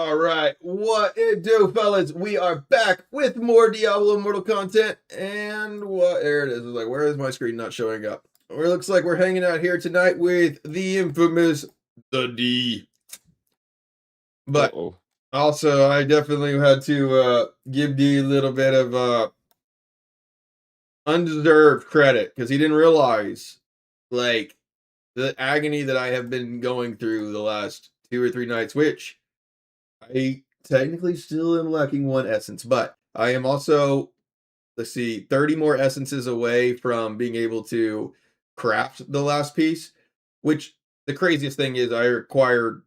All right, what it do, fellas? We are back with more Diablo Immortal content, and what? There it is. It's like, where is my screen not showing up? Well, it looks like we're hanging out here tonight with the infamous the D. But Uh-oh. also, I definitely had to give D a little bit of undeserved credit because he didn't realize, like, the agony that I have been going through the last 2 or 3 nights, which I technically still am lacking one essence, but I am also, let's see, 30 more essences away from being able to craft the last piece, which the craziest thing is I required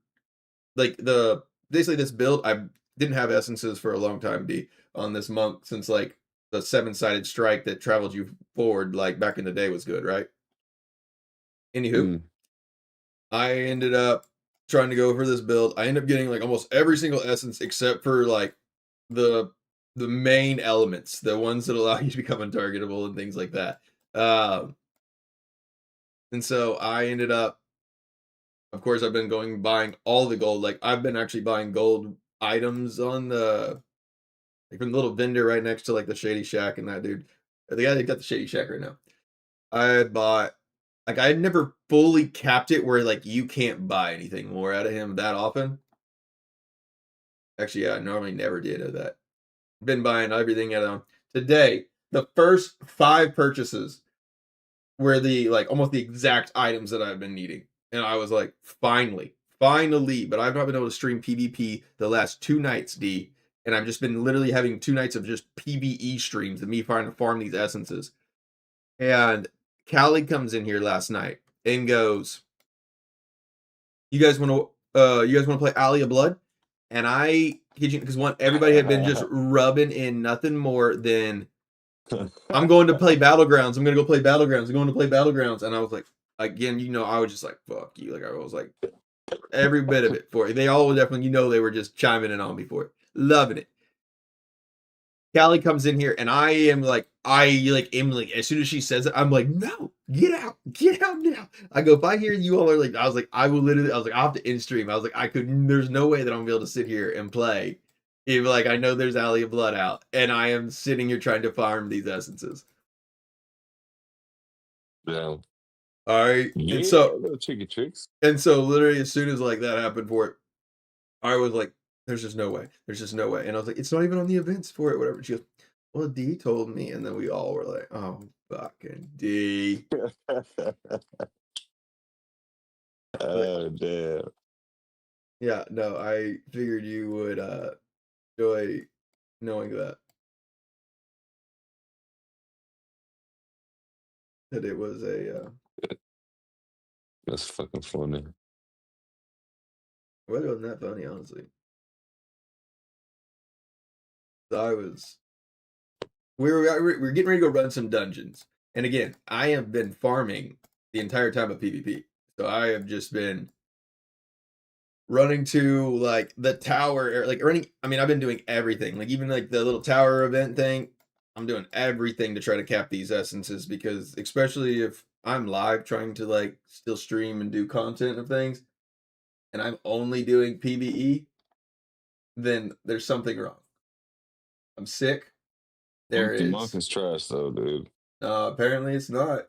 like the basically this build I didn't have essences for a long time D on this monk since like the seven-sided strike that traveled you forward like back in the day was good, right? Anywho, Mm. I ended up trying to go for this build. I ended up getting like almost every single essence except for like the the main elements, the ones that allow you to become untargetable and things like that. Um, and so I ended up, of course, I've been going buying all the gold. Like I've been actually buying gold items on the like from the little vendor right next to like the Shady Shack and that dude, the guy that got the Shady Shack right now. I had bought like I had never fully capped it where like you can't buy anything more out of him that often. Actually, yeah, I normally never did of that. Been buying everything out of him. Today, the first 5 purchases were the like almost the exact items that I've been needing. And I was like, finally. But I've not been able to stream PvP the last 2 nights, D. And I've just been literally having 2 nights of just PvE streams and me trying to farm these essences. And Callie comes in here last night and goes, you guys want to play Alley of Blood? And I because one everybody had been just rubbing in nothing more than I'm going to play Battlegrounds. I'm gonna go play Battlegrounds. I'm going to play Battlegrounds. And I was like, again, I was just like, fuck you. Like I was like every bit of it for it. They all definitely, they were just chiming in on me for it. Loving it. Callie comes in here and I am like as soon as she says it, I'm like, no, get out now. I go, if I hear you all are like, I was like, I will literally, I was like, I'll have to end stream. I was like, there's no way that I'm gonna be able to sit here and play if like I know there's Alley of Blood out and I am sitting here trying to farm these essences. Yeah. All right. And Yeah, so little tricky tricks. literally as soon as like that happened for it, I was like, there's just no way. There's just no way. And I was like, it's not even on the events for it, whatever. She goes, well, D told me. And then we all were like, oh, fucking D. Like, Oh, damn. yeah, no, I figured you would enjoy knowing that it was a, That's fucking funny. well, it wasn't that funny, honestly. I was, we were getting ready to go run some dungeons. And again, I have been farming the entire time of PvP. So I have just been running to like the tower like running I've been doing everything like even like the little tower event thing. I'm doing everything to try to cap these essences because especially if I'm live trying to like still stream and do content of things and I'm only doing PvE, then there's something wrong. I'm sick. There Monkey Monk is is trash, though, dude. apparently it's not.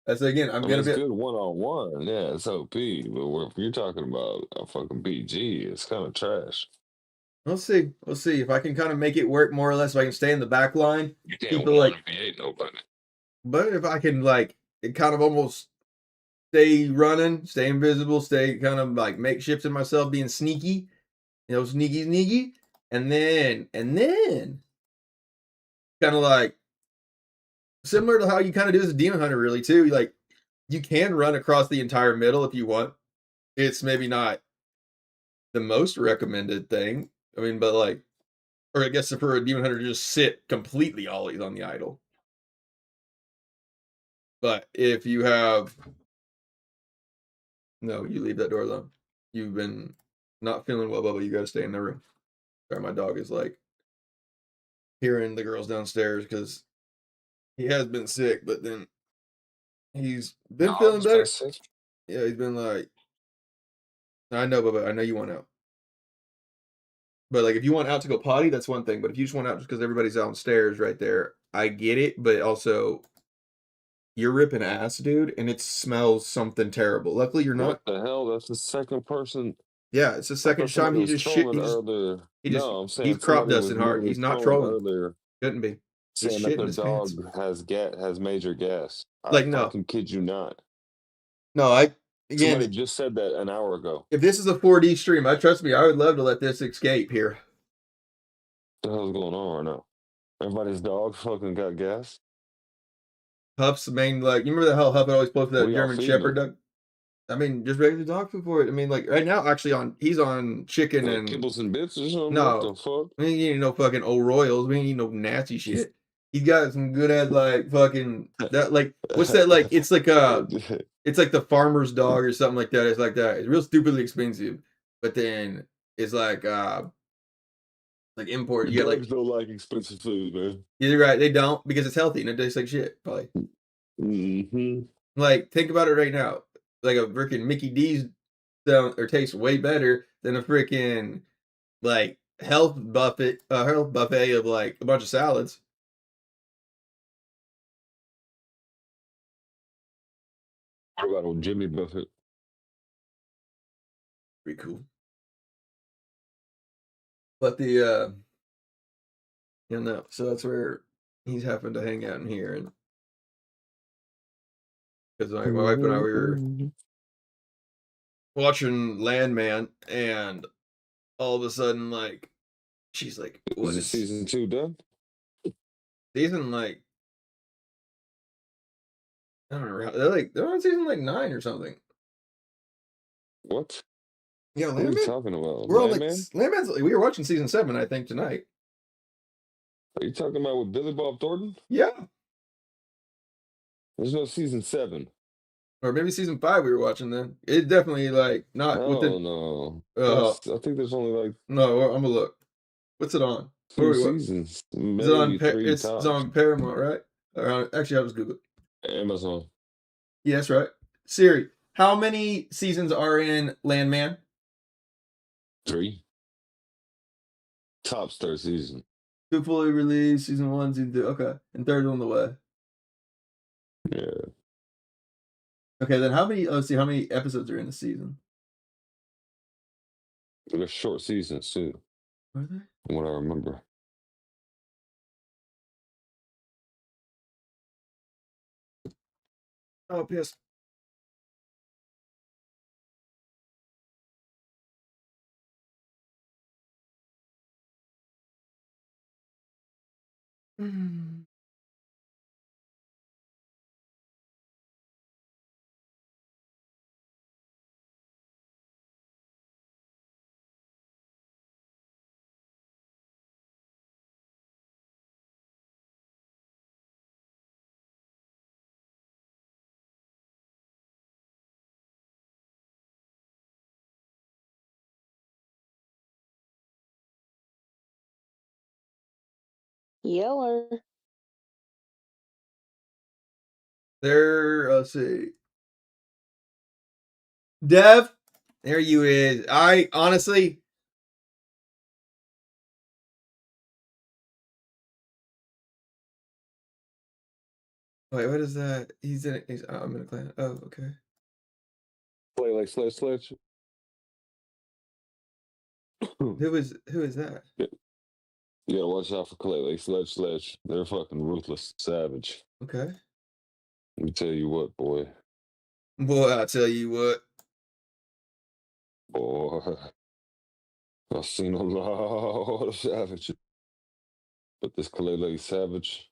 That's again, I'm I mean, gonna it's be good one-on-one. Yeah, it's OP. But if you're talking about a fucking PG, it's kind of trash. we'll see if I can kind of make it work more or less if I can stay in the back line, You keep can't it like, 1v8 nobody. but if I can like it kind of almost stay running, stay invisible, stay kind of like makeshifting myself, being sneaky, sneaky, and then kind of like similar to how you kind of do as a demon hunter, really too. Like you can run across the entire middle if you want. It's maybe not the most recommended thing. I mean, but like, or I guess for a demon hunter to just sit completely always on the idol. But if you have no, you leave that door alone. You've been not feeling well, Bubba. You got to stay in the room. Sorry, my dog is like hearing the girls downstairs because he has been sick, but then he's been feeling Dog's been better. sick. Yeah, he's been like, I know, but I know you want out. But like if you want out to go potty, that's one thing. But if you just want out just because everybody's downstairs right there, I get it. But also, you're ripping ass, dude, and it smells something terrible. Luckily, you're What not. the hell? That's the second person. Yeah, it's the I second thought time somebody he was just shit. trolling earlier. He just No, I'm he's saying crop somebody was dusting hard. literally He's not trolling trolling. earlier, Shouldn't be. Just saying that shit in their his pants. dog has major gas. I Like no, fucking kid you not. no. I again, Somebody just said that an hour ago. if this is a 4D stream, I trust me. I would love to let this escape here. What the hell's going on right now? Everybody's dog fucking got gas. Huff's main like you remember that how Huff always posted What that are y'all German feeding Shepherd them? dog? I mean, just regular dog food for it. I mean, like right now, actually he's on chicken Like and kibbles and bits or something? What no, the fuck? we ain't eating no fucking old Royals. We ain't eating no nasty shit. He's got some good ass like fucking that like what's that like? It's like the farmer's dog or something like that. It's like that. It's real stupidly expensive, but then it's like import. You get like Dogs don't like expensive food, man. you're right. They don't because it's healthy and it tastes like shit. Probably. Mm-hmm. Like think about it right now. Like a freaking Mickey D's sound or tastes way better than a freaking like health buffet of like a bunch of salads. What about old Jimmy Buffett? Pretty cool. But no, so that's where he's happened to hang out in here, and because my wife and I we were watching Landman, and all of a sudden, like, she's like, Is "What the is season 2 done? season like?" I don't remember. They're on season like 9 or something. What? Yeah, What are you Landman. talking about? We're on like Landman? Landman's. We were watching season 7, I think, tonight. Are you talking about with Billy Bob Thornton? Yeah, There's no season 7. or maybe season 5 we were watching then. It definitely like not No, within. no. Uh, I think there's only like no, I'm gonna look. What's it on? Where 2 are we? What? seasons, Is it on? maybe 3 It's tops. on Paramount, right? Actually, I'll just Google it. Amazon. Yeah, that's right. Siri, how many seasons are in Landman? 3. Tops third season. 2 fully released, season 1, season 2. Okay, and third on the way. Yeah. Okay, then how many? Let's see, how many episodes are in the season? They're short seasons too, Are they? from what I remember. Oh, PS. Mm. Yeller. There. Let's see. Dev, there you is. I honestly. Wait, what is that? He's in. I'm in a clan. Oh, okay. Play like Sledge. Who is that? You gotta watch out for Clay like Sledge. They're fucking ruthless, savage. Okay. Let me tell you what, boy. Boy, I tell you what. Boy, I've seen a lot of savages. But this Kalele Savage,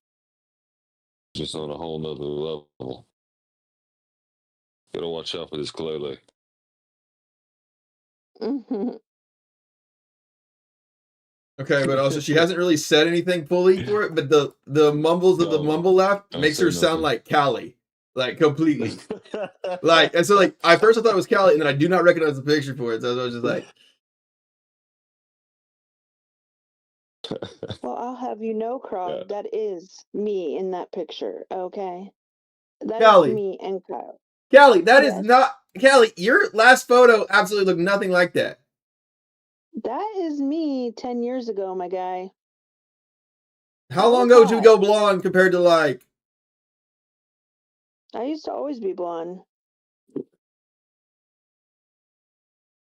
just on a whole nother level. Gotta watch out for this Kalele. Okay, but also she hasn't really said anything fully for it, but the mumbles of the No, mumble laugh don't makes say her sound nothing. like Callie. Like completely. Like and so like I first I thought it was Callie and then I do not recognize the picture for it. So I was just like Well, I'll have you know, Krog, Yeah. that is me in that picture, okay? That is Callie. me and Kyle. Callie, that is Yes. not Callie, your last photo absolutely looked nothing like that. That is me 10 years ago, my guy. How I long was ago did you hot. go blonde compared to like? I used to always be blonde.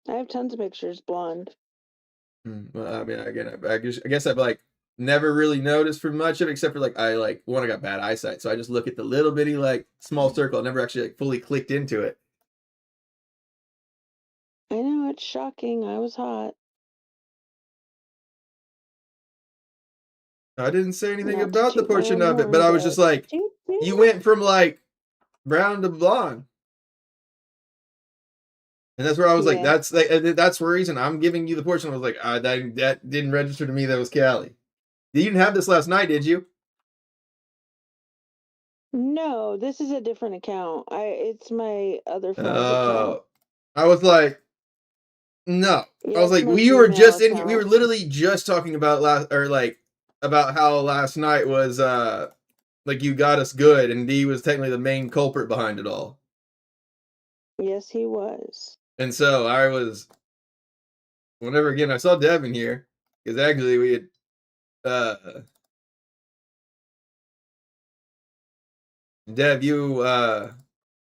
I have tons of pictures blonde. Well, I mean, again, I guess I've like never really noticed for much of it, except for like I got bad eyesight, so I just look at the little bitty like small circle. I never actually like fully clicked into it. I know, it's shocking. I was hot. I didn't say anything Not to about the toot my portion own of it, but horn, I was just but like, toot toot. you went from like brown to blonde. And that's where I was like, Yeah. that's the reason I'm giving you the portion. I was like, that didn't register to me. That was Callie. You didn't have this last night, did you? No, this is a different account. It's my other phone's account. Oh, I was like, no. Yeah, I was it's like, my we were Gmail just in here. We were account. literally just talking about about how last night was like you got us good, and D was technically the main culprit behind it all. Yes, he was. And so I was, whenever again I saw Devin here, because actually we had Dev, you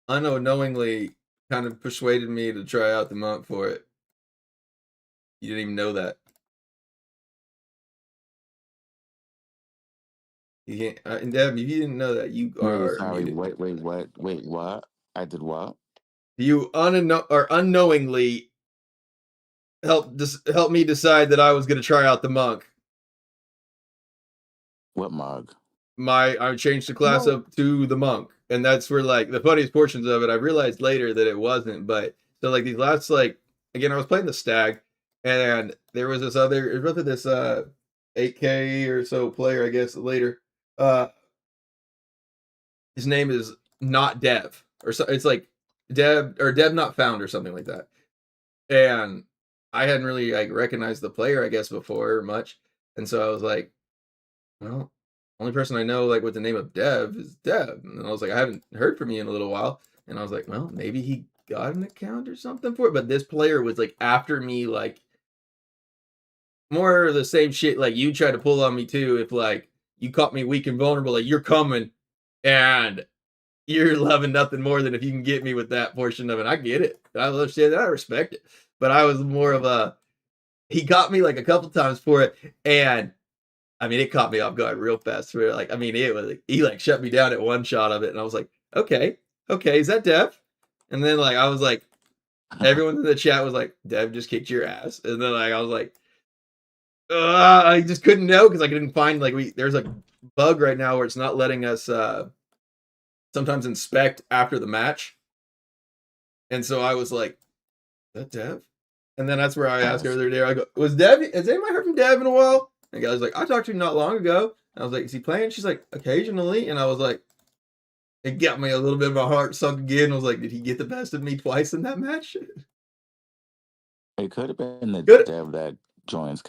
unknowingly kind of persuaded me to try out the monk for it. You didn't even know that. You can't, and Dev, if you didn't know that, you are Sorry, muted. wait, what? I did what? You unknowingly helped me decide that I was going to try out the monk. What mug? I changed the class up to the monk, and that's where like the funniest portions of it. I realized later that it wasn't, but so like these last like again, I was playing the stag, and there was this 8K or so player, I guess later. His name is not Dev, or so it's like Dev not found or something like that. And I hadn't really like recognized the player, I guess, before much, and so I was like, well, only person I know like with the name of Dev is Dev. And I was like, I haven't heard from you in a little while. And I was like, well, maybe he got an account or something for it. But this player was like after me, like more of the same shit like you tried to pull on me too. If like you caught me weak and vulnerable, like you're coming and you're loving nothing more than if you can get me with that portion of it. I get it. I love shit. I respect it. But I was more of a he got me like a couple times for it. And I mean, it caught me off guard real fast. Where like, I mean, it was he like shut me down at one shot of it, and I was like, okay, is that Dev? And then like I was like, everyone in the chat was like, Dev just kicked your ass, and then like I was like, I just couldn't know because I couldn't find like there's a bug right now where it's not letting us sometimes inspect after the match, and so I was like, is that Dev? And then that's where I asked her the other day. I go, was Dev? Has anybody heard from Dev in a while? And the guy was like, I talked to him not long ago. And I was like, is he playing? She's like, occasionally. And I was like, it got me a little bit of my heart sunk again. I was like, did he get the best of me twice in that match? It could have been the Good. dev that joins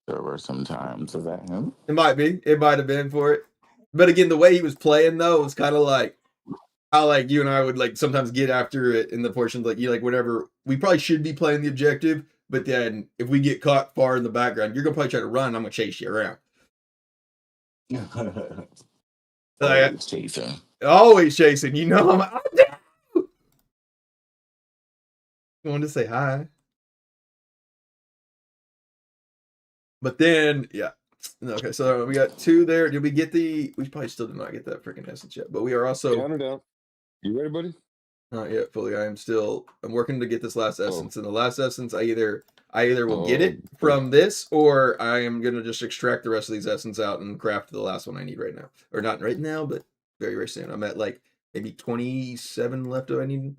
server sometimes. Is that him? It might be. It might have been for it. But again, the way he was playing though was kind of like how like you and I would like sometimes get after it in the portions like you like whatever we probably should be playing the objective, but then if we get caught far in the background, you're gonna probably try to run. I'm gonna chase you around. Always chasing. Always chasing. You know, I'm like, oh, damn. I wanted to say hi. But then, yeah. Okay, so we got 2 there. Did we get the... We probably still did not get that freaking essence yet. But we are also... Counter down. You ready, buddy? Not yet fully. I'm working to get this last essence. And the last essence, I either will get it from this, or I am going to just extract the rest of these essence out and craft the last one I need right now. Or not right now, but very, very soon. I'm at like maybe 27 left do I need.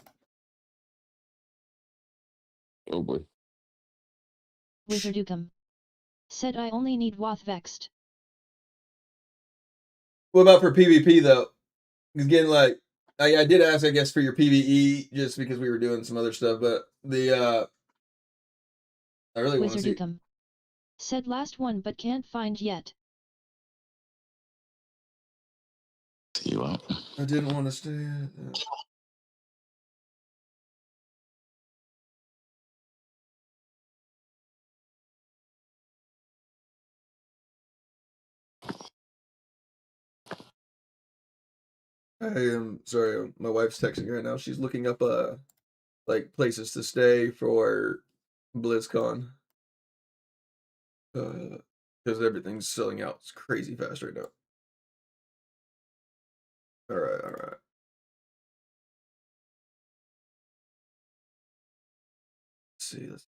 Oh boy. Wizardukum. Said I only need Wath Vexed. What about for PvP though? Because again, like I did ask, I guess, for your PvE just because we were doing some other stuff, but the I really want to see. Wizardukum. Said last one but can't find yet. See you out. I didn't want to stay. I am sorry, my wife's texting right now. She's looking up like places to stay for BlizzCon. Because everything's selling out. It's crazy fast right now. All right, all right. Let's see this.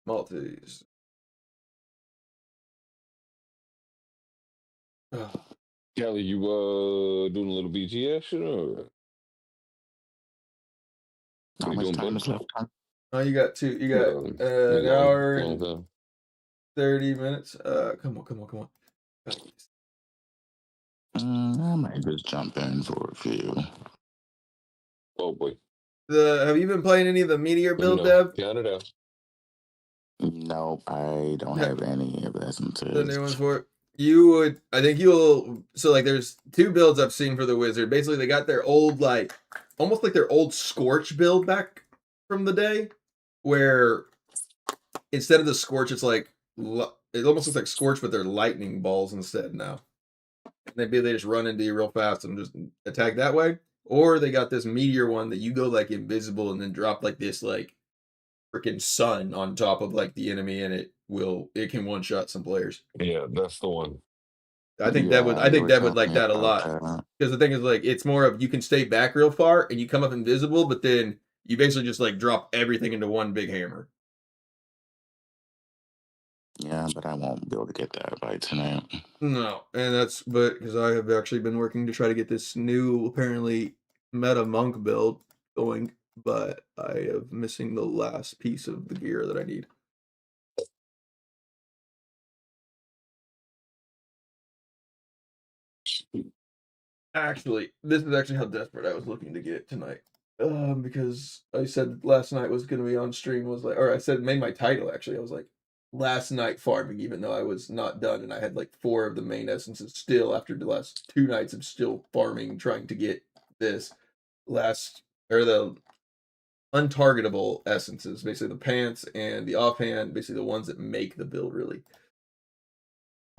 Maltese. Kelly, you doing a little BG action or How you much doing time both? is left? Oh, you got two. You got A an long, hour long and time. 30 minutes. Come on, come on, come on. I might just jump in for a few. Oh boy. Have you been playing any of the Meteor Let me build, know. Dev? Count it out. Nope, I don't have any of The new ones essences. for it. You would, I think you'll. So like, there's two builds I've seen for the wizard. Basically, they got their old like, almost like their old Scorch build back from the day, where instead of the Scorch, it's like it almost looks like Scorch, but they're lightning balls instead now. And they just run into you real fast and just attack that way. Or they got this meteor one that you go like invisible and then drop like this like freaking sun on top of like the enemy, and it can one shot some players. Yeah, that's the one. I think Yeah, you were Dev would telling like me that a about lot. that. Because the thing is like it's more of you can stay back real far and you come up invisible, but then you basically just like drop everything into one big hammer. Yeah, but I won't be able to get that by tonight. No, and that's but because I have actually been working to try to get this new apparently meta monk build going, but I am missing the last piece of the gear that I need. Actually, this is actually how desperate I was looking to get tonight. Because I said last night was gonna be on stream was like, or I said made my title actually. I was like, last night farming, even though I was not done, and I had like 4 of the main essences still after the last 2 nights of still farming, trying to get this last or the untargetable essences, basically the pants and the offhand, basically the ones that make the build really.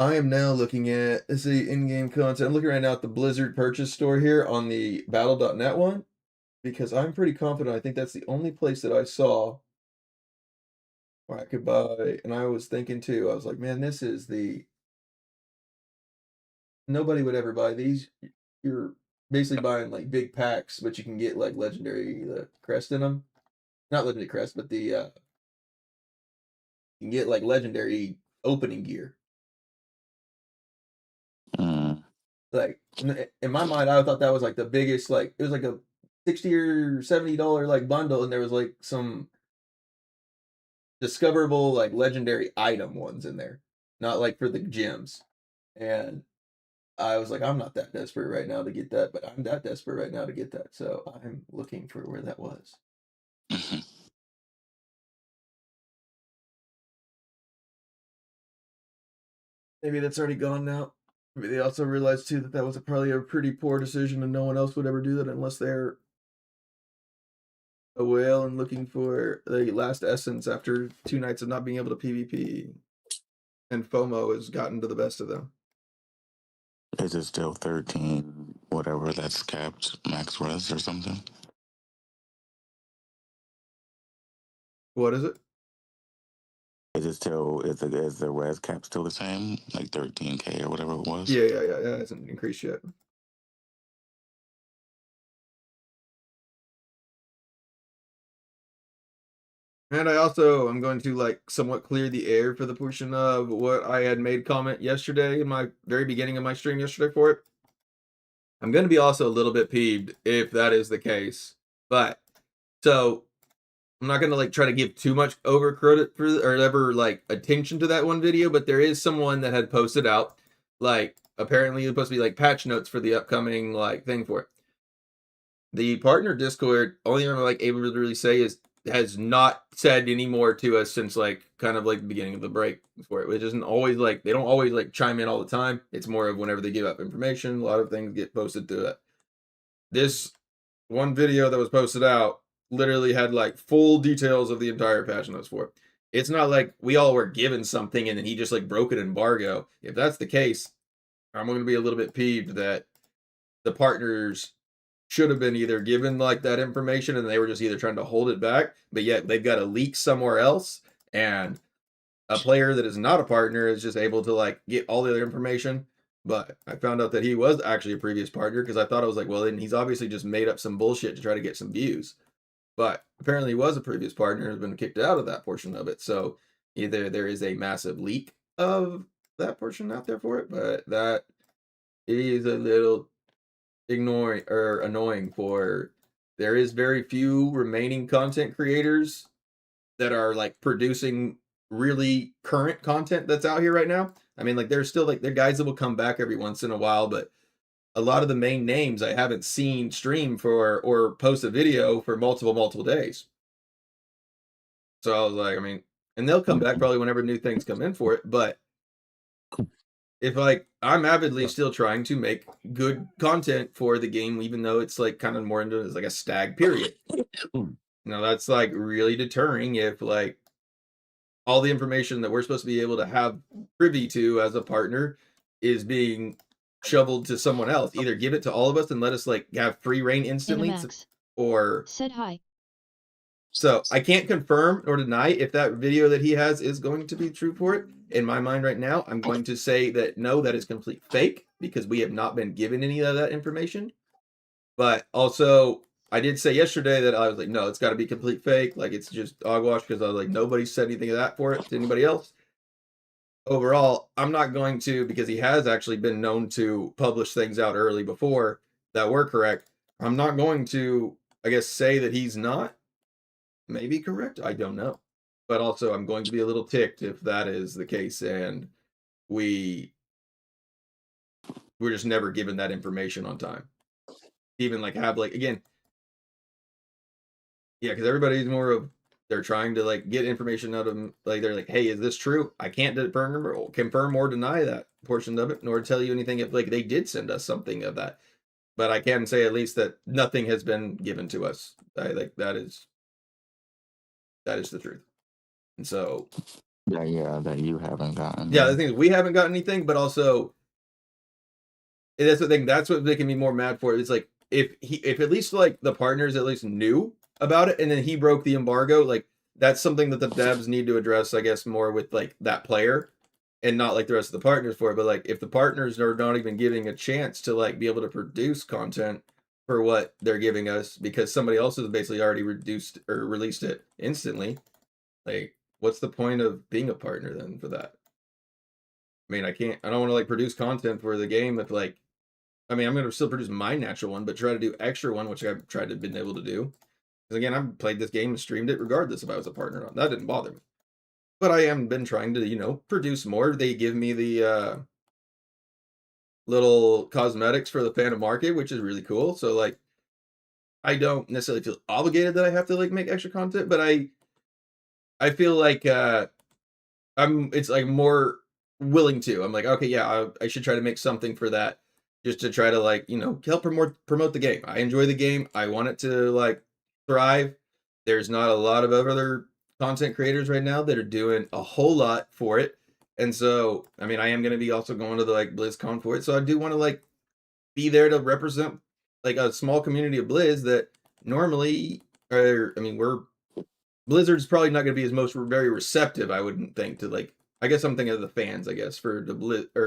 I am now looking at, let's see, in-game content. I'm looking right now at the Blizzard purchase store here on the battle.net one, because I'm pretty confident. I think that's the only place that I saw where I could buy, and I was thinking too, I was like, man, this is nobody would ever buy these. You're basically buying like big packs, but you can get like legendary crest in them. Not legendary crest, but you can get like legendary opening gear. Mm. Like in my mind, I thought that was like the biggest. Like it was like a $60 or $70 like bundle, and there was like some discoverable like legendary item ones in there, not like for the gems. And I was like, I'm not that desperate right now to get that, but I'm that desperate right now to get that. So I'm looking for where that was. Maybe that's already gone now. Maybe they also realized too that that was probably a pretty poor decision, and no one else would ever do that unless they're a whale and looking for the last essence after 2 nights of not being able to PvP. And FOMO has gotten to the best of them. Is it still 13, whatever that's capped, max res or something? What is it? Is it still, is the res cap still the same? Like 13K or whatever it was? Yeah. It hasn't increased yet. And I also am going to like somewhat clear the air for the portion of what I had made comment yesterday in my very beginning of my stream yesterday for it. I'm going to be also a little bit peeved if that is the case. But so I'm not going to like try to give too much over credit for or ever like attention to that one video, but there is someone that had posted out like apparently it's supposed to be like patch notes for the upcoming like thing for it. The partner Discord, only thing I'm like able to really say is has not said any more to us since like kind of like the beginning of the break for it, which isn't always like they don't always like chime in all the time. It's more of whenever they give up information, a lot of things get posted to it. This one video that was posted out literally had like full details of the entire patch notes for it. It's not like we all were given something and then he just like broke an embargo. If that's the case, I'm going to be a little bit peeved that the partners should have been either given like that information and they were just either trying to hold it back, but yet they've got a leak somewhere else, and a player that is not a partner is just able to like get all the other information. But I found out that he was actually a previous partner, because I thought I was like, well, then he's obviously just made up some bullshit to try to get some views. But apparently he was a previous partner and has been kicked out of that portion of it. So either there is a massive leak of that portion out there for it, but that is a little ignoring or annoying. For there is very few remaining content creators that are like producing really current content that's out here right now. I mean, like there's still like there guys that will come back every once in a while, but a lot of the main names I haven't seen stream for or post a video for multiple days. So I was like, I mean, and they'll come back probably whenever new things come in for it, but if like I'm avidly still trying to make good content for the game, even though it's like kind of more into it's like a stag period. Now that's like really deterring if like all the information that we're supposed to be able to have privy to as a partner is being shoveled to someone else. Either give it to all of us and let us like have free reign instantly, Animax or said hi. so I can't confirm or deny if that video that he has is going to be true for it. In my mind right now, I'm going to say that no, that is complete fake, because we have not been given any of that information. But also, I did say yesterday that I was like, no, it's got to be complete fake. Like, it's just hogwash, because I was like, nobody said anything of that for it to anybody else. Overall, I'm not going to, because he has actually been known to publish things out early before that were correct. I'm not going to, I guess, say that he's not maybe correct. I don't know. But also, I'm going to be a little ticked if that is the case and we're just never given that information on time. Even like have like, again, yeah, because everybody's more of, they're trying to like get information out of them. Like they're like, hey, is this true? I can't confirm or deny that portion of it, nor tell you anything if like they did send us something of that. But I can say at least that nothing has been given to us. I like that is the truth. And so that you haven't gotten. yeah, the thing is we haven't gotten anything, but also that's the thing. That's what making me more mad for. It's like if at least like the partners at least knew about it, and then he broke the embargo, like that's something that the devs need to address, I guess, more with like that player and not like the rest of the partners for it. But like if the partners are not even giving a chance to like be able to produce content for what they're giving us because somebody else has basically already reduced or released it instantly, like what's the point of being a partner then for that? I mean, I don't want to like produce content for the game if like, I mean, I'm going to still produce my natural one, but try to do extra one, which I've tried to been able to do. Because again, I've played this game and streamed it regardless if I was a partner or not. That didn't bother me. But I am been trying to, produce more. They give me the little cosmetics for the Phantom Market, which is really cool. So like, I don't necessarily feel obligated that I have to like make extra content, but I feel like it's like more willing to. I'm like, okay, yeah, I should try to make something for that, just to try to like, help promote the game. I enjoy the game. I want it to like thrive. There's not a lot of other content creators right now that are doing a whole lot for it. And so, I mean, I am going to be also going to the like BlizzCon for it. So I do want to like be there to represent like a small community of Blizz that normally, or I mean, Blizzard's probably not going to be as very receptive, I wouldn't think, to like, I guess I'm thinking of the fans, I guess, for the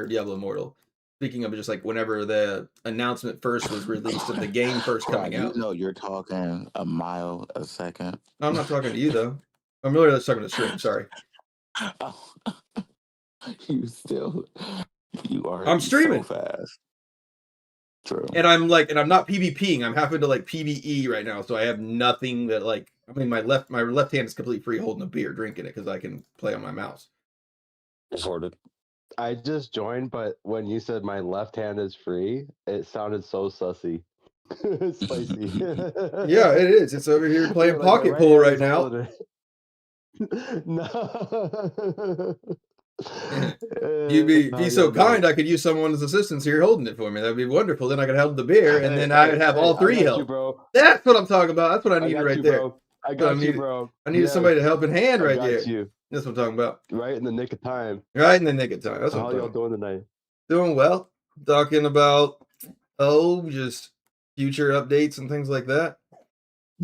Diablo Immortal. Speaking of just like whenever the announcement first was released of the game first coming out. You're talking a mile a second. No, I'm not talking to you though. I'm really just talking to the stream. Sorry. Oh. You are. I'm streaming so fast. True. And I'm not PvPing. I'm having to like PvE right now, so I have nothing that like. I mean, my left hand is completely free holding a beer, drinking it because I can play on my mouse. Sorted. I just joined, but when you said my left hand is free, it sounded so sussy. Spicy. Yeah, it is. It's over here playing pocket pool right now. No. You'd be so kind, I could use someone's assistance here holding it for me. That'd be wonderful. Then I could hold the beer, and then I would have all three help. That's what I'm talking about. That's what I needed right there. I got you, bro. I needed somebody to help in hand right there. That's what I'm talking about. Right in the nick of time. Right in the nick of time. That's So what how I'm y'all talking about. doing tonight? Doing well. Talking about just future updates and things like that.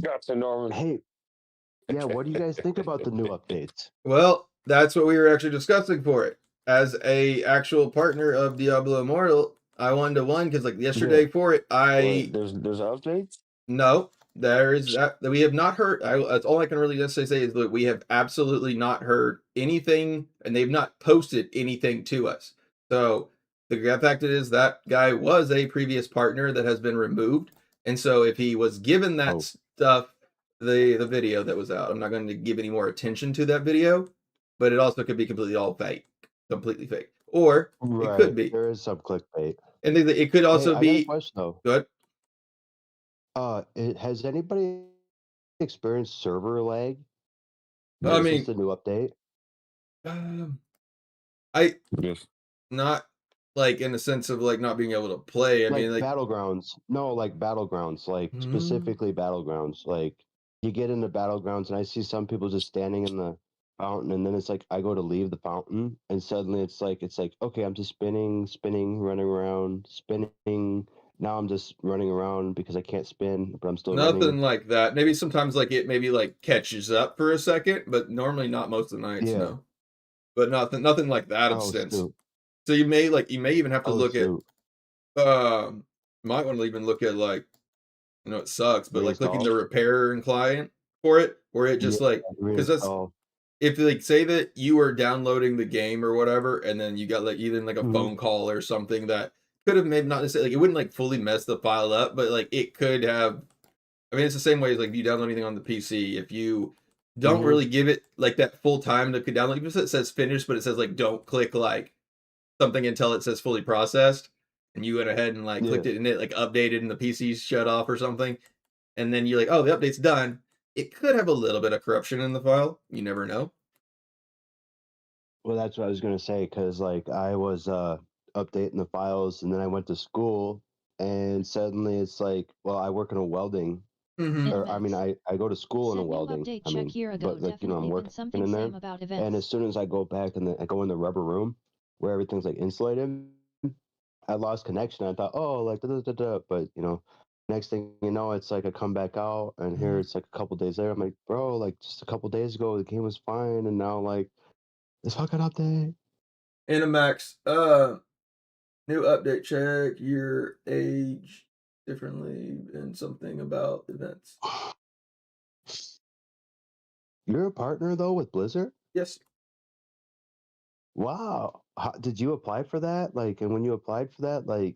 Gotcha, Norman. Hey, yeah, what do you guys think about the new updates? Well, that's what we were actually discussing for it. As a actual partner of Diablo Immortal, I 1-to-1 because like yesterday for it, Wait, there's updates? no, there is that we have not heard. That's all I can really necessarily say is that we have absolutely not heard anything, and they've not posted anything to us. So the fact is that guy was a previous partner that has been removed, and so if he was given that stuff, the video that was out, I'm not going to give any more attention to that video, but it also could be completely all fake, completely fake, or it could be, There is some clickbait. and it could also Hey, I got a be. question though. Good. Has anybody experienced server lag? I mean, Since the new update? I Yes. not like in the sense of like not being able to play. I Like mean, like battlegrounds. No, like battlegrounds. Like specifically battlegrounds. Like you get into battlegrounds and I see some people just standing in the fountain and then it's like I go to leave the fountain and suddenly it's like okay, I'm just spinning, running around, spinning. Now I'm just running around because I can't spin, but I'm still nothing running. like that. Maybe sometimes like it maybe like catches up for a second, but normally not most of the nights. Yeah. No, but nothing like that Oh, instance. shoot. So you may even have to Oh, look shoot. at might want to even look at like, you know, it sucks, but like clicking the Reinstall? repair and client for it, where it just Yeah, like because that's reinstall. if like say that you were downloading the game or whatever, and then you got like even like a Mhm. phone call or something that could have maybe not necessarily like it wouldn't like fully mess the file up, but like it could have. I mean, it's the same way as like if you download anything on the PC. If you don't Mhm. really give it like that full time to download, even if it says finished, but it says like don't click like something until it says fully processed, and you went ahead and like clicked Yeah. it and it like updated and the PC's shut off or something, and then you're like, oh, the update's done. It could have a little bit of corruption in the file. You never know. Well, that's what I was gonna say because like I was updating the files and then I went to school and suddenly it's like, well, I work in a welding, Mm-hmm. or I mean, I go to school in a Said new welding. update I check mean, year ago. but like I'm Definitely been working something in there, same about and events. as soon as I go back and I go in the rubber room where everything's like insulated, I lost connection. I thought, oh, like but you know, next thing you know, it's like I come back out and here it's like a couple days later. I'm like, bro, like just a couple days ago the game was fine, and now like this fucking update. Animax, new update check your age differently and something about events. You're a partner though with Blizzard? Yes. Wow. Did you apply for that? Like, and when you applied for that, like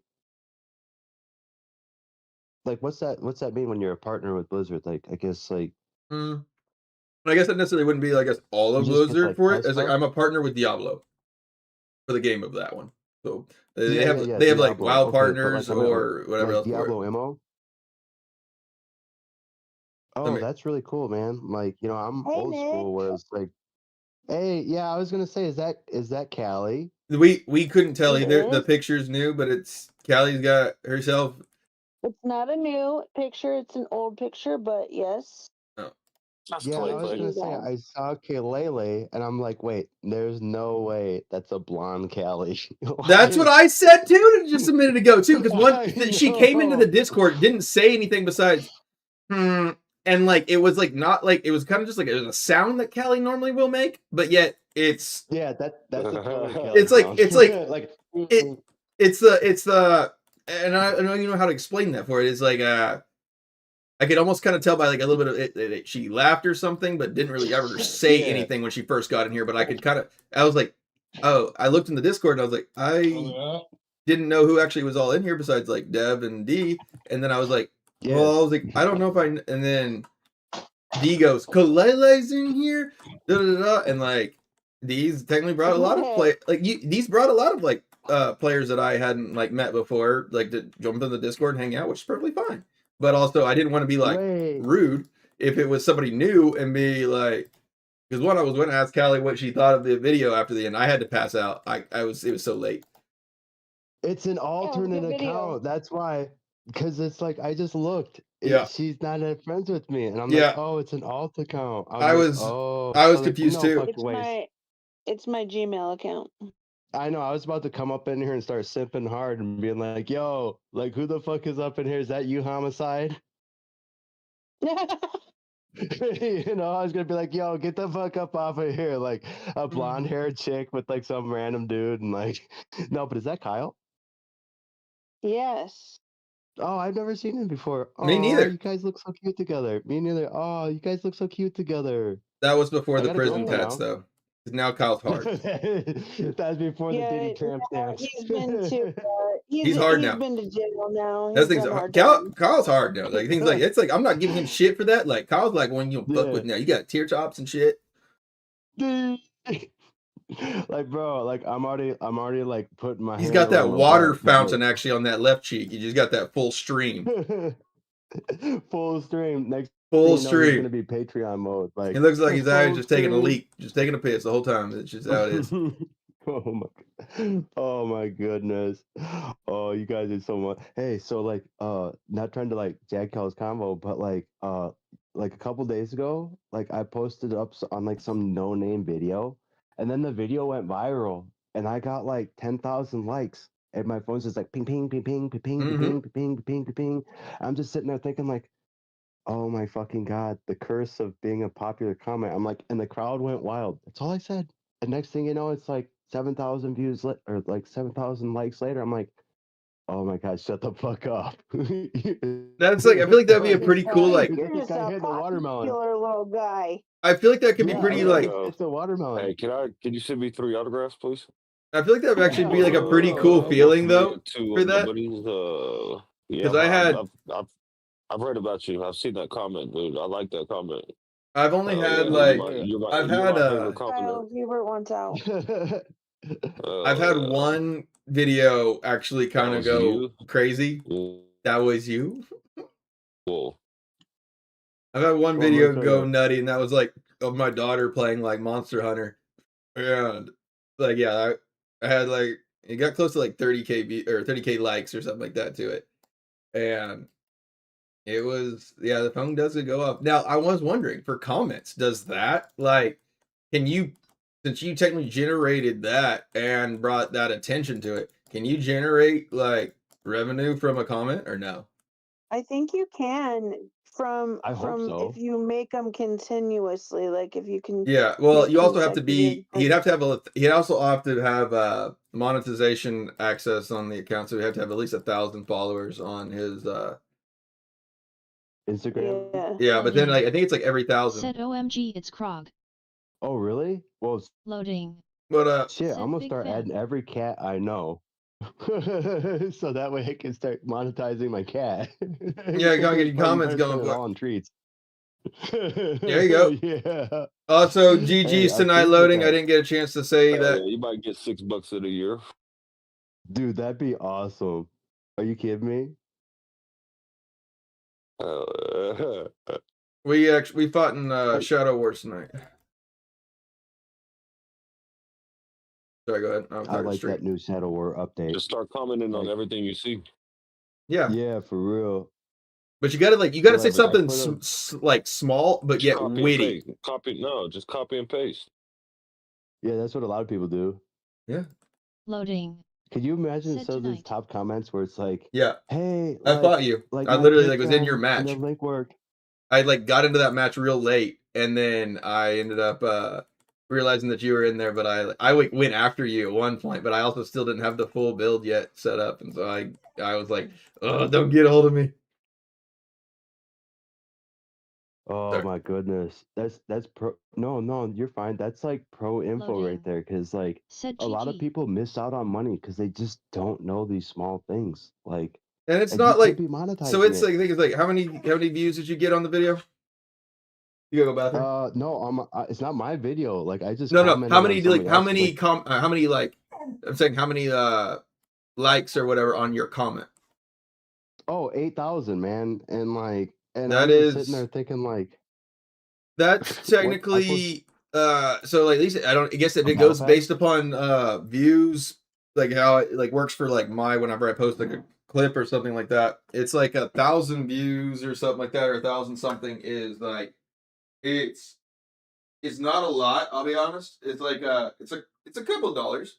what's that mean when you're a partner with Blizzard? Like, I guess like I guess that necessarily wouldn't be, I guess, all you of just get to Blizzard like for it. test As like stuff. I'm a partner with Diablo for the game of that one. So Yeah, they have like Diablo. WoW Okay, but partners like I meant or whatever like else for it. Diablo MO. I Oh, mean, that's really cool, man. Like, you know, I'm Hey, old school Nick. where it's like, hey, yeah, I was gonna say, is that Callie? we couldn't tell It either. The is. picture's new, but it's Callie's got herself. It's not a new picture. It's an old picture, but yes. Oh. That's Yeah, I was clickbait. gonna say I saw Kalele and I'm like, wait, there's no way that's a blonde Callie. That's what I said too, just a minute ago too. Because she came into the know. Discord, didn't say anything besides and like it was like not like it was kind of just like it was a sound that Callie normally will make, but yet it's Yeah, that's a totally Callie it's like sound. it's like like it's the and I don't even know how to explain that for it. It's like I could almost kind of tell by like a little bit of it she laughed or something, but didn't really ever say anything when she first got in here. But I could kind of I was like, oh, I looked in the Discord and I was like, I didn't know who actually was all in here besides like Dev and D. And then I was like, well, I was like, I don't know if I. And then D goes, Kalele's in here, and like D's technically brought a lot of play. Like D's brought a lot of like players that I hadn't like met before, like to jump in the Discord and hang out, which is perfectly fine. But also, I didn't want to be like rude if it was somebody new and be like. Because one, I was going to ask Callie what she thought of the video after the end. I had to pass out. It was so late. It's an alternate account. That's why. because it's like I just looked. Yeah. She's not friends with me, and I'm Yeah. like, oh, it's an alt account. I'm I like, was oh, I was like, confused no too. fucking ways. It's my Gmail account. I know. I was about to come up in here and start simping hard and being like, yo, like, who the fuck is up in here? Is that you, Homicide? You know, I was gonna be like, yo, get the fuck up off of here. Like a blonde haired chick with like some random dude and like no, but is that Kyle? Yes. Oh, I've never seen him before. Me Oh, neither. you guys look so cute together. Me neither. Oh, you guys look so cute together. That was before I the got a prison girlfriend tats, now. though. 'Cause now Kyle's hard. That's before the Diddy tramp stamps. He's been to He's hard now. been to jail now. That's He's things. done hard Kyle's hard now. Like things like it's like I'm not giving him shit for that. Like Kyle's like one you don't fuck Yeah. with now. You got tear chops and shit. Like bro, like I'm already like putting my He's hand got that over my water butt, fountain actually on that left cheek. You just got that full stream. full stream. Next Full thing you know, he's stream. gonna be Patreon mode. Like It looks like he's out full just taking a stream. leak, just taking a piss the whole time. It's just how it is. Oh my goodness. Oh, you guys are so much. Hey, so like not trying to like jag Cal's combo, but like a couple days ago, like I posted up on like some no name video, and then the video went viral, and I got like 10,000 likes, and my phone's just like ping ping ping ping ping ping ping ping ping ping ping ping. I'm just sitting there thinking like, oh my fucking god, the curse of being a popular comment. I'm like, and the crowd went wild. That's all I said. And next thing you know, it's like 7,000 views or like 7,000 likes later. I'm like, oh my god, shut the fuck up. That's like I feel like that'd be a pretty cool like. You're just I a hit the watermelon. popular little guy. I feel like that could be Yeah, pretty like, like. it's a watermelon. Hey, can you send me 3 autographs, please? I feel like that would actually be like a pretty cool feeling though for that. Yeah, Because I had. I've read about you. I've seen that comment, dude. I like that comment. I've only had Yeah, like you're I've my had favorite Kyle commenter. Hubert wants out. I've had one video actually kind of That was go you? crazy. Yeah. That was you. Cool. I've had one Well, video look, go nutty, and that was like of my daughter playing like Monster Hunter, and like yeah, I had like it got close to like 30K or 30K likes or something like that to it, and it was yeah, the phone doesn't go up. Now I was wondering for comments, does that like can you since you technically generated that and brought that attention to it, can you generate like revenue from a comment or no? I think you can I hope so. if you make them continuously, like if you can. Yeah, well, make you also have to consecutive, be. He'd also have to have monetization access on the account, so he'd have to have at least 1,000 followers on his. Instagram. Yeah. Yeah, but then like I think it's like every 1,000. Said OMG, it's Krog. Oh really? Well, Loading. But shit, Said I'm gonna big start fan. adding every cat I know. So that way I can start monetizing my cat. Yeah, gotta get your comments going, It boy. all on treats. There you go. Yeah. Also, Hey, GG's I tonight appreciate loading. I that. didn't get a chance to say that. You might get $6 in a year. Dude, that'd be awesome. Are you kidding me? We fought in Shadow Wars tonight. Sorry, go ahead. I like that new Shadow War update. Just start commenting on everything you see. Yeah. Yeah, for real. But you gotta say Whatever, I something put like small but Just yet copy and witty. paste. Just copy and paste. Yeah, that's what a lot of people do. Yeah. Loading. Could you imagine Said some of these tonight. top comments where it's like, Yeah. "Hey, I fought you. like I my literally like was in Patreon your and match. the link worked." I like got into that match real late, and then I ended up realizing that you were in there. But I went after you at one point, but I also still didn't have the full build yet set up, and so I was like, "Oh, don't get a hold of me." Oh Sorry. my goodness, that's pro. No, you're fine. That's like pro info Loading. right there, because like Said a lot of GG. people miss out on money because they just don't know these small things. Like, And it's and not you like could be monetizing so. It's it. like I think it's like how many views did you get on the video? You gotta go bathroom. No, it's not my video. Like I just No. commented How on many somebody how else's, many like, how many like I'm saying how many likes or whatever on your comment? oh, 8,000, man, and like, and That I'm just is sitting there thinking like, that's technically so like at least I guess if A it goes battle pass? based upon views, like how it like works for like my whenever I post like a clip or something like that. It's like 1,000 views or something like that, or 1,000 something is like it's not a lot. I'll be honest. It's like it's a couple dollars.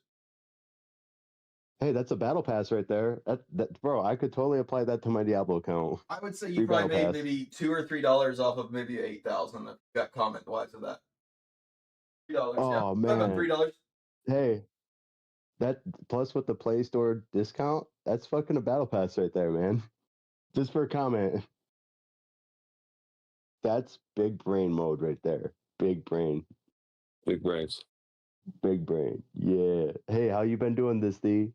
Hey, that's a battle pass right there. That bro, I could totally apply that to my Diablo account. I would say you Free probably battle made pass. maybe $2 or $3 off of maybe 8,000. That got comment wise of that. $3, yeah. Oh About man. $3. Hey, that plus with the Play Store discount, that's fucking a battle pass right there, man. Just for a comment. That's big brain mode right there. Big brain. Big brains. Big brain. Yeah. Hey, how you been doing this, D?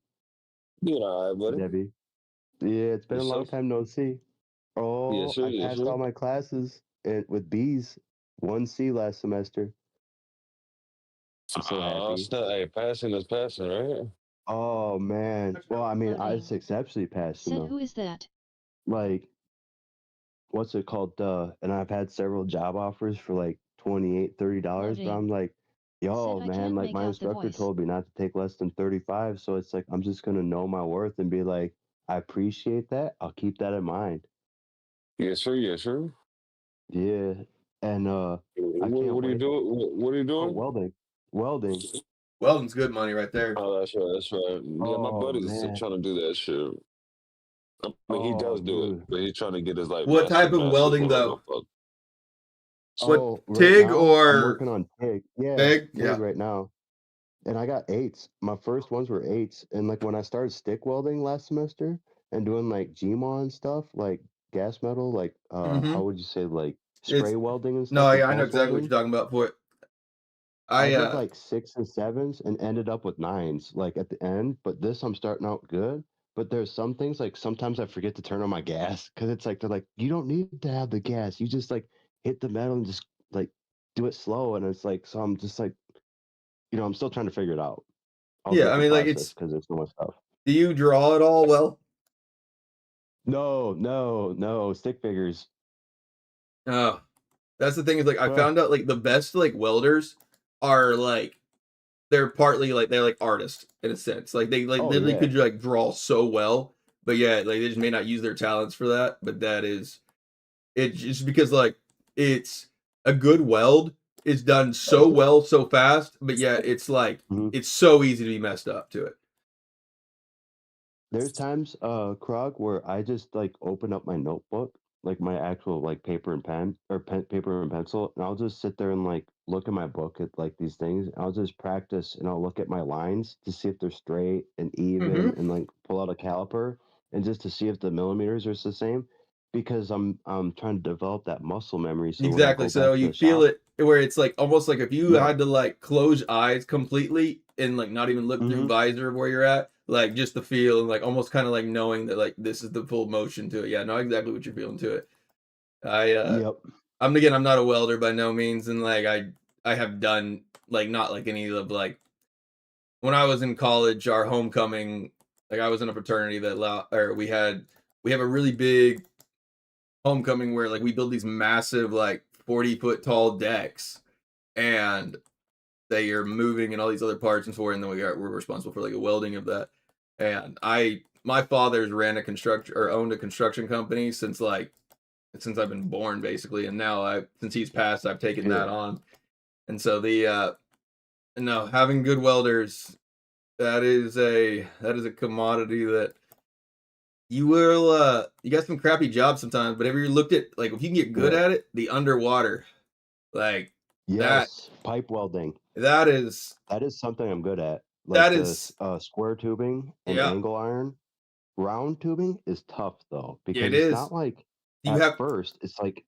Doing all right, buddy. Debbie? Yeah, it's been a long Yourself? time no see. Yes, Oh, sir. I Yes, passed sir. all my classes and with B's. 1C last semester. I'm so happy. Hey, passing is passing, right? Oh man. Well, I mean, I Loading. was exceptionally passing Said though. who is that? Like, what's it called? And I've had several job offers for like $28, $30, but Loading. I'm like, yo, Said I man, can't like make my out the instructor voice. told me not to take less than 35, so it's like I'm just gonna know my worth and be like, I appreciate that. I'll keep that in mind. Yes, sir. Yes, sir. Yeah. And I can't What are you wait. doing? What are you Oh, doing? welding. Welding. Welding's good money right there. Oh, that's right. That's right. Yeah, my Oh buddy's man. trying to do that shit. I mean, he Oh does do it, dude. but he's trying to get his like What type of master's welding or whatever the though? fuck. What Oh, right TIG now I'm or working on TIG. Yeah, TIG? TIG Yeah. right now. And I got eights. My first ones were eights. And like when I started stick welding last semester and doing like GMON stuff, like gas metal, like Mm-hmm. how would you say like It's spray welding and no, stuff and yeah, I know pulse exactly what welding? you're talking about for it. I I did like 6s and 7s and ended up with 9s like at the end. But this I'm starting out good. But there's some things like sometimes I forget to turn on my gas because it's like they're like, you don't need to have the gas. You just like hit the metal and just like do it slow. And it's like, so I'm just like, I'm still trying to figure it out. I'll go yeah, I through mean like process it's because there's so much stuff. do you draw it all well? No, no, no, stick figures. Oh. That's the thing is like I Huh. found out like the best like welders are like they're partly like they're like artists in a sense. Like they like Oh literally yeah. could like draw so well, but yeah, like they just may not use their talents for that. But that is it's just because like it's a good weld is done so well so fast, but yeah, it's like Mhm. it's so easy to be messed up to it. There's times, Krog, where I just like open up my notebook, like my actual like paper and pen or paper and pencil, and I'll just sit there and like look at my book at like these things. And I'll just practice and I'll look at my lines to see if they're straight and even, Mm-hmm. and like pull out a caliper and just to see if the millimeters are the same, because I'm trying to develop that muscle memory. So when I Exactly. go So back to you the feel shop, it where it's like almost like if you yeah. had to like close eyes completely and like not even look through Mm-hmm. visor of where you're at, like just the feel and like almost kind of like knowing that like this is the full motion to it. Yeah, know exactly what you're feeling to it. I Yep. I'm not a welder by no means, and like I have done like not like any of like when I was in college, our homecoming, like I was in a fraternity that or we have a really big homecoming where like we build these massive like 40-foot tall decks and they are moving and all these other parts and so forth, and then we're responsible for like a welding of that. And my father's ran a construction or owned a construction company since I've been born basically, and now since he's passed I've taken Yeah. that on. And so the no, having good welders, that is a commodity that you will you got some crappy jobs sometimes, but have you looked at like if you can get good Yeah. at it, the underwater, like that Yes. Pipe welding. that is That is something I'm good at. that Like the is square tubing and yeah, angle iron. Round tubing is tough though yeah, it because it's is. not like You at have first it's like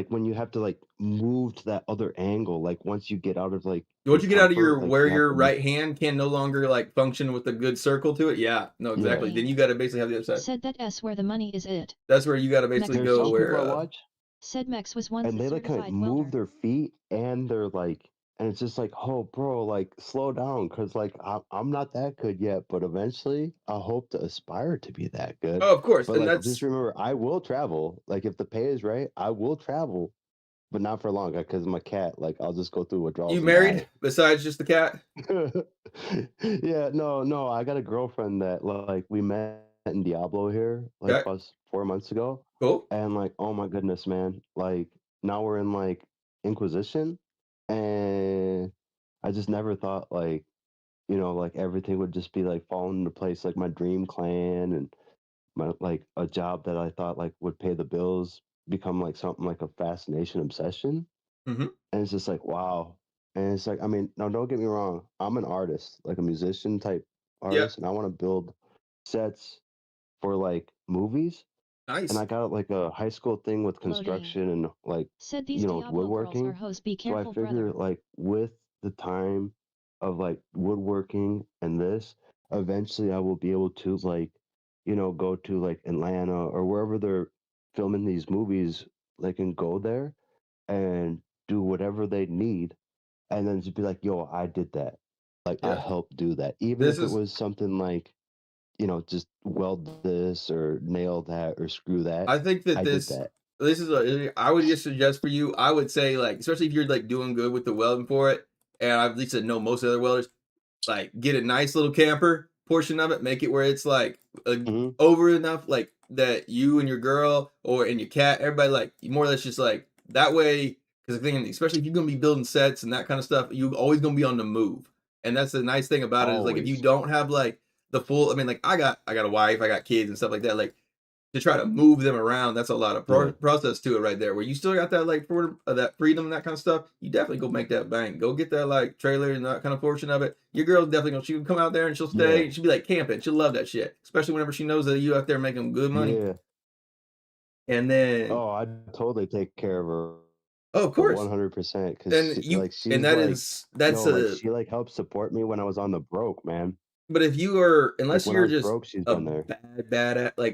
when you have to like move to that other angle. Like once you get out of like your once you get out of comfort, your like where you have your to move. right hand can no longer like function with a good circle to it. Yeah, no, Yeah. exactly. Then you got to basically have the other side. Said that S where the money is it. That's where you got to basically Mex There's go some G. people I where watch Said Mex was once and a they like kind of certified move welder. their feet and they're like, and it's just like, oh bro, like slow down because like I'm not that good yet, but eventually I hope to aspire to be that good. oh, of course, But and like just that's remember, I will travel. Like if the pay is right, I will travel, but not for long because my cat. Like I'll just go through you withdrawals and married die. besides just the cat. Yeah, no, I got a girlfriend that like we met in Diablo here, like Okay. about 4 months ago, Cool. and like, oh my goodness, man! Like now we're in like Inquisition, and I just never thought like like everything would just be like falling into place, like my dream clan and my like a job that I thought like would pay the bills become like something like a fascination obsession. Mm-hmm. And it's just like, wow. And it's like, I mean, now don't get me wrong. I'm an artist, like a musician type Yeah. artist, and I want to build sets for like movies. And Nice. I got like a high school thing with Loading. construction and like, Said these Diablo girls are woodworking. hoes. Be So I careful, figure brother. like with the time of like woodworking and this, eventually I will be able to like, go to like Atlanta or wherever they're filming these movies, like and go there and do whatever they need and then just be like, yo, I did that. Like I Yeah. helped do that. Even This if it is. was something like, just weld this or nail that or screw that. I think that I did this. that. This is. I would just suggest for you. I would say like, especially if you're like doing good with the welding for it, and I've at least know most other welders. Like get a nice little camper portion of it, make it where it's like Hmm. over enough like that you and your girl or and your cat, everybody like more or less just like that way. Because the thing, especially if you're gonna be building sets and that kind of stuff, you always gonna be on the move. And that's the nice thing about it is like if you Always. don't have like the full, I mean, like I got a wife, I got kids and stuff like that. Like to try to move them around, that's a lot of Yeah. process to it right there. Where you still got that like for that freedom and that kind of stuff, you definitely go make that bank. Go get that like trailer and that kind of portion of it. Your girl's definitely gonna she can come out there and she'll stay. Yeah. And she'll be like camping. She'll love that shit, especially whenever she knows that you out there making good money. Yeah. And then Oh, I totally take care of her oh, of course, 100% because and you and she's that like, is that's like a she like helped support me when I was on the broke, man. but if you are, Like unless when I you're was just broke, she's a been there.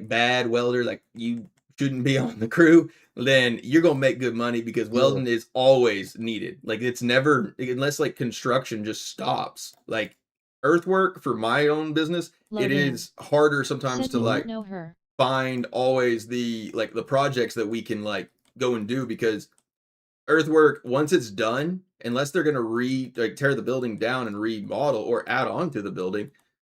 bad welder, like you shouldn't be on the crew, then you're gonna make good money because Yeah. welding is always needed. Like it's never unless like construction just stops. Like earthwork for my own business, it Loading. is harder sometimes Said to we like don't know her. find always the like the projects that we can like go and do because earthwork once it's done unless they're going to tear the building down and remodel or add on to the building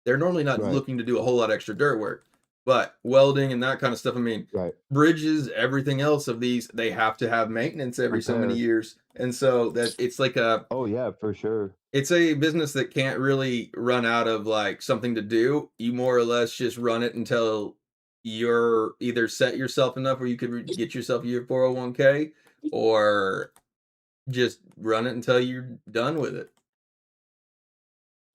they're normally not Right. looking to do a whole lot of extra dirt work but welding and that kind of stuff I mean Right. bridges everything else of these they have to have maintenance every so many Repair. years and so that it's like a Oh yeah, for sure. it's a business that can't really run out of like something to do you more or less just run it until you're either set yourself enough where you could get yourself your 401k or just run it until you're done with it.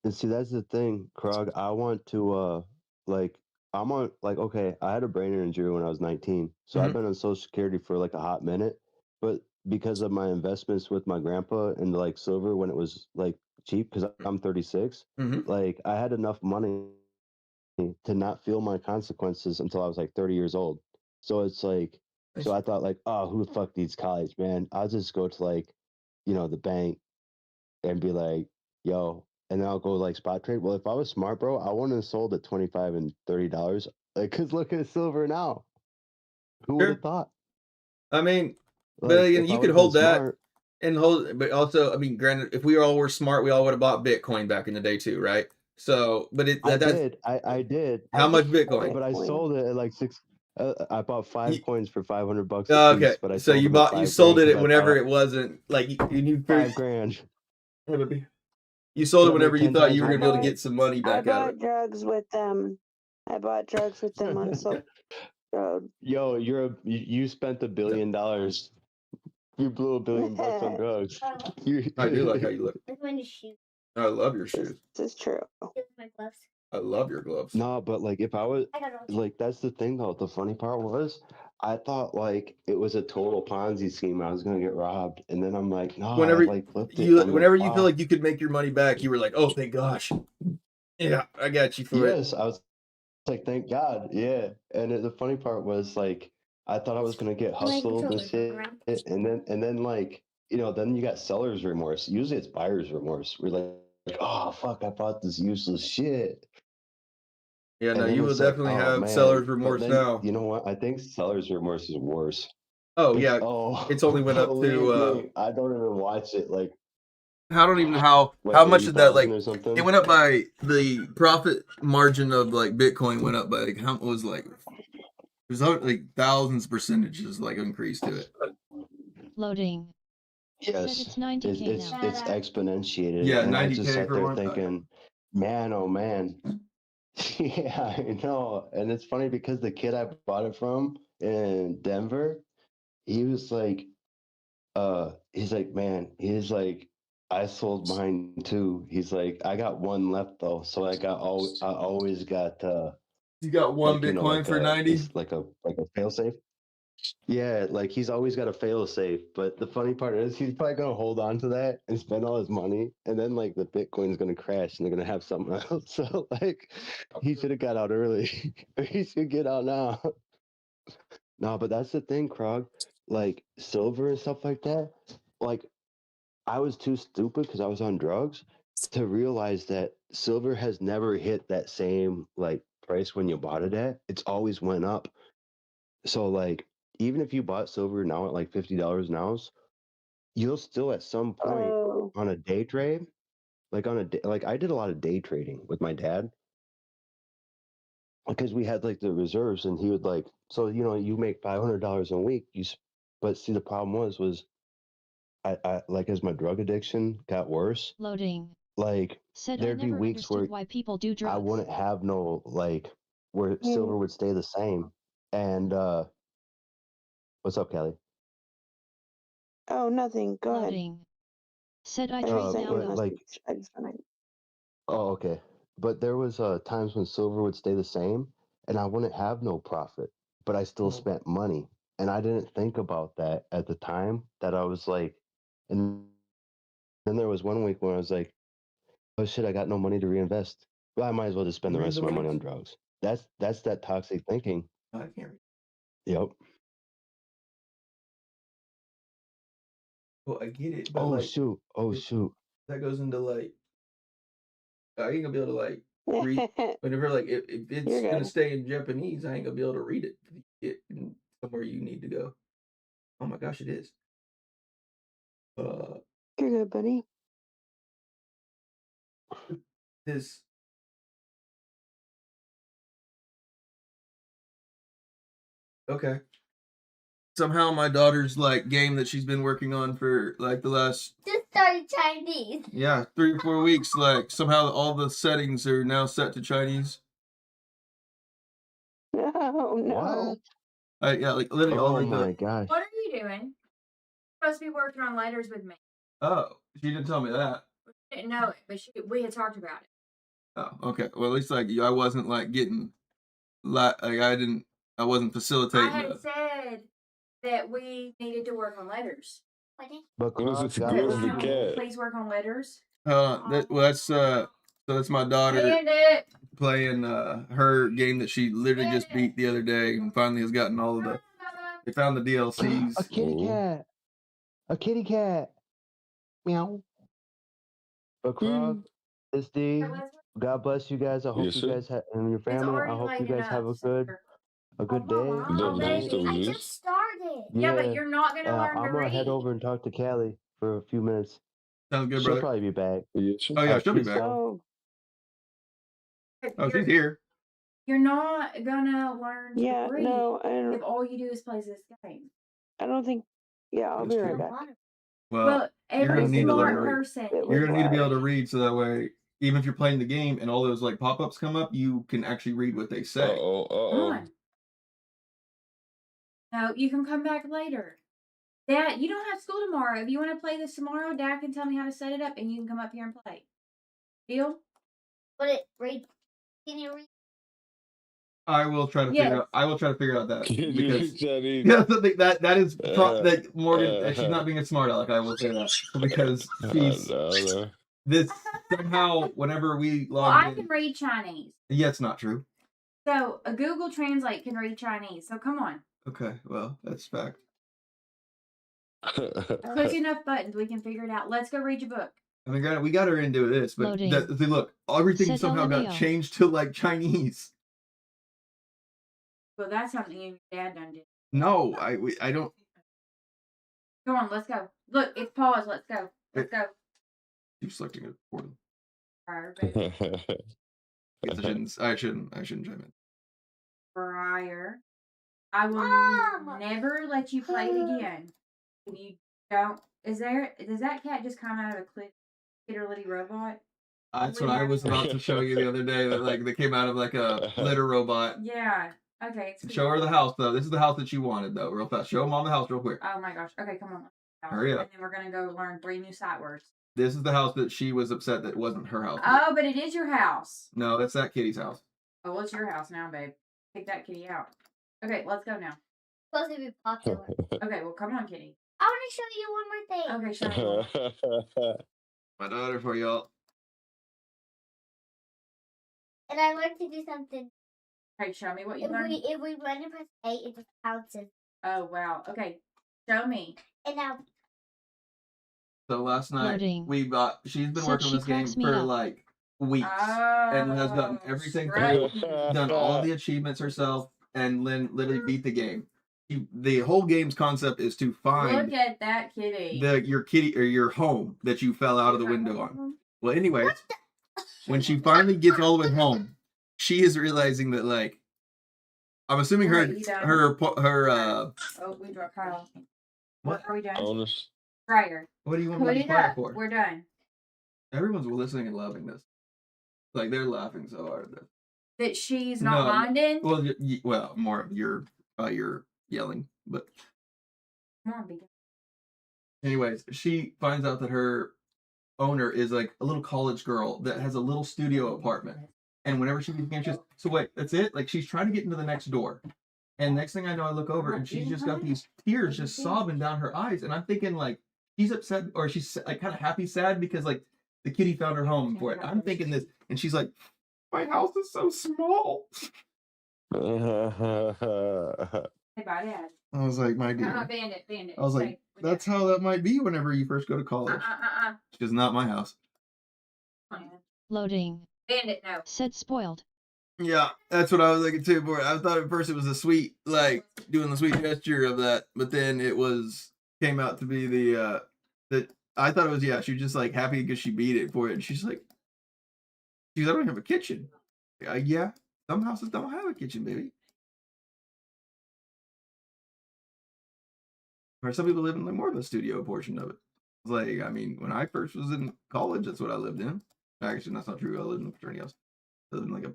And see, that's the thing, Krog. I want to like I'm on like okay, I had a brain injury when I was 19. So I've Mhm, been on Social Security for like a hot minute, but because of my investments with my grandpa in like silver when it was like cheap cuz I'm 36, mhm. like I had enough money to not feel my consequences until I was like 30 years old. So it's like so Nice. I thought like, "Oh, who the fuck needs college, man? I'll just go to like, the bank and be like, yo, and then I'll go like spot trade. Well, if I was smart, bro, I wouldn't have sold at 25 and $30. Like, cause look at silver now. Who would have Sure. thought? I mean, but Like, again, if I you would could have been hold that smart, and hold, but also, I mean, granted, if we all were smart, we all would have bought Bitcoin back in the day too, right? So, but I that's did. I did. I how did much Bitcoin? But I Bitcoin. sold it at like six. I bought 5 You, coins for $500 a okay, piece, but I so sold you them at you five sold grand it because at I whenever thought it wasn't like you 5 grand. you sold it That made whenever you 10 thought times you were I going my to be able to bought money. get some money I back out of it. bought drugs with them. I bought drugs with them on Silk Road. Yo, you spent $1 Yeah, billion. You blew $1 billion on drugs. I do like how you look. Look at my new shoes. I love your This shoes. is true. Look at my gloves. I love your gloves. No, but like if I was I got all like that's the thing though. The funny part was I thought like it was a total Ponzi scheme. I was gonna get robbed, and then I'm like, no, I Whenever like flipped it. I'm like, whenever you feel wow. like you could make your money back, you were like, "Oh, thank gosh." Yeah, I got you for it. Yes, I was like, thank God, yeah. And the funny part was like I thought I was gonna get my hustled and controller broke shit, around. and then like then you got seller's remorse. Usually it's buyer's remorse. We're like, oh fuck, I bought this useless shit. Yeah, no, And then you will it's like, definitely oh have man. seller's But remorse then now. you know what? I think seller's remorse is worse. Oh It's yeah, oh, it's only went up to believe me, I don't even watch it. Like I don't even know how Like much did that 80,000 like? or something. It went up by the profit margin of like Bitcoin went up by like how it was like there's like thousands percentages like increase to it. Loading. Said Yes, it's 90K it's now. it's exponentiated, Yeah, and I just 90K sat for there one. thinking, man, oh man. Yeah, I know. And it's funny because the kid I bought it from in Denver, he was like, he's like, man, he's like, I sold mine too. He's like, I got one left though, so like I always got You got one like Bitcoin like for a 90. this like a fail safe. Yeah, like he's always got a fail safe. But the funny part is he's probably gonna hold on to that and spend all his money, and then like the Bitcoin's gonna crash and they're gonna have something else. So like he should have got out early. He should get out now. No, but that's the thing, Krog. Like silver and stuff like that. Like I was too stupid because I was on drugs to realize that silver has never hit that same like price when you bought it at. It's always went up. So like even if you bought silver now at like $50 an ounce, you'll still at some point Oh, on a day trade, like on a day, like I did a lot of day trading with my dad because we had like the reserves, and he would like, so you make $500 a week. But see, the problem was I like as my drug addiction got worse, Loading. like Said I there'd be never weeks where understood why people do I drugs. wouldn't have no like where silver would stay the same. And what's up, Kelly? oh, nothing. Go ahead. Loading. Said I I just trade sent now you a but though. like message. I just sent it. Oh, okay. But there was times when silver would stay the same, and I wouldn't have no profit, but I still spent money, and I didn't think about that at the time. That I was like, and then there was one week when I was like, oh shit, I got no money to reinvest. Well, I might as well just spend the Read rest the of my money on links. drugs. That's that toxic thinking. I can't read. Yep. Well, I get it, but Oh like shoot. Oh it, shoot. that goes into like I ain't gonna be able to like read whenever like if You're it's gonna good. stay in Japanese, I ain't gonna be able to read it to get in somewhere you need to go. Oh my gosh, it is. You're good, buddy. This okay. Somehow my daughter's like game that she's been working on for like the last Just started Chinese. 3 or 4 weeks. Like somehow all the settings are now set to Chinese. Oh no. What? Yeah, like literally all Oh of my the. gosh. What are you doing? You're supposed to be working on letters with me. Oh, she didn't tell me that. I didn't know it, but we had talked about it. Oh, okay. Well, at least like I wasn't like getting like I wasn't I facilitating. had said that we needed to work on letters. But Krog, God Where's bless the you. cat? Please work on letters. That's so that's my daughter And it. playing her game that she literally just beat the other day and finally has gotten all of the. They found the A DLCs. kitty Oh. cat. A kitty cat. Meow. But Krog, this D, God bless you guys. I hope Yes, you sir. guys and your It's family. I already hope you waking guys have up. a good day, Oh, a good Devin, you night. still baby. with I us? just started. Yeah, Yeah, but you're not gonna learn I'm to gonna read. head over and talk to Callie for a few minutes. Sounds good, She'll brother. probably be back. Yes, sir. Oh yeah, she'll be Peace, back. y'all. Oh, Oh, she's here. You're not gonna learn to yeah. read No, if all you do is play this game. I don't think. Yeah, I'll That's be right true. back. Well, you're Every gonna need to learn smart to read. person. It You're was gonna need to be able loud. to read so that way, even if you're playing the game and all those like pop-ups come up, you can actually read what they say. On. No, you can come back later. Dad, you don't have school tomorrow. If you want to play this tomorrow, Dad can tell me how to set it up and you can come up here and play. Deal? Can you read? I will try to figure out. I will try to figure out that Can you because read Chinese? yeah, something that is that Morgan. She's not being a smart aleck. I will say that because she's No. this somehow. Whenever we Well, log I in, can read Chinese. yeah, it's not true. So a Google Translate can read Chinese. So come on. Okay, well that's fact. Click enough buttons, we can figure it out. Let's go read your book. I mean, granted, we got her into this, but Loading. look, everything Said somehow got LMAO. changed to like Chinese. Well, that's something your dad done did. No, I don't. Come on, let's go. Look, it's paused. Let's go. Let's go. She's selecting a portal. Briar, baby. Guess I shouldn't chime in. Briar. I will never let you play it again. If you don't, does that cat just come out of a literally robot? That's what I was about to show you the other day. That like they came out of like a litter robot. Yeah. Okay. Show her the house though. This is the house that she wanted though. Real fast. Show Mom the house real quick. Oh my gosh. Okay, come on. Hurry up. And then we're gonna go learn 3 new sight words. This is the house that she was upset that wasn't her house. Oh, but it is your house. No, that's that kitty's house. Oh, well, it's your house now, babe. Take that kitty out. Okay, let's go now. Supposed to be popular. Okay, well, come on, kitty. I want to show you one more thing. Okay, show me. My daughter for y'all. And I learned to do something. Okay, show me what you learned. If we run and press A, it just bounces. Oh, wow. Okay, show me. And now. So last night Loading. she's been Said working on she this game cracks me for up. like weeks and has done everything through, done all the achievements herself, and literally beat the game. The whole game's concept is to find Look at that kitty. your kitty or your home that you fell out of the window on. Well, anyways, when she finally gets all the way home, she is realizing that like I'm assuming her. Oh, we dropped Kyle. What Are we done? Bonus. Briar. What do you want Put me to it quiet up. for? We're done. Everyone's listening and loving this. Like they're laughing so hard at this. That she's not No, minding? Well, more of your yelling, but Come on, big. anyways, she finds out that her owner is like a little college girl that has a little studio apartment, and whenever she begins, she's so wait, that's it. Like she's trying to get into the next door, and next thing I know, I look over and she's just got these tears just sobbing down her eyes, and I'm thinking like she's upset or she's like kind of happy, sad because like the kitty found her home for it. I'm thinking this, and she's like, my house is so small. Hey, bye, Dad. I was like, my dear. Bandit. I was like, that's how that might be whenever you first go to college. Which is not my house. Loading. Bandit, no. Said spoiled. Yeah, that's what I was looking too for. I thought at first it was a sweet, like, doing the sweet gesture of that, but then it came out to be I thought it was, she was just like happy because she beat it for it. And she's like, I don't have a kitchen. Yeah, some houses don't have a kitchen, baby. Or some people live in like more of a studio portion of it. It's like, I mean, when I first was in college, that's what I lived in. Actually, that's not true. I lived in a fraternity house. I lived in like a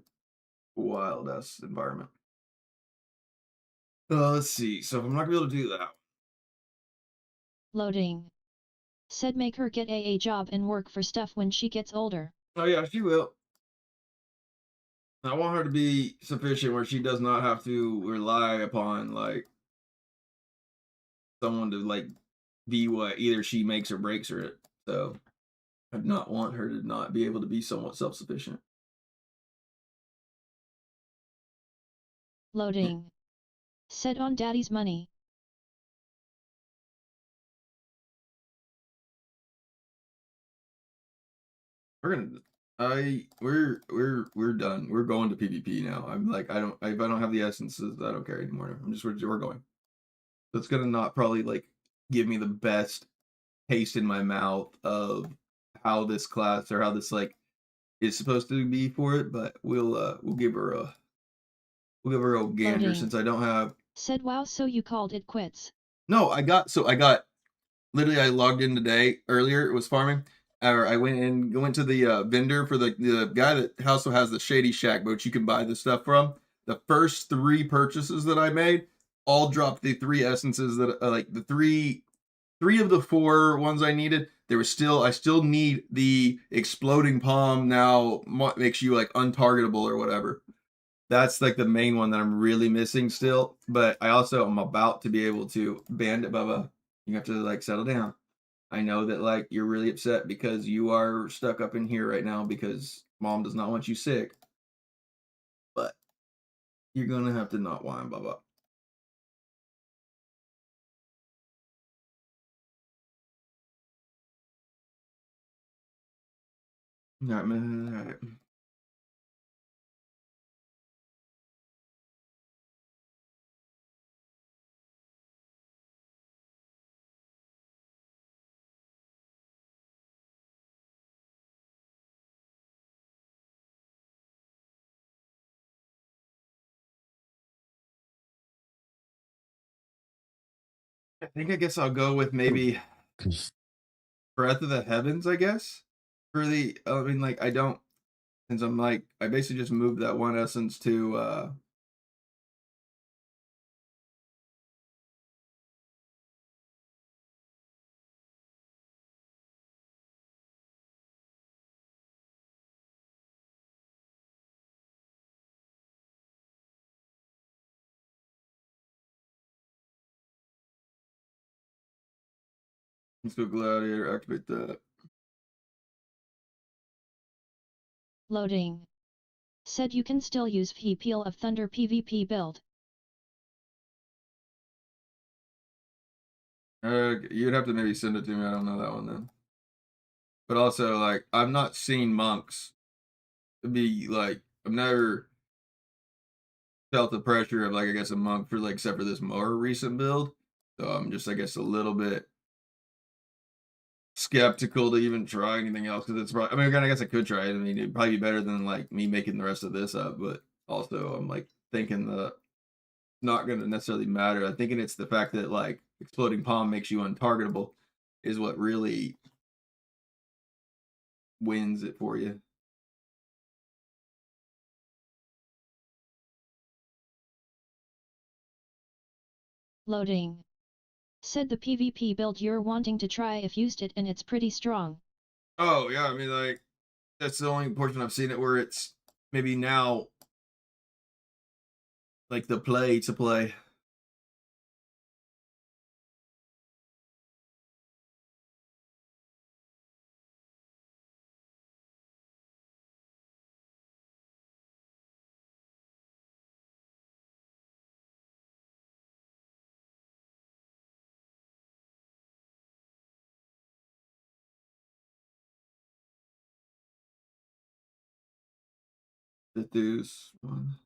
wild ass environment. Let's see. So I'm not gonna be able to do that. Loading. Said make her get a job and work for stuff when she gets older. Oh yeah, she will. I want her to be sufficient where she does not have to rely upon like someone to like be what either she makes or breaks her it. So I do not want her to not be able to be somewhat self-sufficient. Loading. Said on daddy's money. We're done. We're going to PvP now. I'm like, if I don't have the essences, I don't care anymore. We're going. That's gonna not probably like give me the best taste in my mouth of how this class or how this like is supposed to be for it, but we'll give her a gander Loading. since I don't have. Said wow, so you called it quits. No, I got literally I logged in today earlier. It was farming. Or I went to the vendor for the guy that also has the Shady Shack, which you can buy the stuff from. The first 3 purchases that I made all dropped the 3 essences that like the 3 of the 4 ones I needed. I still need the exploding palm now makes you like untargetable or whatever. That's like the main one that I'm really missing still. But I'm about to be able to Bandit Bubba. You have to like settle down. I know that like you're really upset because you are stuck up in here right now because Mom does not want you sick. But you're gonna have to not whine, Bubba. All right, man. All right. I guess I'll go with maybe Breath of the Heavens, I guess. For the I mean like I don't since I'm like I basically just moved that one essence to let's go Gladiator, activate that. Loading. Said you can still use Peel of Thunder PvP build. You'd have to maybe send it to me. I don't know that one then. But also, like, I've not seen monks be like, I've never felt the pressure of like, I guess a monk for like, except for this more recent build. So I'm just, I guess, a little bit skeptical to even try anything else because it's probably. I mean, again, I guess I could try it. I mean, it'd probably be better than like me making the rest of this up. But also, I'm like thinking the not going to necessarily matter. I'm thinking it's the fact that like exploding palm makes you untargetable is what really wins it for you. Loading. Said the PvP build you're wanting to try if used it and it's pretty strong. Oh yeah, I mean like that's the only portion I've seen it where it's maybe now like the play to play. The deuce one.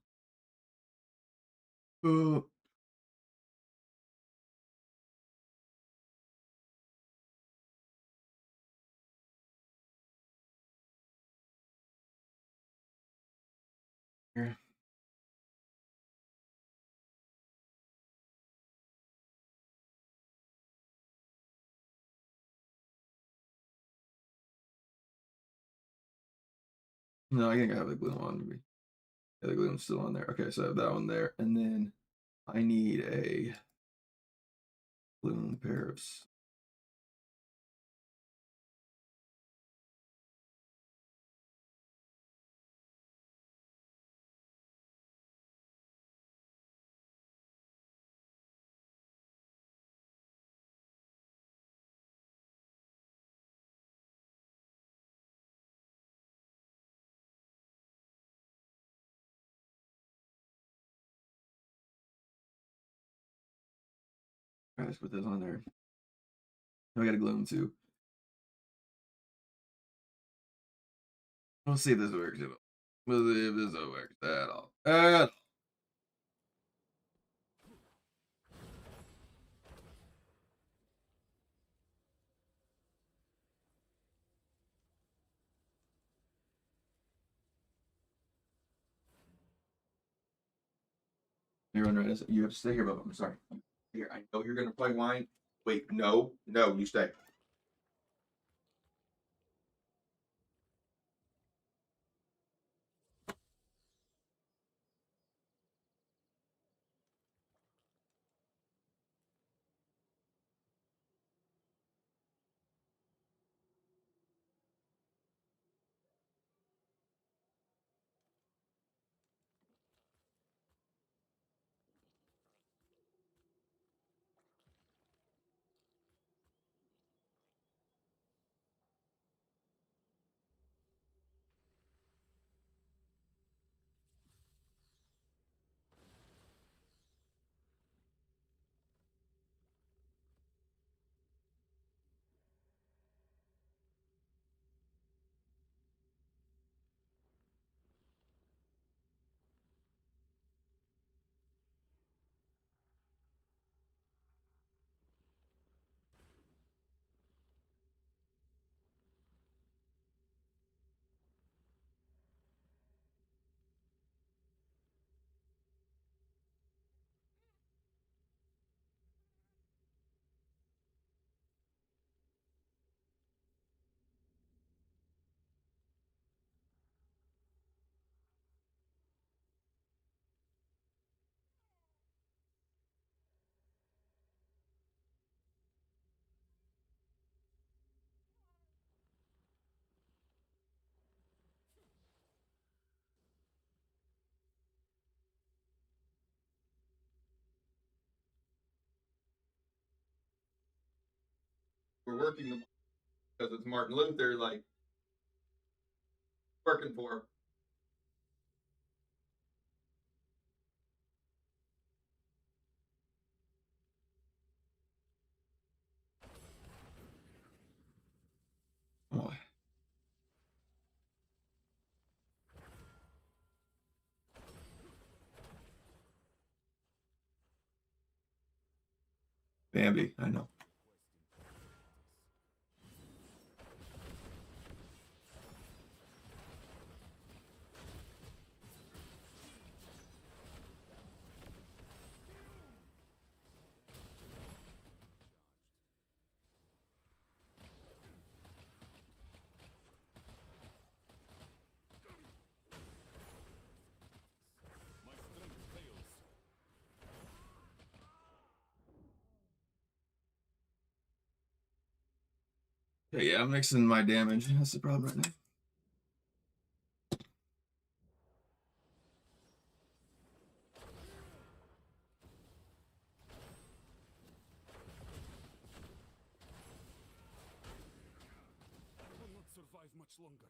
Oh. Here. No, I think I have the glue on me. Yeah, the glue one's still on there. Okay, so I have that one there. And then I need a glue pair of guys, put this on there. I got a glue too. We'll see if this works. We'll see if this works at all. You're under it. You have to stay here, Bubba. I'm sorry. Here, I know you're gonna play wine. Wait, no, you stay. we're working because it's Martin Luther, like working for him. Oh. Bambi, I know. Okay, yeah, I'm mixing my damage. That's the problem right now. I will not survive much longer.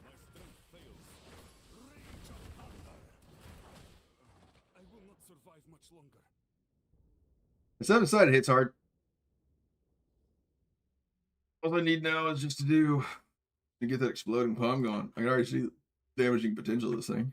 My strength fails. Rage of thunder. I will not survive much longer. The 7-sided hits hard. All I need now is just to get that exploding palm going. I can already see the damaging potential of this thing.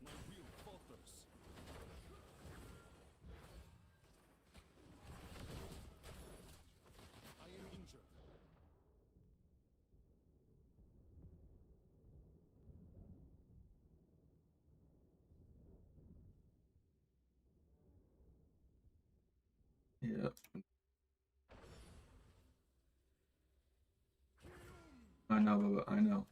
My will falters. I am injured. Yeah. I know, Bubba, I know.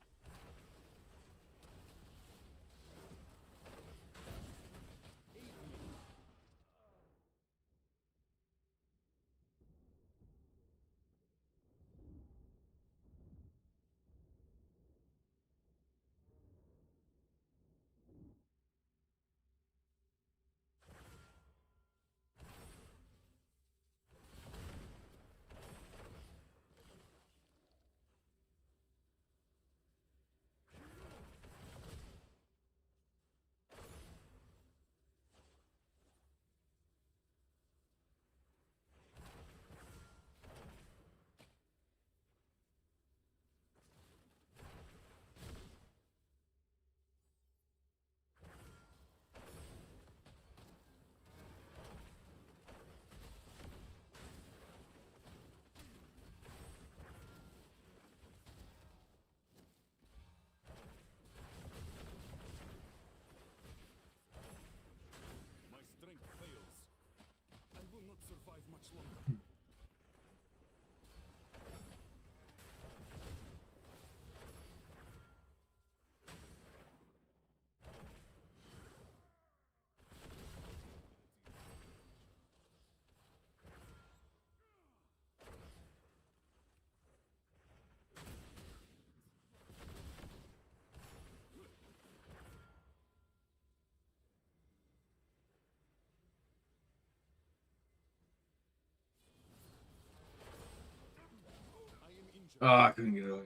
Oh, I couldn't get away.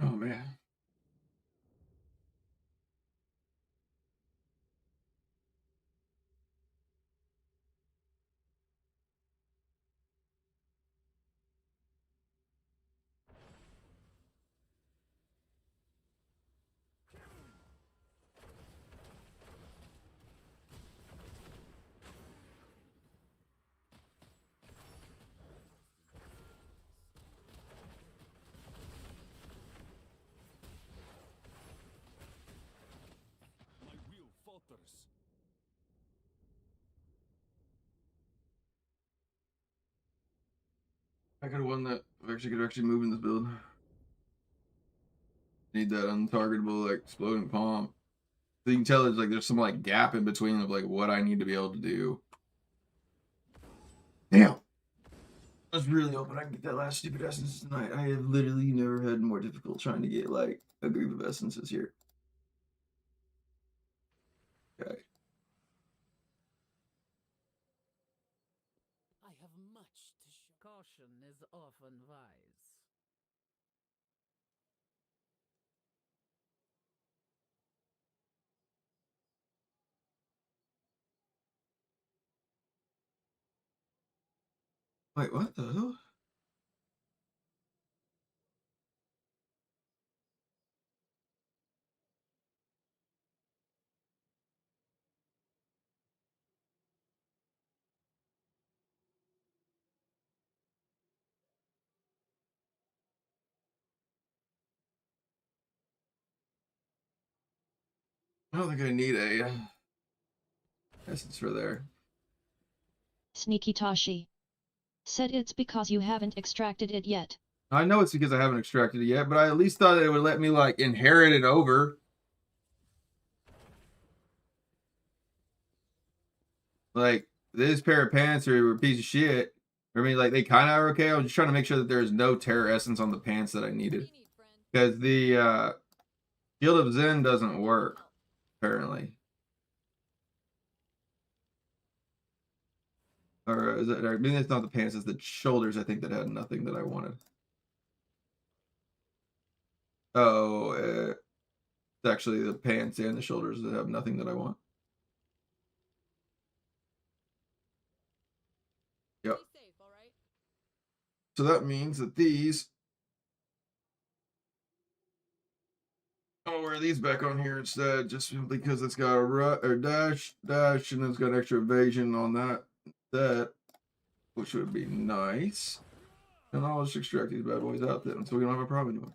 Oh man. My will falters. I could have won that. I actually could actually move in this build. Need that untargetable like exploding palm. So you can tell there's some like gap in between of like what I need to be able to do. Damn. I was really hoping I can get that last stupid essence tonight. I have literally never had more difficult trying to get like a group of essences here. Okay. I have much to show. Caution is often wise. Wait, what the hell? I don't think I need a essence for there. Sneaky Tashi. Said it's because you haven't extracted it yet. I know it's because I haven't extracted it yet, but I at least thought it would let me like inherit it over. Like this pair of pants are a piece of shit. I mean, like they kind of are okay. I was just trying to make sure that there's no terror essence on the pants that I needed, because the Guild of Zen doesn't work apparently. Or is it? I mean, it's not the pants; it's the shoulders. I think that had nothing that I wanted. Oh, it's actually the pants and the shoulders that have nothing that I want. Yep. So that means that these, I'll wear these back on here instead, just because it's got a or dash, and it's got extra evasion on that, which would be nice. And I'll just extract these bad boys out then, so we don't have a problem anymore.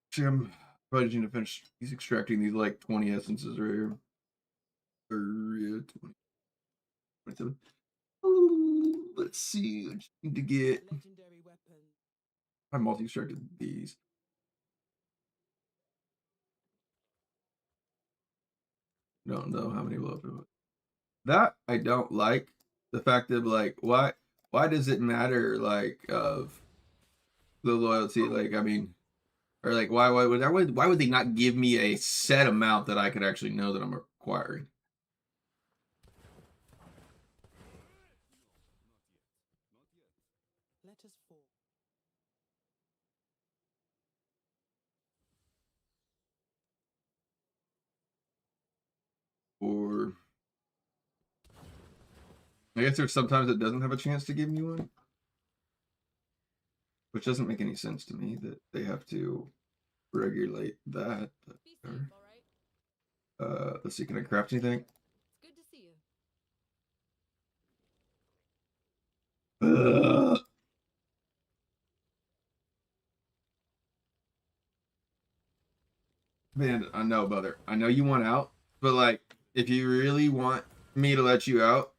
Actually, I'm probably just need to finish these extracting these like 20 essences right here. Or yeah, 20, 27. Oh, let's see. I just need to get. Legendary weapon. I multi-extracted these. Don't know how many left of it. That I don't like. The fact of like why does it matter like of the loyalty? Like I mean, or like why would they not give me a set amount that I could actually know that I'm acquiring? Let us fall. Or I guess there's sometimes it doesn't have a chance to give me one. Which doesn't make any sense to me that they have to regulate that. Let's see, can I craft anything? It's good to see you. Man, I know, brother. I know you want out, but like, if you really want me to let you out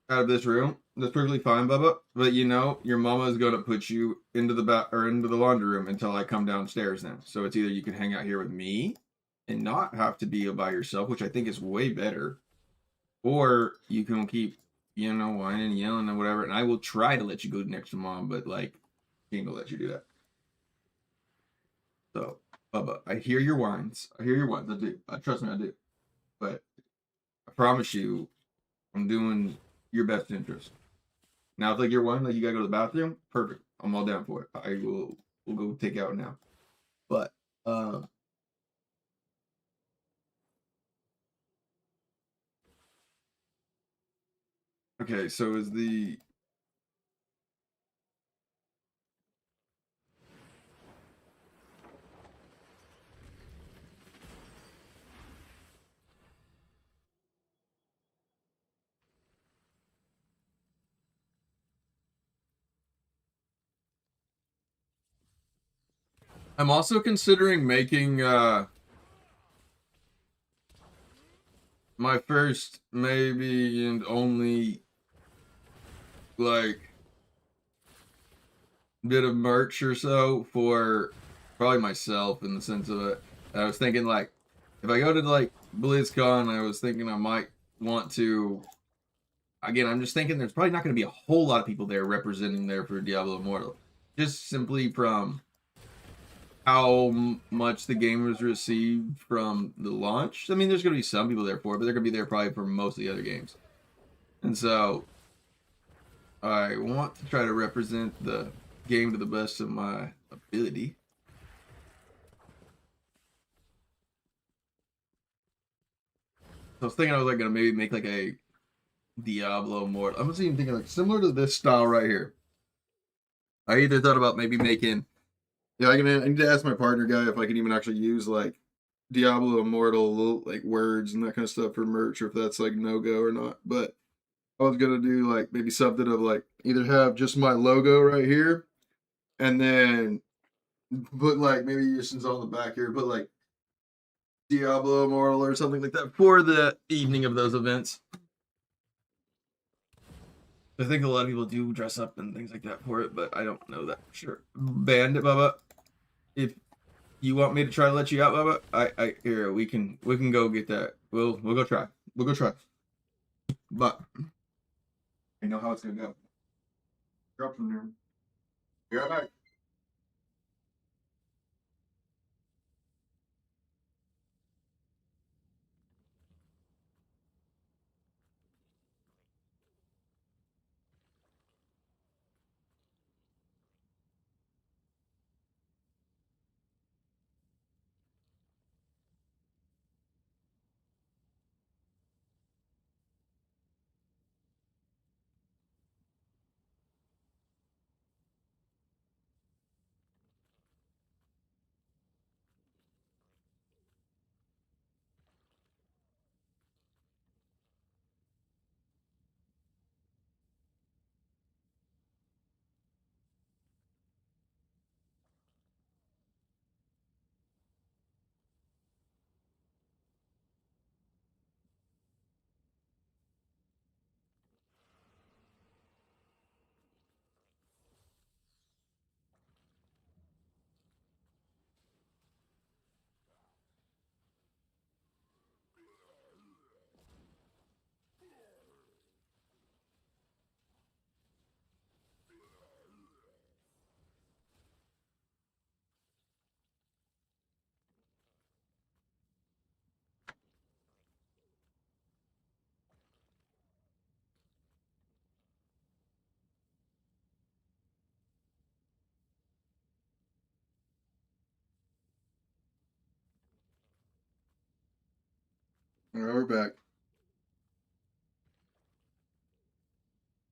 of this room, that's perfectly fine, Bubba. But you know, your mama is gonna put you into the into the laundry room until I come downstairs. Then, so it's either you can hang out here with me and not have to be by yourself, which I think is way better, or you can keep, you know, whining and yelling and whatever, and I will try to let you go next to mom, but like, I ain't gonna let you do that. So, Bubba, I hear your whines. I hear your whines. I do. Trust me, I do. But I promise you, I'm doing your best interest. Now, if like you're whining, like you gotta go to the bathroom, perfect. I'm all down for it. We'll go take out now. But okay, so is the I'm also considering making my first maybe and only like bit of merch or so for probably myself in the sense of it. I was thinking like if I go to like BlizzCon, I was thinking I might want to. Again, I'm just thinking there's probably not going to be a whole lot of people there representing there for Diablo Immortal, just simply from how much the game was received from the launch. I mean, there's going to be some people there for it, but they're going to be there probably for most of the other games. And so I want to try to represent the game to the best of my ability. So I was thinking I was like going to maybe make like a Diablo Immortal. I'm just even thinking like similar to this style right here. I either thought about maybe making. Yeah, I need to ask my partner guy if I can even actually use like Diablo Immortal like words and that kind of stuff for merch, or if that's like no go or not. But I was gonna do like maybe something of like either have just my logo right here, and then put like maybe just since on the back here, put like Diablo Immortal or something like that for the evening of those events. I think a lot of people do dress up and things like that for it, but I don't know that for sure. Bandit Bubba, if you want me to try to let you out, Bubba, I here we can go get that. We'll go try. We'll go try. But I know how it's gonna go. Drop from there. Be right back. All right, we're back.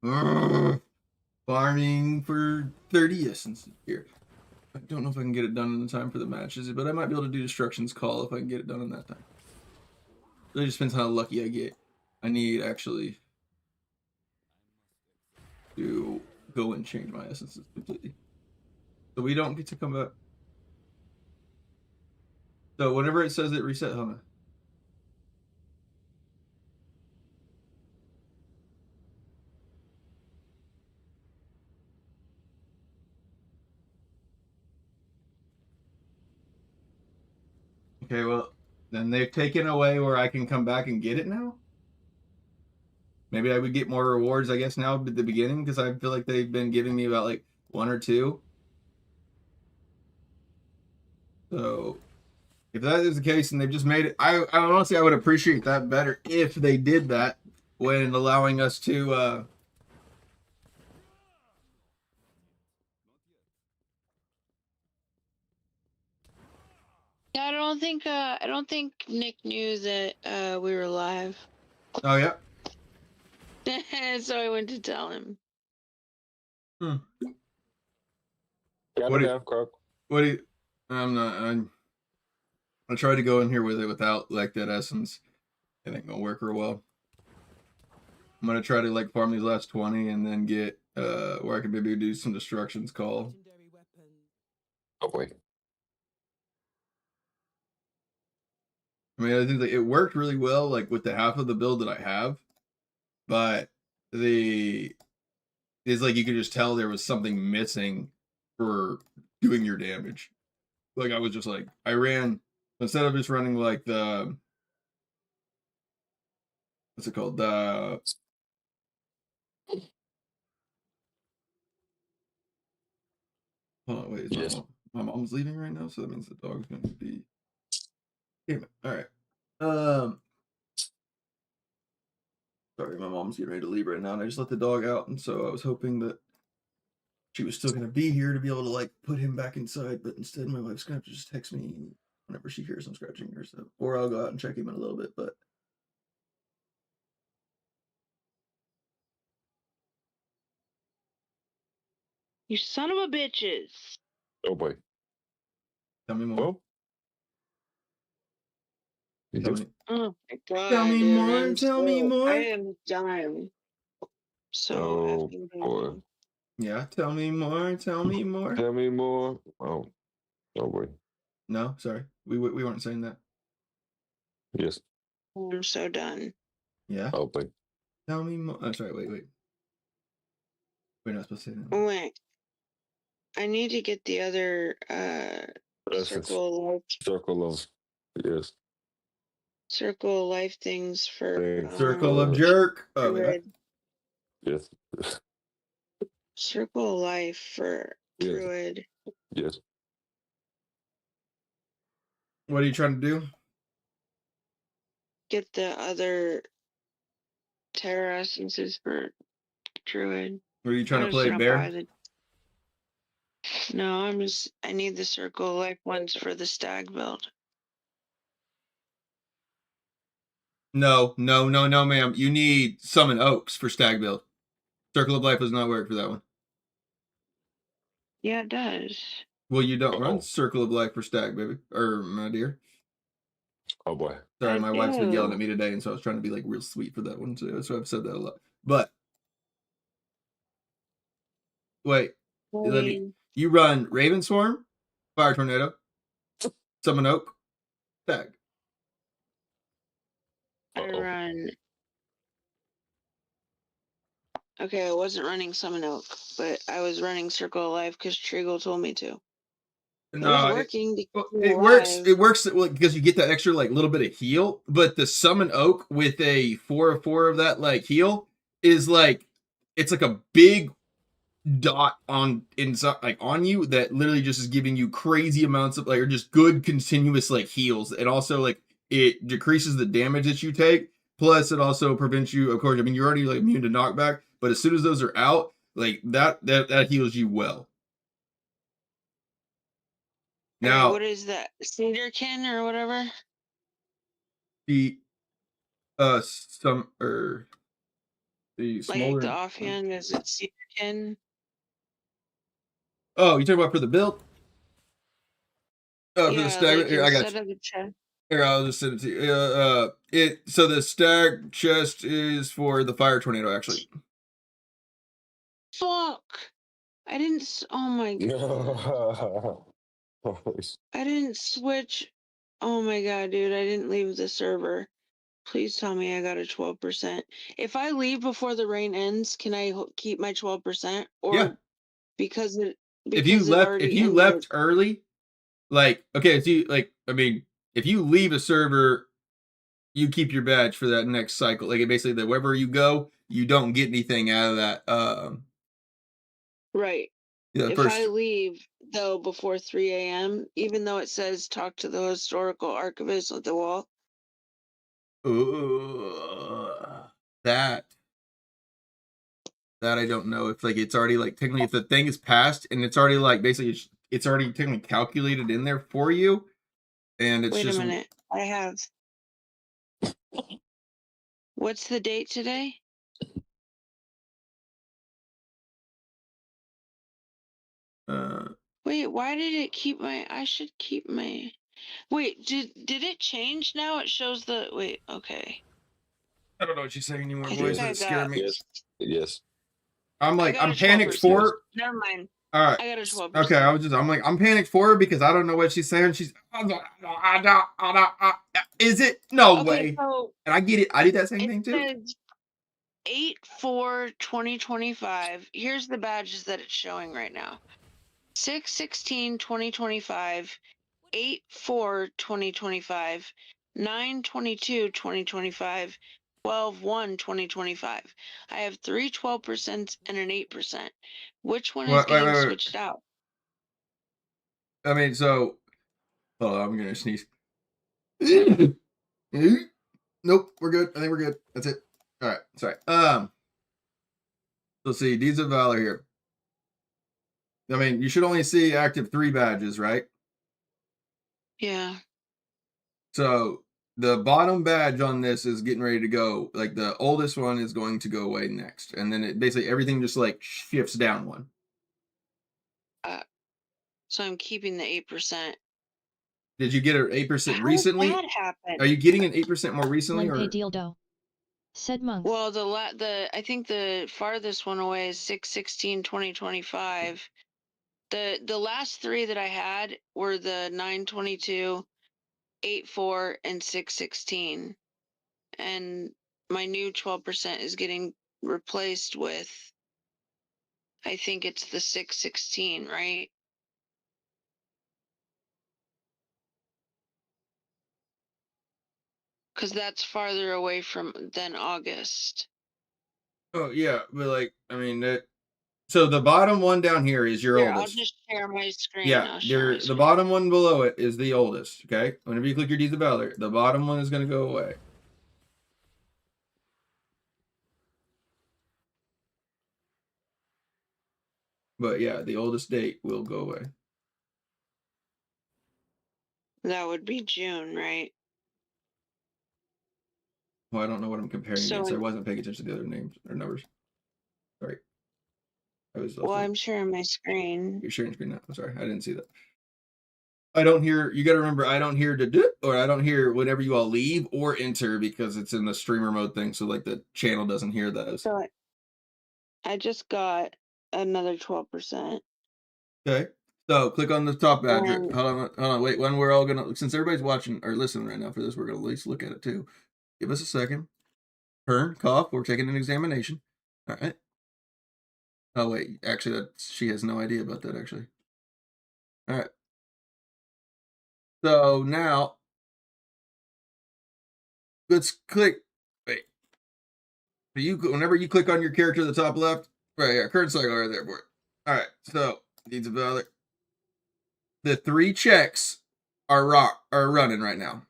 Farming for 30 essences here. I don't know if I can get it done in time for the matches, but I might be able to do Destruction's Call if I can get it done in that time. Really just depends how lucky I get. I need actually to go and change my essences completely. So we don't get to come back. So whenever it says it reset, hold on. Okay, well, then they've taken away where I can come back and get it now? Maybe I would get more rewards, I guess, now at the beginning, because I feel like they've been giving me about, like, 1 or 2. So, if that is the case and they've just made it... I honestly, I would appreciate that better if they did that when allowing us to... I don't think Nick knew that we were live. Oh, yeah? So I went to tell him. Got What it do now, Croc. What do you... I'm not... I tried to go in here with it without, like, that essence. It ain't gonna work real well. I'm gonna try to, like, farm these last 20 and then get, where I can maybe do some Destruction's Call. Oh, wait. I mean, I think like, it worked really well, like, with the half of the build that I have. But it's like you could just tell there was something missing for doing your damage. Like, I was just like, I ran... Instead of just running, like, the... What's it called? The... Hold on, wait, is Yes. my mom's leaving right now, so that means the dog's going to be... Damn it. All right. Sorry, my mom's getting ready to leave right now, and I just let the dog out, and so I was hoping that she was still going to be here to be able to, like, put him back inside, but instead my wife's going to have to just text me whenever she hears I'm scratching her, so... Or I'll go out and check him in a little bit, but... You son of a bitches. Oh, boy. Tell me more. Well, Tell me. Oh my god. Tell me dude, more, tell me more. I am done. So oh, effing boy. done. Yeah, tell me more, tell me more. Tell me more. Oh, boy. No, sorry. We weren't saying that. Yes. I'm so done. Yeah. Oh, boy. Tell me more. Oh, sorry, wait. We're not supposed to say that. Wait. I need to get the other Circle of... Yes. circle of life things for Circle of Jerk. Oh, Druid. Yes. Circle of life for Yes. Druid. Yes. What are you trying to do? Get the other Terra essences for Druid. What are you trying to I'm play, just gonna Bear? buy No, I need the circle of life ones for the stag build. No, ma'am. You need Summon Oaks for Stag Build. Circle of Life does not work for that one. Yeah, it does. Well, you don't run Circle of Life for Stag, baby. Or, my dear. Oh, boy. Sorry, my wife's been yelling at me today, and so I was trying to be, like, real sweet for that one, too. So I've said that a lot. But, wait. You run Raven Swarm, Fire Tornado, Summon Oak, Stag. I run. Okay, I wasn't running Summon Oak, but I was running Circle of Life because Trigal told me to. It was working. It works because you get that extra like little bit of heal. But the Summon Oak with a 4/4 of that like heal is like it's like a big dot on inside like on you that literally just is giving you crazy amounts of like or just good continuous like heals, and also like it decreases the damage that you take. Plus, it also prevents you. Of course, I mean you're already like immune to knockback, but as soon as those are out, like that heals you well. Now, what is that? Cedarkin or whatever? the The Like smoldering. the offhand, is it Seekerkin? Oh, you talking about for the build? Oh, for the Yeah, stag. like Here, I got instead you. of the chest. Here, I'll just send it to you. So the stag chest is for the fire tornado, actually. Fuck! I didn't. Oh my god! I didn't switch. Oh my god, dude! I didn't leave the server. Please tell me I got a 12%. If I leave before the rain ends, can I keep my 12%? Or Yeah. because it If you already ended? left early, like okay, if you leave a server, you keep your badge for that next cycle. Like basically that wherever you go, you don't get anything out of that. Right. Yeah, If I leave though before 3 a.m., even though it says talk to the historical archivist at the wall. That I don't know if like it's already like technically if the thing is passed and it's already like basically it's already technically calculated in there for you, and it's Wait just a minute. I have. What's the date today? Wait, why did it keep my? I should keep my. Wait, did it change now? It shows the. Wait, okay. I don't know what she's saying anymore, I boys. think I It scared got. me. Yes. I'm like, I got I'm a panicked 12%. for her. Never mind. All right. I got a 12%. Okay, I'm like, I'm panicked for her because I don't know what she's saying. She's, is it? No Okay, way. so And I get it. I did that same thing too. it says 8/4/2025. Here's the badges that it's showing right now. 6/16/2025, 8/4/2025, 9/22/2025, 12/1/2025. I have 3 12% and an 8%. Which one is getting switched out? I mean, so hold on, I'm gonna sneeze. Nope, we're good. I think we're good. That's it. All right, sorry. Let's see. Deeds of Valor here. I mean, you should only see active 3 badges, right? Yeah. So the bottom badge on this is getting ready to go. Like the oldest one is going to go away next, and then it basically everything just like shifts down one. So I'm keeping the 8%. Did you get an 8% How recently? did that happen? Are you getting an 8% more recently? Lempe Or? dildo. Said monks. Well, I think the farthest one away is 6/16/2025. The last 3 that I had were the 9/22, 8/4, and 6/16, and my new 12% is getting replaced with. I think it's the 6/16, right? Because that's farther away than August. Oh yeah, but like I mean that. So the bottom one down here is your Here, oldest. I'll just share my screen. Yeah, the bottom one below it is the oldest. Okay, whenever you click your Deeds of Valor, the bottom one is going to go away. But yeah, the oldest date will go away. That would be June, right? Well, I don't know what I'm comparing against. I wasn't paying attention to the other names or numbers. Sorry. Well, I'm sharing my screen. You're sharing screen now. I'm sorry. I didn't see that. I don't hear, you got to remember, I don't hear or I don't hear whenever you all leave or enter because it's in the streamer mode thing. So like the channel doesn't hear those. So I just got another 12%. Okay. So click on the top badge. Hold on. Wait, when we're all going to, since everybody's watching or listening right now for this, we're going to at least look at it too. Give us a second. Turn, cough. We're taking an examination. All right. Oh, wait. Actually, she has no idea about that, actually. All right. So now, let's click. Wait. Whenever you click on your character at the top left, right here, current cycle right there, boy. All right. So, Deeds of Valor. The 3 checks are running right now.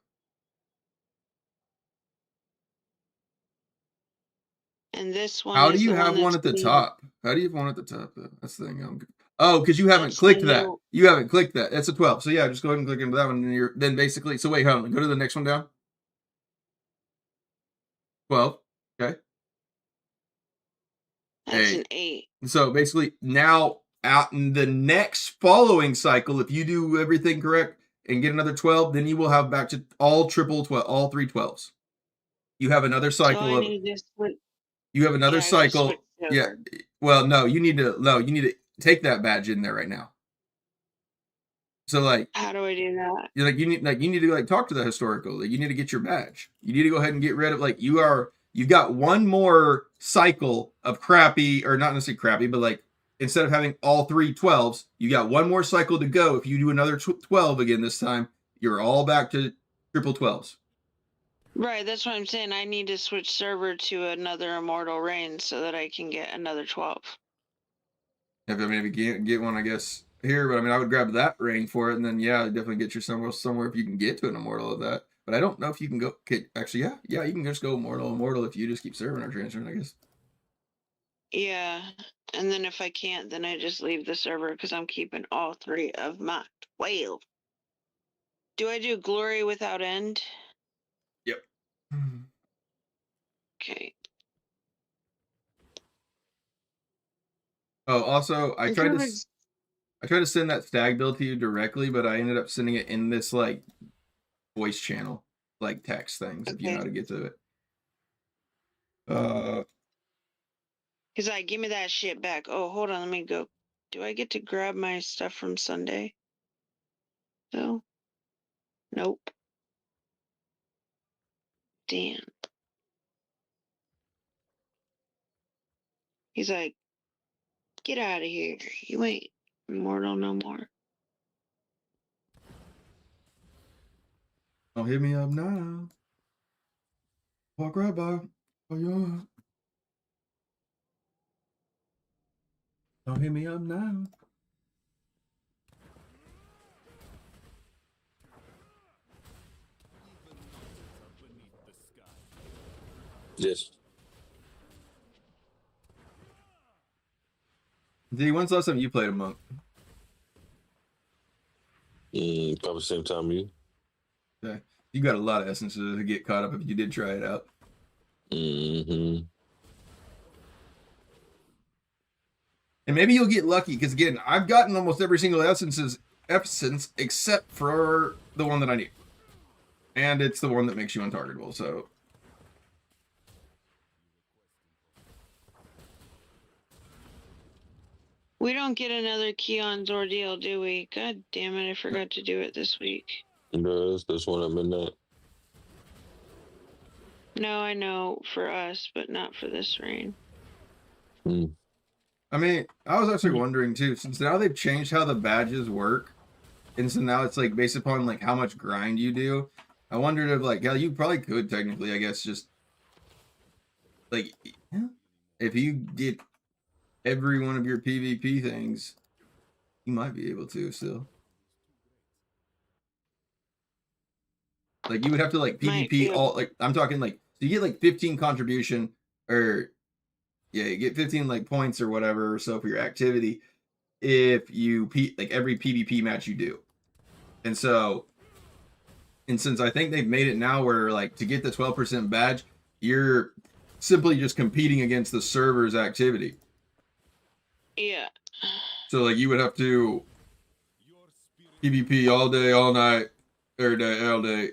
And this one. How do you have one at the top? How do you have one at the top? That's the thing. Oh, because you haven't clicked that. You haven't clicked that. That's a 12. So yeah, just go ahead and click into that one, and you're then basically. So wait, hold on. Go to the next one down. 12. Okay. That's an 8. So basically, now out in the next following cycle, if you do everything correct and get another 12, then you will have back to all triple 12, all 3 12s. You have another So cycle I of. need to switch. You have another Yeah, I gotta switch cycle. Yeah. server. Well, no, you need to take that badge in there right now. So like, How do I do that? you're you need to talk to the historical. Like, you need to get your badge. You need to go ahead and get rid of you've got one more cycle of crappy, or not necessarily crappy, but instead of having all 3 12s, you got one more cycle to go. If you do another 12 again this time, you're all back to triple 12s. Right, that's what I'm saying. I need to switch server to another Immortal Reign so that I can get another 12. If you can't get one, I guess here, but I would grab that ring for it, and then definitely get you somewhere if you can get to an immortal of that. But I don't know if you can go. Actually, you can just go immortal if you just keep serving or transferring, I guess. Yeah, and then if I can't, then I just leave the server because I'm keeping all 3 of my 12. Do I do Glory without end? Yep. Okay. Oh, also, I tried to send that stag build to you directly, but I ended up sending it in this voice channel, text things, if you know how to get to it. He's like, give me that shit back. Oh, hold on, let me go. Do I get to grab my stuff from Sunday? No. Nope. Damn. He's like, get out of here. You ain't immortal no more. Don't hit me up now. Walk right by. Oh, yeah. Don't hit me up now. Yes. D, when's the last time you played a monk? Probably same time you. Okay. You got a lot of essences to get caught up if you did try it out. Mm-hmm. And maybe you'll get lucky, because again, I've gotten almost every single essence except for the one that I need. And it's the one that makes you untargetable, so. We don't get another Keon's ordeal, do we? God damn it, I forgot to do it this week. There's one at midnight. No, I know for us, but not for this reign. I mean, I was actually wondering too, since now they've changed how the badges work, and so now it's based upon how much grind you do. I wondered if you probably could technically, I guess, just if you get every one of your PvP things, you might be able to still. You would have to PvP all I'm talking so you get 15 contribution, or you get 15 points or whatever or so for your activity if you every PvP match you do. And since I think they've made it now where to get the 12% badge, you're simply just competing against the server's activity. Yeah. So you would have to PvP all day, all night, every day, all day.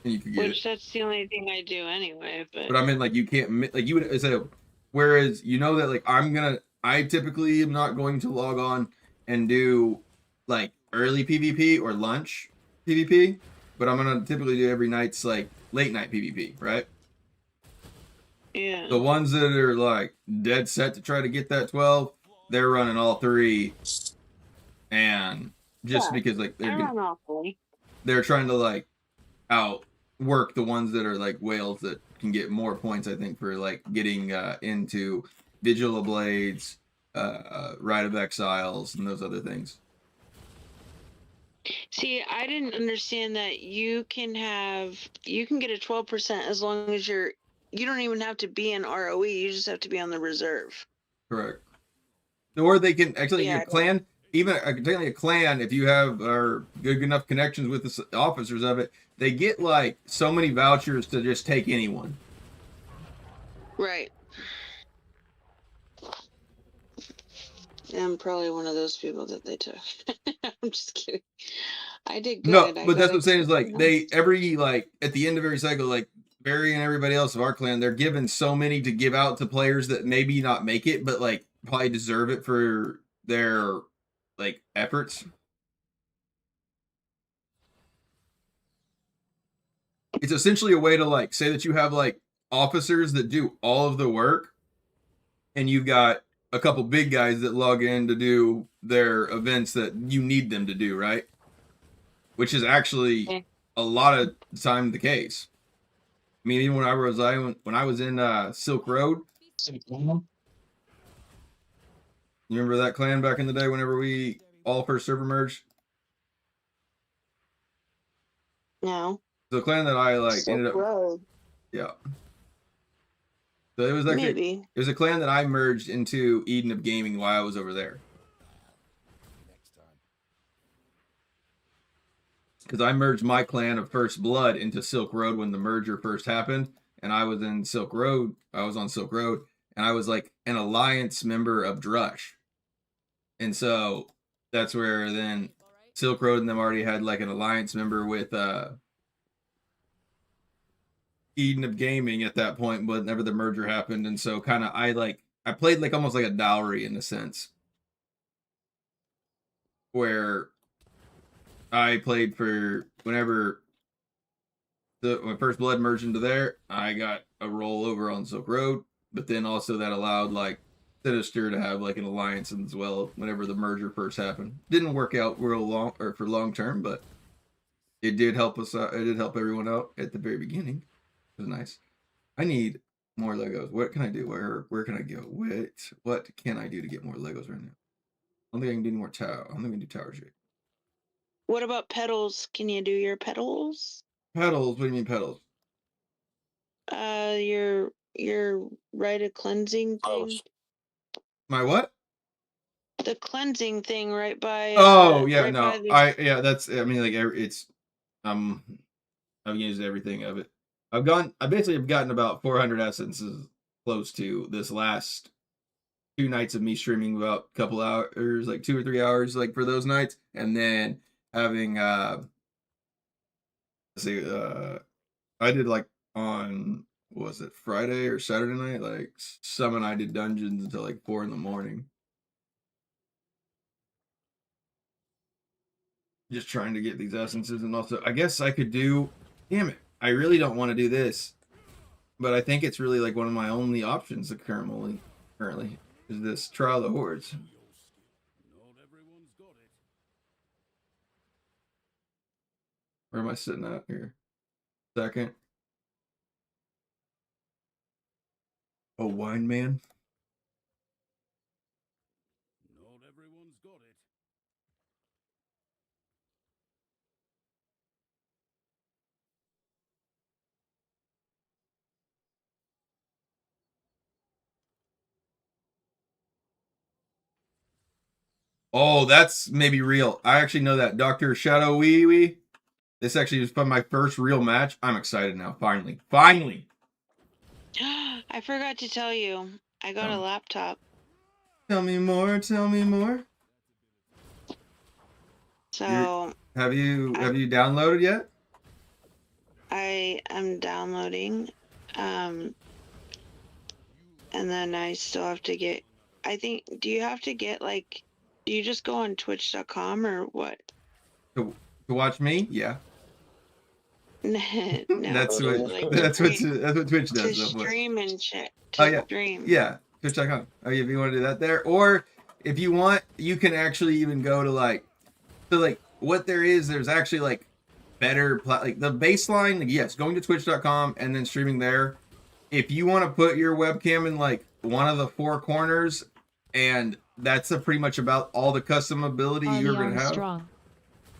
And you could get Which that's the only thing I do anyway, but I mean you can't you would say, whereas that I typically am not going to log on and do early PvP or lunch PvP, but I'm gonna typically do every night's late night PvP, right? Yeah. The ones that are dead set to try to get that 12, they're running all 3, and just because they're trying to outwork the ones that are whales that can get more points, I think, for getting into Vigil of Blades, Rite of Exiles, and those other things. See, I didn't understand that you can get a 12% as long as you don't even have to be in ROE, you just have to be on the reserve. Correct. Or they can actually your clan, even technically a clan, if you have good enough connections with the officers of it, they get so many vouchers to just take anyone. Right. I'm probably one of those people that they took. I'm just kidding. I did good. No, I but got that's what I'm saying is like experience. at the end of every cycle, like Barry and everybody else of our clan, they're given so many to give out to players that maybe not make it, but like probably deserve it for their like efforts. It's essentially a way to like say that you have like officers that do all of the work, and you've got a couple big guys that log in to do their events that you need them to do, right? Which is actually Okay. a lot of time the case. I mean, even when I was in Silk Road, you remember that clan back in the day? Whenever we all first server merged, No. the clan that I like Silk ended up, Road. yeah. So it was actually Maybe. it was a clan that I merged into Eden of Gaming while I was over there. Because I merged my clan of First Blood into Silk Road when the merger first happened, and I was in Silk Road. I was on Silk Road, and I was like an alliance member of Drush, and so that's where then Silk Road and them already had like an alliance member with Eden of Gaming at that point, whenever the merger happened, and so kind of I played like almost like a dowry in a sense, where I played for whenever when First Blood merged into there, I got a roll over on Silk Road, but then also that allowed like Sinister to have like an alliance as well whenever the merger first happened. Didn't work out real long or for long term, but it did help us out. It did help everyone out at the very beginning. It was nice. I need more Legos. What can I do? Where can I go? What can I do to get more Legos right now? I don't think I can do any more tower. I don't think I can do tower shape. What about pedals? Can you do your pedals? Pedals? What do you mean pedals? Your right of cleansing thing. My what? The cleansing thing right by. Oh yeah, right by no, the... that's I mean like it's I've used everything of it. I basically have gotten about 400 essences close to this last 2 nights of me streaming about a couple hours, like 2 or 3 hours, like for those nights, and then having let's see, I did like on what was it Friday or Saturday night, like some and I did dungeons until like 4 a.m. Just trying to get these essences, and also I guess I could do. Damn it! I really don't want to do this, but I think it's really like one of my only options currently is this Trial of the Hordes. Where am I sitting at here? Second. Oh, Wine Man. Not everyone's got it. Oh, that's maybe real. I actually know that Dr. Shadow Wee Wee. This actually was my first real match. I'm excited now. Finally. I forgot to tell you. I got a laptop. Tell me more. So Have you downloaded yet? I am downloading. And then I still have to get... I think... Do you have to get like... Do you just go on twitch.com or what? To watch me? Yeah. No, That's what like that's what Twitch to does. stream and shit. Oh yeah, Stream. yeah. Twitch.com. Oh yeah, if you want to do that there, or if you want, you can actually even go to like what there is. There's actually like better like the baseline. Like, yes, going to Twitch.com and then streaming there. If you want to put your webcam in like one of the 4 corners, and that's pretty much about all the custom ability you're gonna have. Strong.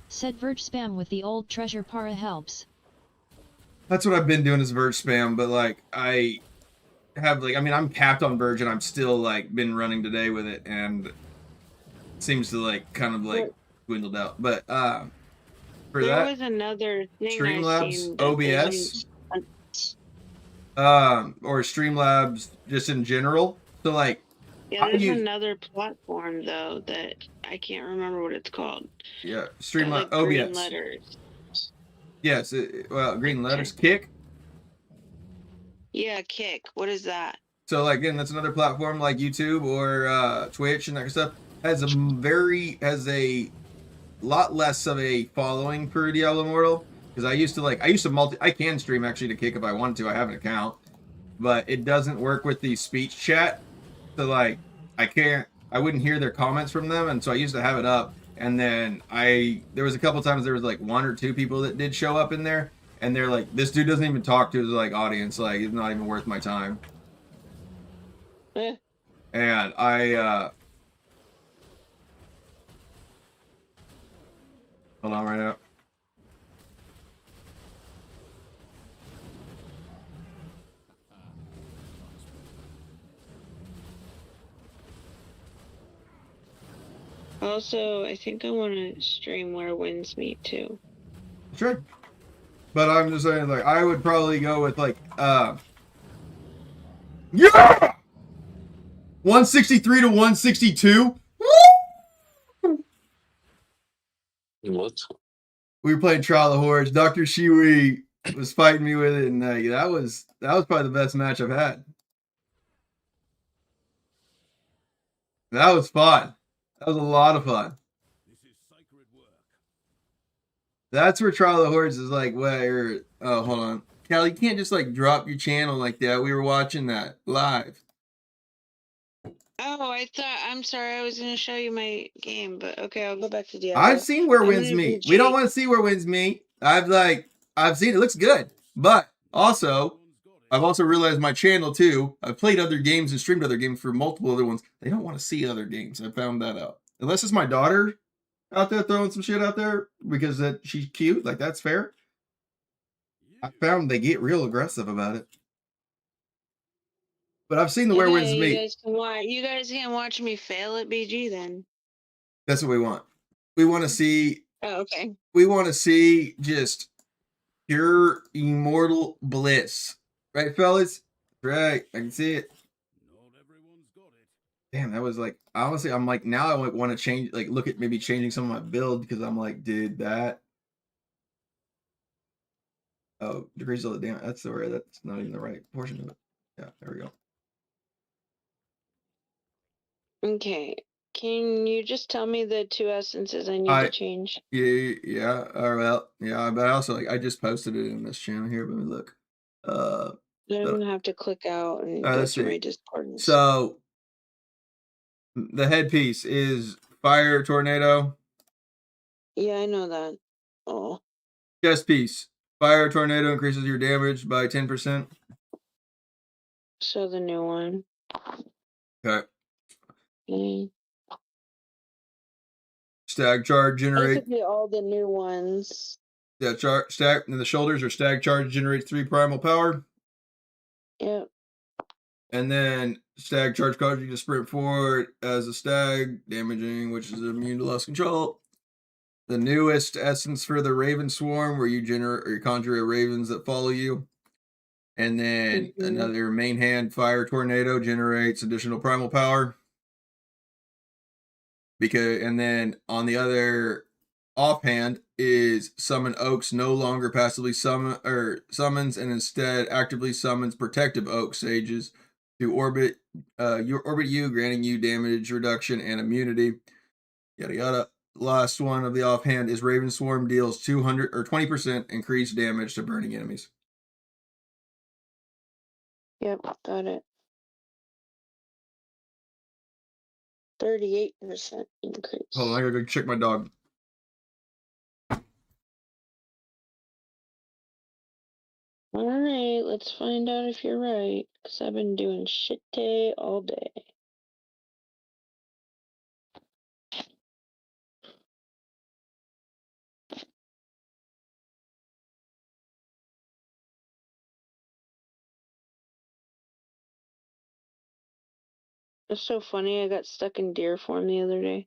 Said Verge spam with the old treasure para helps. That's what I've been doing is Verge spam, but like I have like I'm capped on Verge and I'm still like been running today with it and it seems to like kind of like dwindled out. But for there that was another thing Streamlabs OBS or Streamlabs just in general. So like Yeah, I there's use another platform though that I can't remember what it's called. yeah, Got Streamline like green OBS. letters. Yes, well, green letters. Kick. Yeah, Kick. What is that? So like again, that's another platform like YouTube or Twitch and that kind of stuff. Has a lot less of a following for Diablo Immortal because I used to I can stream actually to Kick if I wanted to. I have an account, but it doesn't work with the speech chat. So like I wouldn't hear their comments from them, and so I used to have it up. And then there was a couple times there was like one or two people that did show up in there, and they're like, this dude doesn't even talk to his like audience, like it's not even worth my time. Eh. And hold on right now. Also, I think I want to stream where winds meet too. Sure. But I'm just saying, like, I would probably go with like yeah 163 to 162. What? We were playing Trial of Horrors. Dr. Shiwi was fighting me with it, and that was probably the best match I've had. That was fun. That was a lot of fun. This is sacred work. That's where Trial of Horrors is like where. Oh, hold on, Cal. You can't just like drop your channel like that. We were watching that live. Oh, I'm sorry, I was going to show you my game, but okay, I'll go back to Diablo. I've seen where winds meet. We don't want to see where winds meet. I've seen it. Looks good, but also I've also realized my channel too. I've played other games and streamed other games for multiple other ones. They don't want to see other games. I found that out. Unless it's my daughter out there throwing some shit out there because she's cute, like that's fair. I found they get real aggressive about it. But I've seen the where winds meet. You guys can watch me fail at BG then. That's what we want. We want to see. Oh, okay. We want to see just pure immortal bliss, right, fellas? Right, I can see it. Not everyone's got it. Damn, that was like honestly, I'm like now I want to change, like look at maybe changing some of my build because I'm like, dude, that. Oh, degrees of the damn. That's not even the right portion of it. Yeah, there we go. Okay. Can you just tell me the 2 essences I need to change? Yeah. Well, yeah, but also like I just posted it in this channel here. Let me look. I'm gonna have to click out and go let's to my see. Discord. So the headpiece is fire tornado. Yeah, I know that. Oh. Chest piece. Fire tornado increases your damage by 10%. So the new one. Okay. Okay. Stag charge generate. Basically all the new ones. Yeah, stag. And the shoulders are stag charge generates 3 primal power. Yep. And then stag charge causes you to sprint forward as a stag, damaging, which is immune to lost control. The newest essence for the Raven Swarm, where you generate or you conjure ravens that follow you. And then another main hand fire tornado generates additional primal power. And then on the other offhand is summon oaks no longer passively summons and instead actively summons protective oak sages to orbit you, granting you damage reduction and immunity. Yada yada. Last one of the offhand is Raven Swarm deals 200 or 20% increased damage to burning enemies. Yep, got it. 38% increase. Hold on, I gotta go check my dog. Alright, let's find out if you're right. Because I've been doing shit day all day. It's so funny, I got stuck in deer form the other day.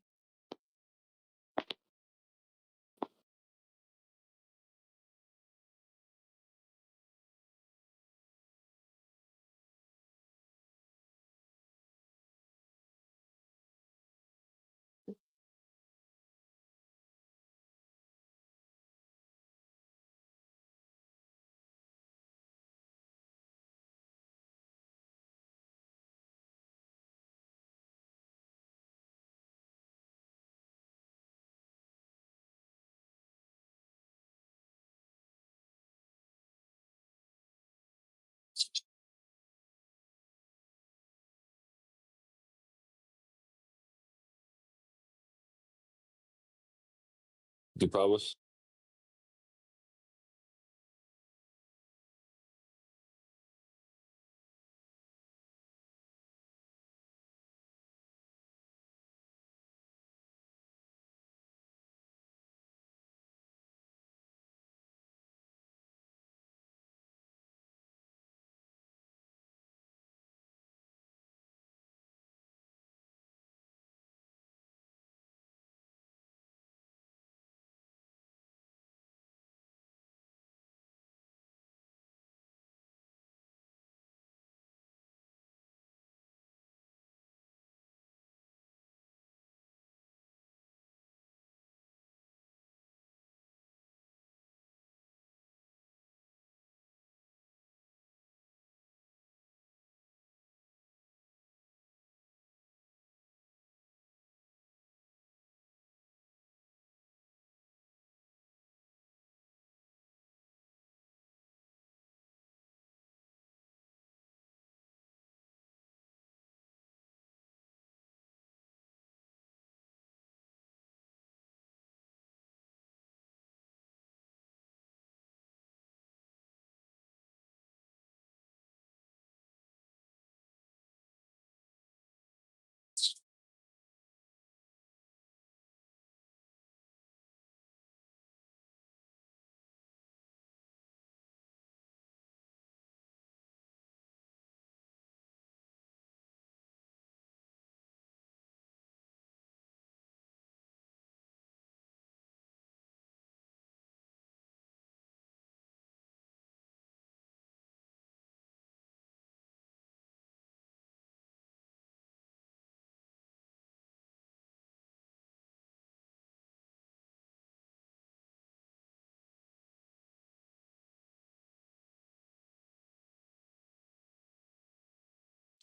The prowess.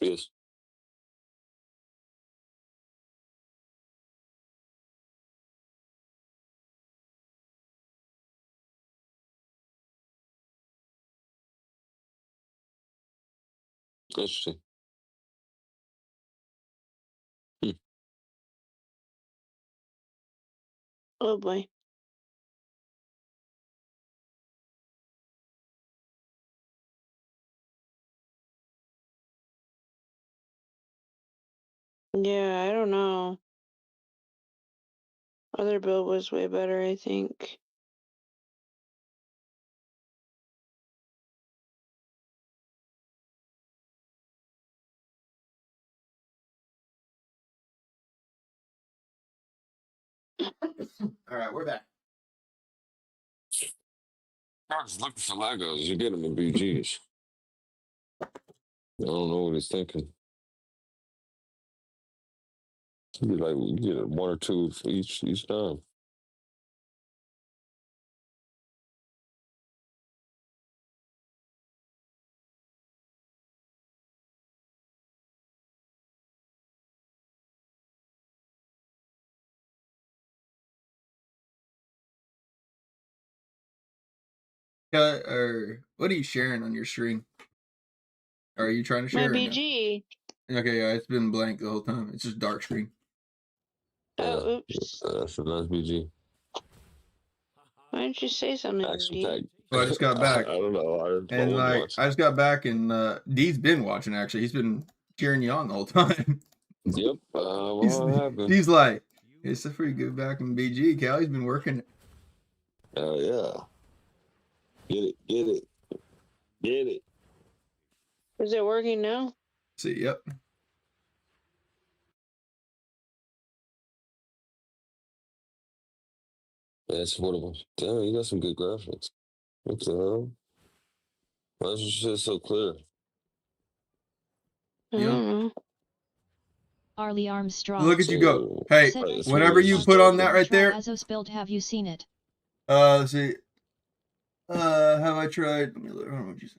Yes. Interesting. Hmm. Oh boy. Yeah, I don't know. Other build was way better, I think. All right, we're back. I was looking for Legos. You get them in BGs. I don't know what he's thinking. You get one or two for each time. Or what are you sharing on your stream? Are you trying to My share or no? BG. Okay, yeah, it's been blank the whole time. It's just dark screen. Oh, oops. That's a nice BG. Why didn't you say something, Action D? pack. So I just got I back, don't know. I and wasn't like watching. I just got back, and D's been watching. Actually, he's been cheering you on the whole time. Yep. he's What happened? he's like, it's a pretty good back in BG. Callie's been working. Oh yeah. Get it. Get it. Get it. Is it working now? See, yep. That's affordable. Damn, you got some good graphics. What the hell? Why is this shit so clear? I You know, don't know. Arlie Armstrong. look at you go. So, Hey, Said, it's whenever really you just put on darker. that right try there. Azos build, have you seen it? Let's see. Have I tried? Let me look. What you say?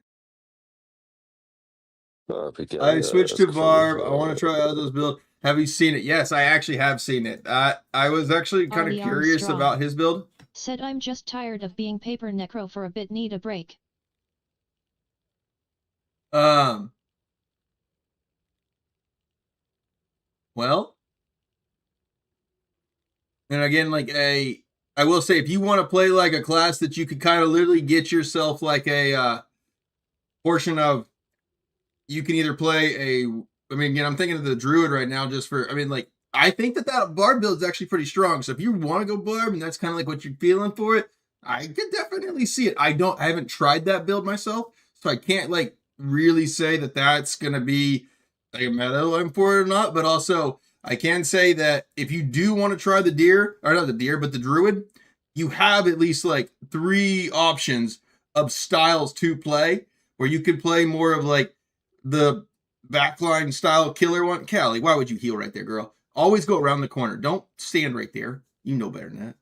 PK, I switched that's to cool. Barb. I want to try Aldo's build. Have you seen it? Yes, I actually have seen it. I was actually kind of Arlie curious Armstrong. about his build. Said I'm just tired of being paper necro for a bit, need a break. Well, and again, like I will say, if you want to play like a class that you could kind of literally get yourself like a portion of, you can either play a, I mean, again, I'm thinking of the druid right now just for, I mean, like, I think that bard build is actually pretty strong. So if you want to go bard and that's kind of like what you're feeling for it, I could definitely see it. I haven't tried that build myself, so I can't like really say that that's going to be like a meta I'm for it or not. But also, I can say that if you do want to try the deer, or not the deer, but the druid, you have at least like 3 options of styles to play, where you could play more of like the backline style killer one. Callie, why would you heal right there, girl? Always go around the corner. Don't stand right there. You know better than that.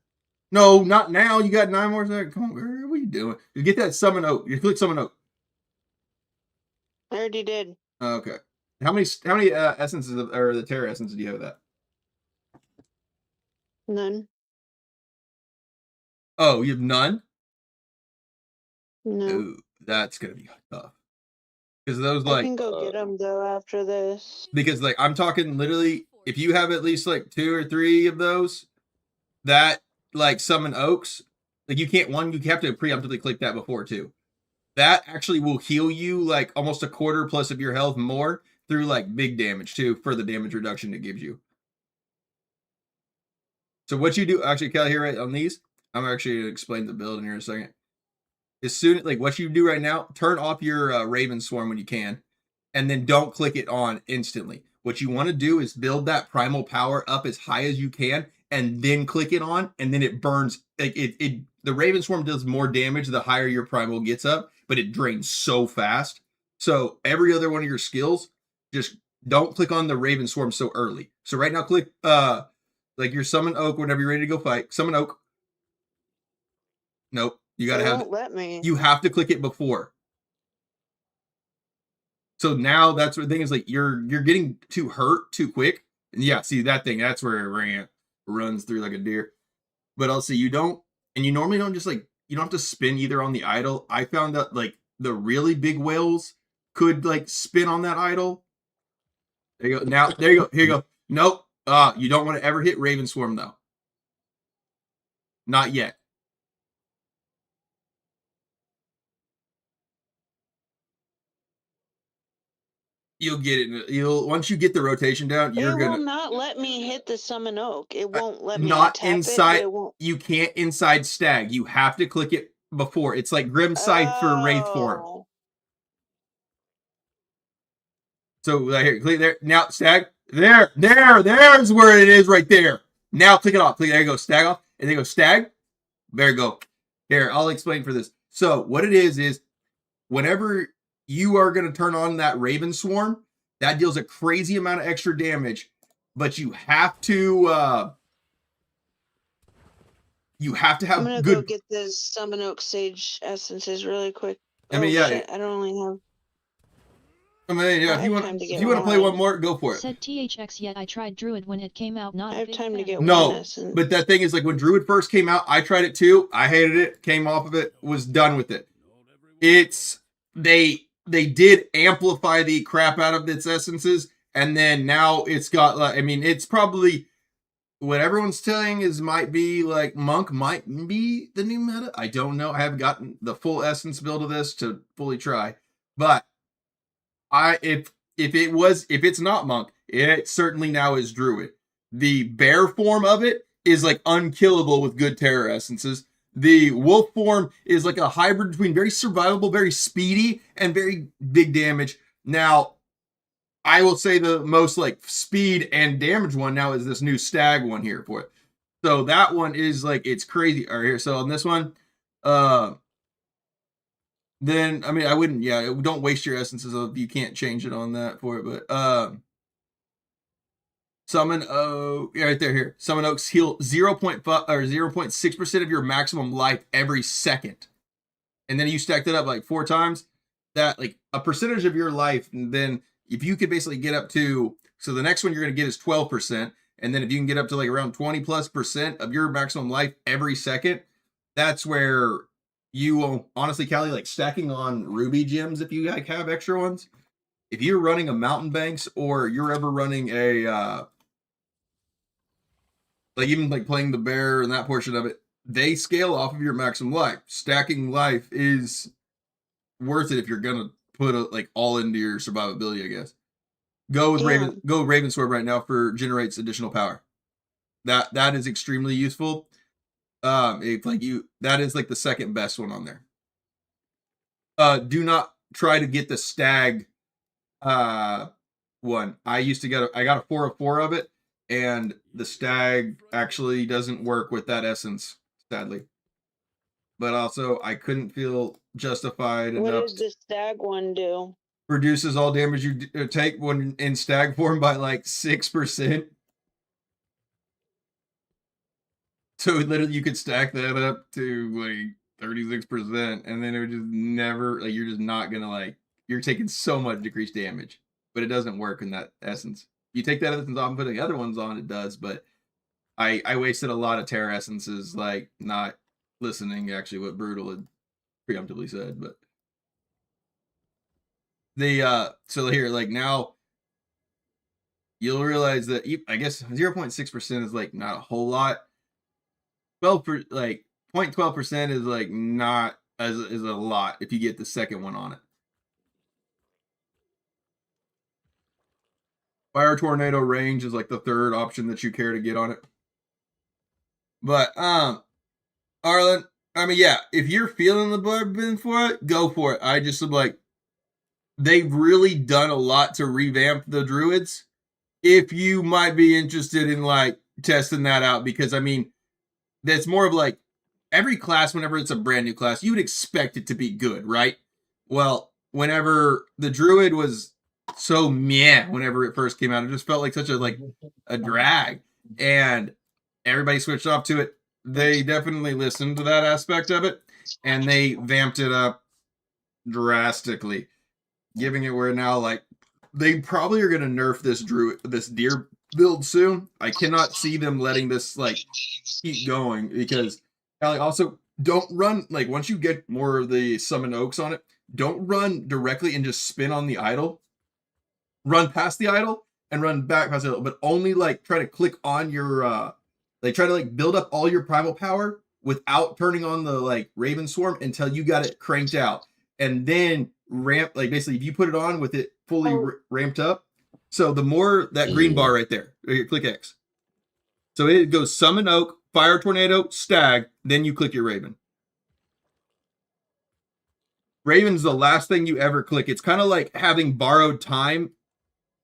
No, not now. You got 9 more seconds. Come on, girl. What are you doing? You get that summon oak. You click summon oak. I already did. Okay. How many essences or the terror essences do you have of that? None. Oh, you have none? No. Ooh, that's gonna be tough. Because those I like can go get them though after this. because like I'm talking literally, if you have at least like 2 or 3 of those, that like summon oaks, like you can't you have to preemptively click that before too. That actually will heal you like almost a quarter plus of your health more through like big damage too, for the damage reduction it gives you. So what you do, actually, Kelly, here right on these, I'm actually gonna explain the build in here in a second. As soon like what you do right now, turn off your Raven Swarm when you can, and then don't click it on instantly. What you want to do is build that primal power up as high as you can, and then click it on, and then it burns. Like the Raven Swarm does more damage the higher your primal gets up, but it drains so fast. So every other one of your skills, just don't click on the Raven Swarm so early. So right now, click like your summon oak whenever you're ready to go fight. Summon oak. Nope. You gotta won't let me. You have to click it before. So now that's the thing is like you're getting too hurt too quick. And yeah, see that thing, that's where it runs through like a deer. But also you normally don't just like, you don't have to spin either on the idol. I found that like the really big whales could like spin on that idol. There you go. Now there you go. Here you go. Nope. You don't want to ever hit Raven Swarm though. Not yet. You'll get it. Once you get the rotation down, It will not let me hit the summon oak. It won't let me not tap inside. It won't. You can't inside stag. You have to click it before. It's like Grim Scythe for Wraith form. So here, click there. Now stag. There's where it is right there. Now click it off. Click, there you go. Stag off. And then go stag. There you go. Here, I'll explain for this. So what it is whenever you are going to turn on that Raven Swarm, that deals a crazy amount of extra damage, but you have to have I'm gonna go get the summon oak sage essences really quick. I mean, yeah, shit, I don't only have. I mean, yeah, if you want to play one more, go for it. Said THX, yet I tried Druid when it came out. Not I have time to get no, one essence. But that thing is like when Druid first came out, I tried it too. I hated it. Came off of it. Was done with it. They did amplify the crap out of its essences, and then now it's got like, I mean, it's probably what everyone's saying is might be like Monk might be the new meta. I don't know. I haven't gotten the full essence build of this to fully try, but if it's not Monk, it certainly now is Druid. The bear form of it is like unkillable with good terror essences. The wolf form is like a hybrid between very survivable, very speedy, and very big damage. Now, I will say the most like speed and damage one now is this new stag one here for it. So that one is like, it's crazy. All right, here. So on this one, then, I mean, I wouldn't, don't waste your essences if you can't change it on that for it, but, summon oak, right there, here. Summon oaks heal 0.5 or 0.6% of your maximum life every second. And then you stacked it up like 4 times, that like a percentage of your life. And then if you could basically get up to, so the next one you're going to get is 12%. And then if you can get up to like around 20+% of your maximum life every second, that's where you will honestly, Callie, like stacking on ruby gems if you like have extra ones. If you're running a mountain banks or you're ever running a like even like playing the bear and that portion of it, they scale off of your maximum life. Stacking life is worth it if you're gonna put like all into your survivability, I guess. Go with Raven Sword right now for generates additional power. That is extremely useful. If like that is like the second best one on there. Do not try to get the stag one. I got a 4 of it, and the stag actually doesn't work with that essence, sadly. But also, I couldn't feel justified What enough. does the stag one do? Reduces all damage you take when in stag form by like 6%. So literally, you could stack that up to like 36%, and then it would just never like you're just not gonna like you're taking so much decreased damage, but it doesn't work in that essence. You take that essence off and put the other ones on, it does. But I wasted a lot of Terra essences like not listening actually what Brutal had preemptively said, but so here like now you'll realize that I guess 0.6% is like not a whole lot. 0.12% is like not is a lot if you get the second one on it. Fire Tornado range is like the third option that you care to get on it. But Arlen, I mean, yeah, if you're feeling the blood for it, go for it. I just am like, they've really done a lot to revamp the druids. If you might be interested in like testing that out, because I mean, that's more of like every class, whenever it's a brand new class, you would expect it to be good, right? Well, whenever the druid was so meh, whenever it first came out, it just felt like such a drag, and everybody switched off to it. They definitely listened to that aspect of it, and they vamped it up drastically, giving it where now like they probably are going to nerf this deer build soon. I cannot see them letting this like keep going, because also don't run like once you get more of the summon oaks on it, don't run directly and just spin on the idol. Run past the idol and run back past the idol, but only like try to click on your like try to like build up all your primal power without turning on the like Raven Swarm until you got it cranked out, and then ramp like basically if you put it on with it fully ramped up. So the more that green bar right there, click X. So it goes summon oak, fire tornado, stag, then you click your Raven. Raven's the last thing you ever click. It's kind of like having borrowed time,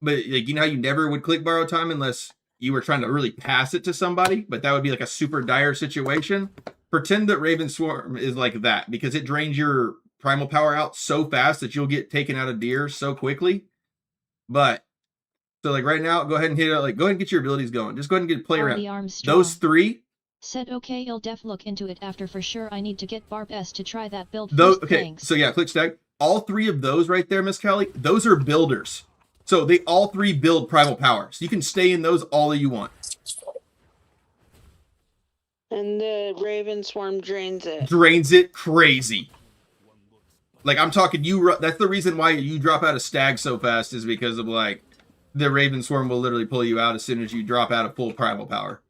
but like you know how you never would click borrowed time unless you were trying to really pass it to somebody, but that would be like a super dire situation. Pretend that Raven Swarm is like that, because it drains your primal power out so fast that you'll get taken out of deer so quickly. But so like right now, go ahead and hit it. Like go ahead and get your abilities going. Just go ahead and get play around. Those three. Said okay, I'll def look into it after for sure. I need to get Barb S to try that build first. Those okay. Thanks. So yeah, click stag. All three of those right there, Miss Kelly. Those are builders. So they all three build primal power. So you can stay in those all that you want. And the Raven Swarm drains it. Drains it crazy. Like I'm talking that's the reason why you drop out of stag so fast, is because of like the Raven Swarm will literally pull you out as soon as you drop out of full primal power.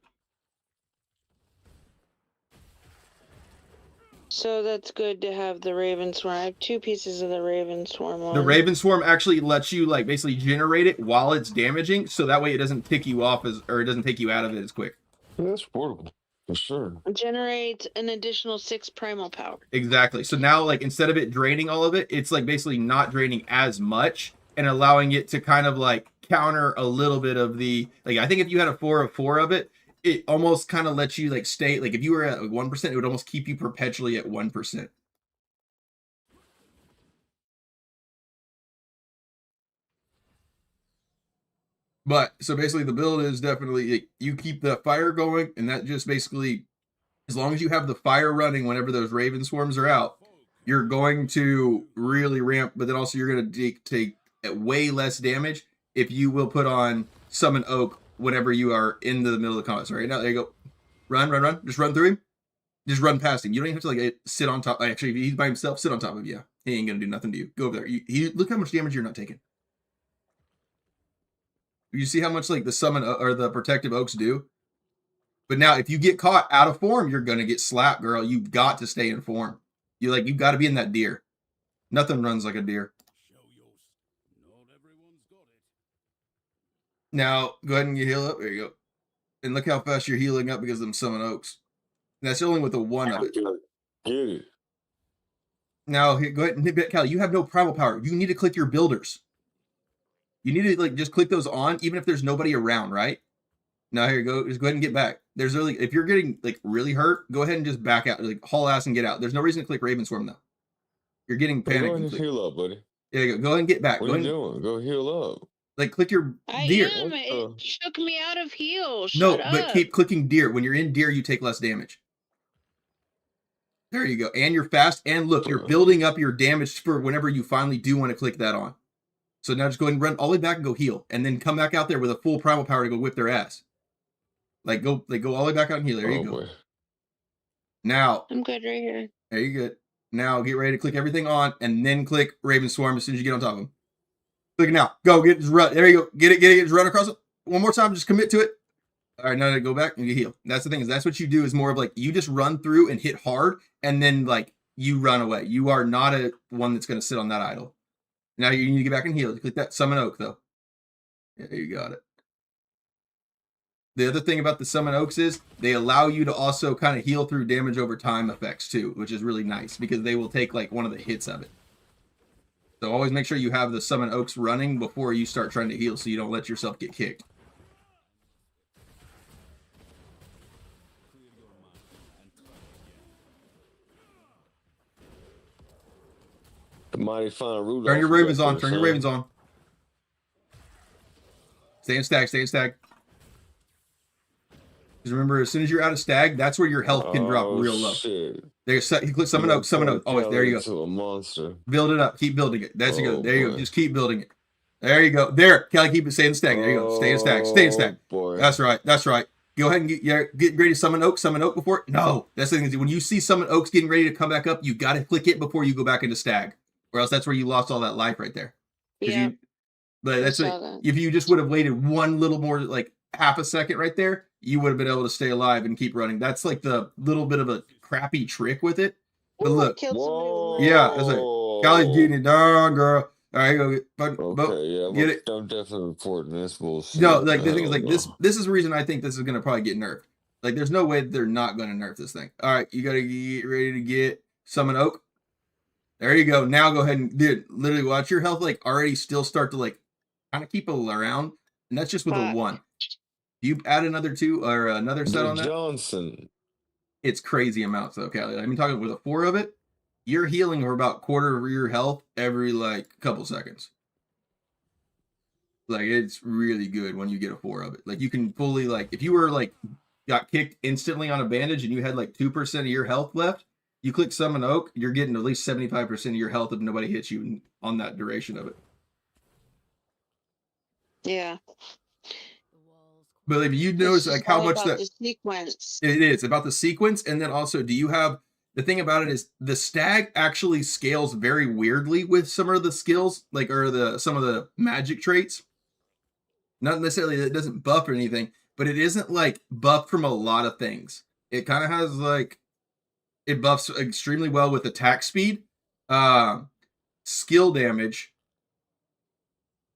So that's good to have the Raven Swarm. I have 2 pieces of the Raven Swarm on. The Raven Swarm actually lets you like basically generate it while it's damaging, so that way it doesn't tick you off or it doesn't take you out of it as quick. Yeah, that's portable for sure. Generate an additional 6 primal power. Exactly. So now like instead of it draining all of it, it's like basically not draining as much and allowing it to kind of like counter a little bit of the like I think if you had a 4 of it, it almost kind of lets you like stay like if you were at 1%, it would almost keep you perpetually at 1%. But so basically the build is definitely like, you keep the fire going, and that just basically as long as you have the fire running whenever those Raven Swarms are out, you're going to really ramp, but then also you're going to take way less damage if you will put on Summon Oak whenever you are in the middle of the combat. So right now, there you go. Run. Just run through him. Just run past him. You don't even have to like sit on top. Actually, if he's by himself, sit on top of you. He ain't going to do nothing to you. Go over there. Look how much damage you're not taking. You see how much like the summon or the protective oaks do? But now, if you get caught out of form, you're gonna get slapped, girl. You've got to stay in form. You've got to be in that deer. Nothing runs like a deer. Not everyone's got it. Now, go ahead and you heal up. There you go. And look how fast you're healing up because of them summon oaks. And that's only with the one of it. Get it. Now, go ahead and hit back, Callie. You have no primal power. You need to click your builders. You need to just click those on, even if there's nobody around, right? Now here you go. Just go ahead and get back. There's really, if you're getting really hurt, go ahead and just back out, haul ass and get out. There's no reason to click Ravenswarm though. You're getting panicked. Go ahead and heal up, buddy. Yeah, you go. Go ahead and get back. What are you doing? Go heal up. Click your I deer. am. It shook me out of heal. No, Shut up. but keep clicking deer. When you're in deer, you take less damage. There you go. And you're fast. And look, you're building up your damage for whenever you finally do want to click that on. So now just go ahead and run all the way back and go heal. And then come back out there with a full primal power to go whip their ass. Go all the way back out and heal. There you go. Boy. Now. I'm good right here. There you go. Now get ready to click everything on and then click Ravenswarm as soon as you get on top of them. Click it now. Go. Just run. There you go. Get it. Just run across it. One more time. Just commit to it. All right, now go back and you heal. That's the thing, is that's what you do, is more of you just run through and hit hard and then you run away. You are not a one that's going to sit on that idle. Now you need to get back and heal. Click that summon oak though. Yeah, you got it. The other thing about the summon oaks is they allow you to also kind of heal through damage over time effects too, which is really nice because they will take one of the hits of it. So always make sure you have the summon oaks running before you start trying to heal so you don't let yourself get kicked. The mighty fine Rudolph. Turn your ravens on. Turn your ravens on. Stay in stag. Stay in stag. Because remember, as soon as you're out of stag, that's where your health can drop real low. Shit. There, you click summon oak. Summon oak. Always. There you go. A monster. Build it up. Keep building it. That's good. There you go. Just keep building it. There you go. There. Kelly, keep it. Stay in stag. There you go. Stay in stag. Stay in stag. Boy. That's right. That's right. Go ahead and get ready to summon oak. Summon oak before. No, that's the thing is when you see summon oaks getting ready to come back up, you got to click it before you go back into stag, or else that's where you lost all that life right there. Yeah. But that's if you just would have waited one little more, half a second right there, you would have been able to stay alive and keep running. That's the little bit of a crappy trick with it. But look, yeah, that's like Callie's getting it done, girl. All right, go get. Okay, get it. I'm definitely reporting this bullshit. No, the thing is, this is the reason I think this is gonna probably get nerfed. There's no way that they're not gonna nerf this thing. All right, you gotta get ready to get summon oak. There you go. Now go ahead and literally watch your health already still start to kind of keep it around, and that's just with a 1. You add another 2 or another set on that. Johnson. It's crazy amounts though, Callie. I mean, talking with a 4 of it, you're healing for about quarter of your health every couple seconds. It's really good when you get a 4 of it. You can fully if you were got kicked instantly on a bandage and you had 2% of your health left, you click summon oak, you're getting at least 75% of your health if nobody hits you on that duration of it. Yeah. But if you notice how much that the sequence. It is about the sequence, and then also do you have the thing about it is the stag actually scales very weirdly with some of the skills, or some of the magic traits. Not necessarily that it doesn't buff or anything, but it isn't buff from a lot of things. It kind of has it buffs extremely well with attack speed, skill damage,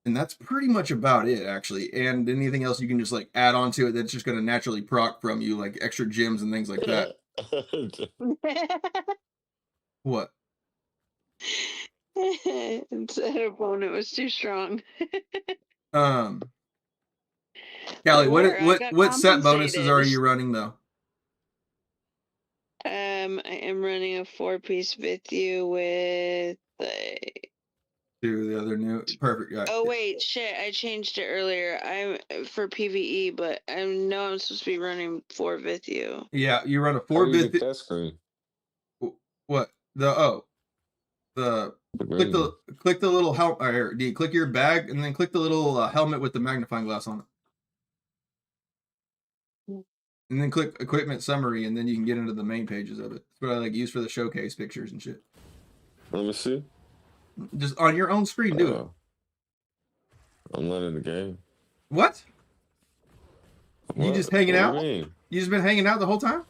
and that's pretty much about it, actually. And anything else you can just add on to it that's just going to naturally proc from you, extra gems and things like that. What? That opponent was too strong. Callie, what set bonuses are you running though? I am running a 4-piece Vithu with the other new perfect guy. Oh wait, shit! I changed it earlier. I'm for PVE, but I know I'm supposed to be running 4 Vithu. Yeah, you run a 4 Vithu. That screen. What click the little helmet. Do you click your bag and then click the little helmet with the magnifying glass on it, and then click equipment summary, and then you can get into the main pages of it. That's what I use for the showcase pictures and shit. Let me see. Just on your own screen, do it. I'm not in the game. What? You just hanging out? You just been hanging out the whole time?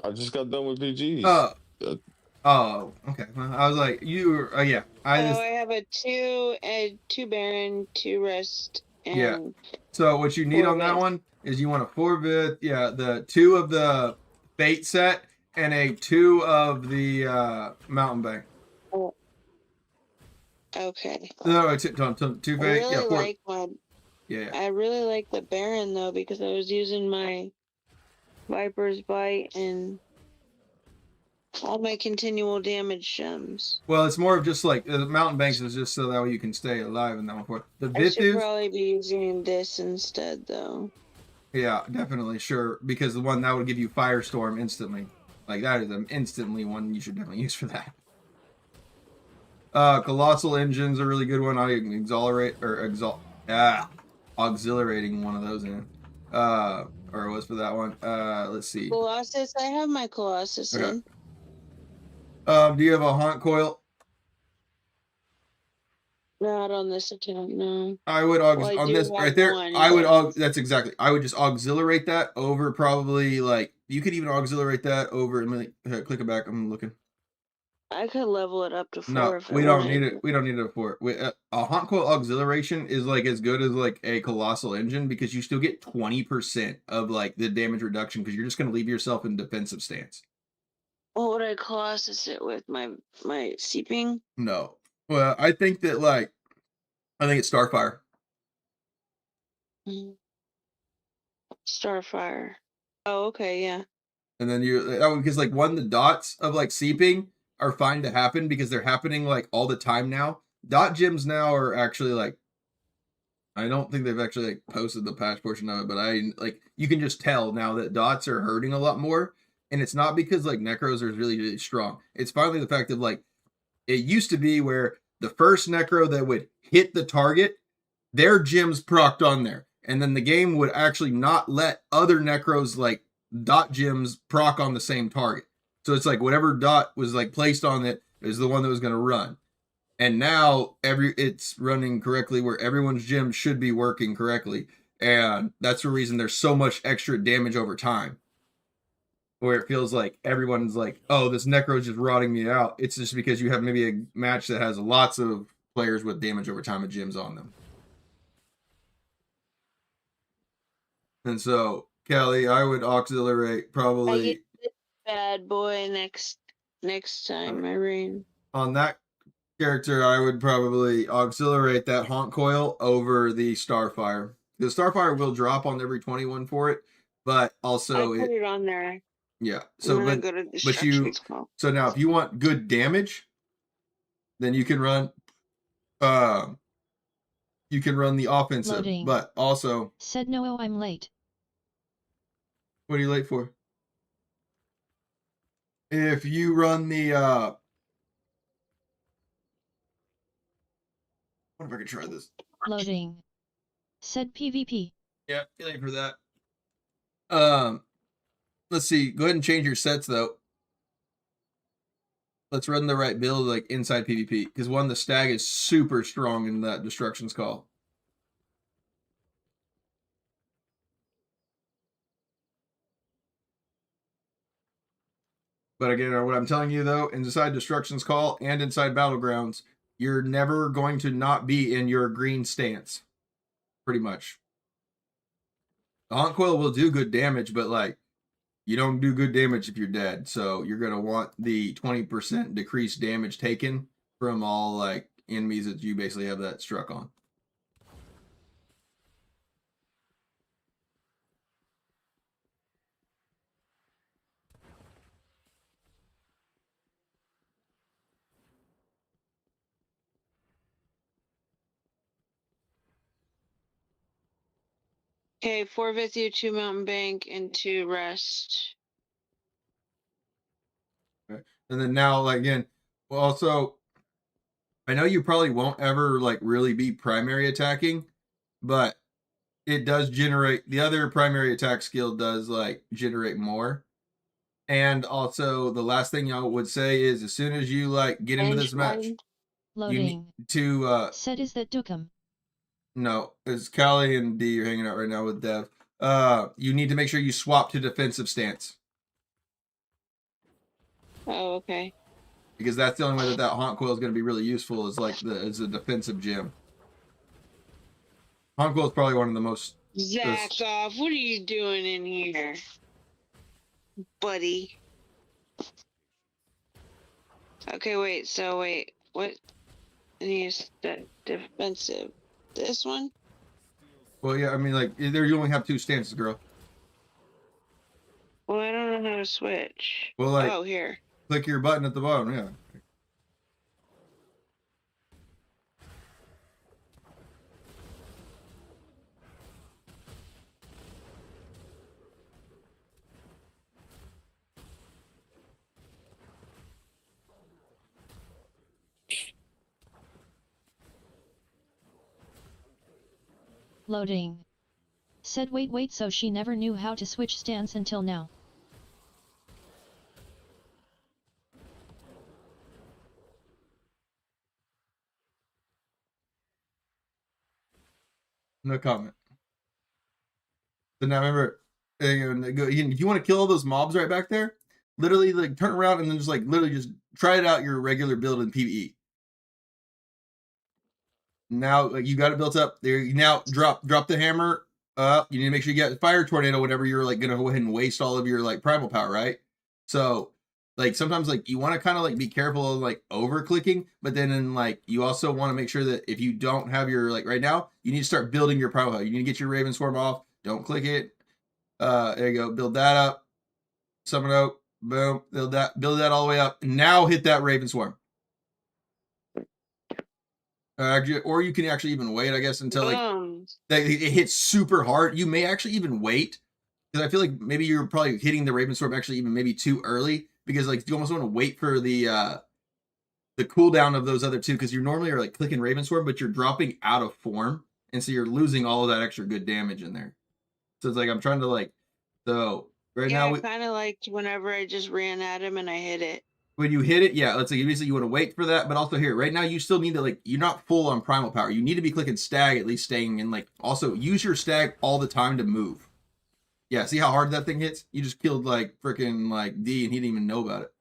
I just got done with PGs. Oh, okay. Well, I was like, yeah. I have a 2 Baron, 2 Rest, and yeah. So what you need on that one is you want a 4-bit, the 2 of the Fate set and a 2 of the Mountain Bank. Oh. Okay. No, 2 Fate. Really 4. like Yeah. I really like the Baron though because I was using my Viper's Bite and all my continual damage gems. Well, it's more of just like the Mountain Banks is just so that way you can stay alive in that one. For the I should Vitus, probably be using this instead though. yeah, definitely, sure, because the one that would give you Firestorm instantly. Like that is an instantly one you should definitely use for that. Colossal Engine's a really good one. I can auxiliating one of those in. Or it was for that one. Let's see. Colossus, I have my Colossus in. Do you have a Haunt Coil? Not on this account, no. I would on this right there. That's exactly. I would just auxiliate that over probably like you could even auxiliate that over. Click it back. I'm looking. I could level it up to 4. No, if we I don't wanted. need it. We don't need it for it. A Haunt Coil auxiliation is like as good as like a Colossal Engine because you still get 20% of like the damage reduction because you're just going to leave yourself in defensive stance. What would I Colossus it with? My Seeping? No. Well, I think it's Starfire. Starfire. Oh, okay, yeah. And then because like the dots of like Seeping are fine to happen because they're happening like all the time now. Dot gems now are actually like, I don't think they've actually like posted the patch portion of it, but you can just tell now that dots are hurting a lot more. And it's not because like Necros are really, really strong. It's finally the fact of like, it used to be where the first Necro that would hit the target, their gems procced on there. And then the game would actually not let other Necros like dot gems proc on the same target. So it's like whatever dot was like placed on it is the one that was going to run. And now it's running correctly where everyone's gems should be working correctly. And that's the reason there's so much extra damage over time. Where it feels like everyone's like, oh, this Necro's just rotting me out. It's just because you have maybe a match that has lots of players with damage over time and gems on them. And so, Kelly, I would auxiliate probably. I get this bad boy next time I reign. On that character, I would probably auxiliate that Haunt Coil over the Starfire. The Starfire will drop on every 21 for it, but also I put it on there. Yeah. So so now if you want good damage, then you can run the offensive. Loading. But also Said no, I'm late. What are you late for? If you run the what if I could try this? Loading. Said PvP. Yeah, you're late for that. Let's see. Go ahead and change your sets though. Let's run the right build like inside PvP because the stag is super strong in that Destruction's Call. But again, what I'm telling you though, inside Destruction's Call and inside Battlegrounds, you're never going to not be in your green stance. Pretty much. The Haunt Coil will do good damage, but like you don't do good damage if you're dead. So you're gonna want the 20% decreased damage taken from all like enemies that you basically have that struck on. Okay, 4 Vithu, 2 Mountain Bank, and 2 Rest. Okay. And then now, like again, well, also, I know you probably won't ever like really be primary attacking, but it does generate the other primary attack skill does like generate more. And also, the last thing y'all would say is as soon as you like get into this match, Loading. you need to Said is that Dookum. No, it's Callie and D are hanging out right now with Dev. you need to make sure you swap to defensive stance. Oh, okay. Because that's the only way that haunt coil is going to be really useful is like as a defensive gem. Haunt coil is probably one of the most. Zack off! What are you doing in here, buddy? Okay, wait. So wait, what? It needs defensive. This one? Well, yeah, I mean, like there you only have 2 stances, girl. Well, I don't know how to switch. Well, like, oh, here. Click your button at the bottom. Yeah. Loading. Said wait so she never knew how to switch stance until now. No comment. So now remember, if you want to kill all those mobs right back there, literally like turn around and then just like literally just try it out your regular build in PvE. Now like, you got it built up there. You now drop the hammer. You need to make sure you get fire tornado whenever you're like gonna go ahead and waste all of your like primal power, right? So like sometimes like you want to kind of like be careful of like over clicking, but then like you also want to make sure that if you don't have your like right now, you need to start building your primal power. You need to get your Raven Swarm off. Don't click it. There you go. Build that up. Summon out. Boom. Build that all the way up. Now hit that Raven Swarm. Or you can actually even wait, I guess, until like it hits super hard. You may actually even wait because I feel like maybe you're probably hitting the Raven Swarm actually even maybe too early because like you almost want to wait for the cooldown of those other 2 because you normally are like clicking Raven Swarm, but you're dropping out of form, and so you're losing all of that extra good damage in there. So it's like I'm trying to like so right now. I kind of liked whenever I just ran at him and I hit it. When you hit it, yeah, let's say basically you want to wait for that, but also here, right now you still need to like you're not full on primal power. You need to be clicking stag at least staying in like also use your stag all the time to move. Yeah, see how hard that thing hits? You just killed like freaking like D and he didn't even know about it.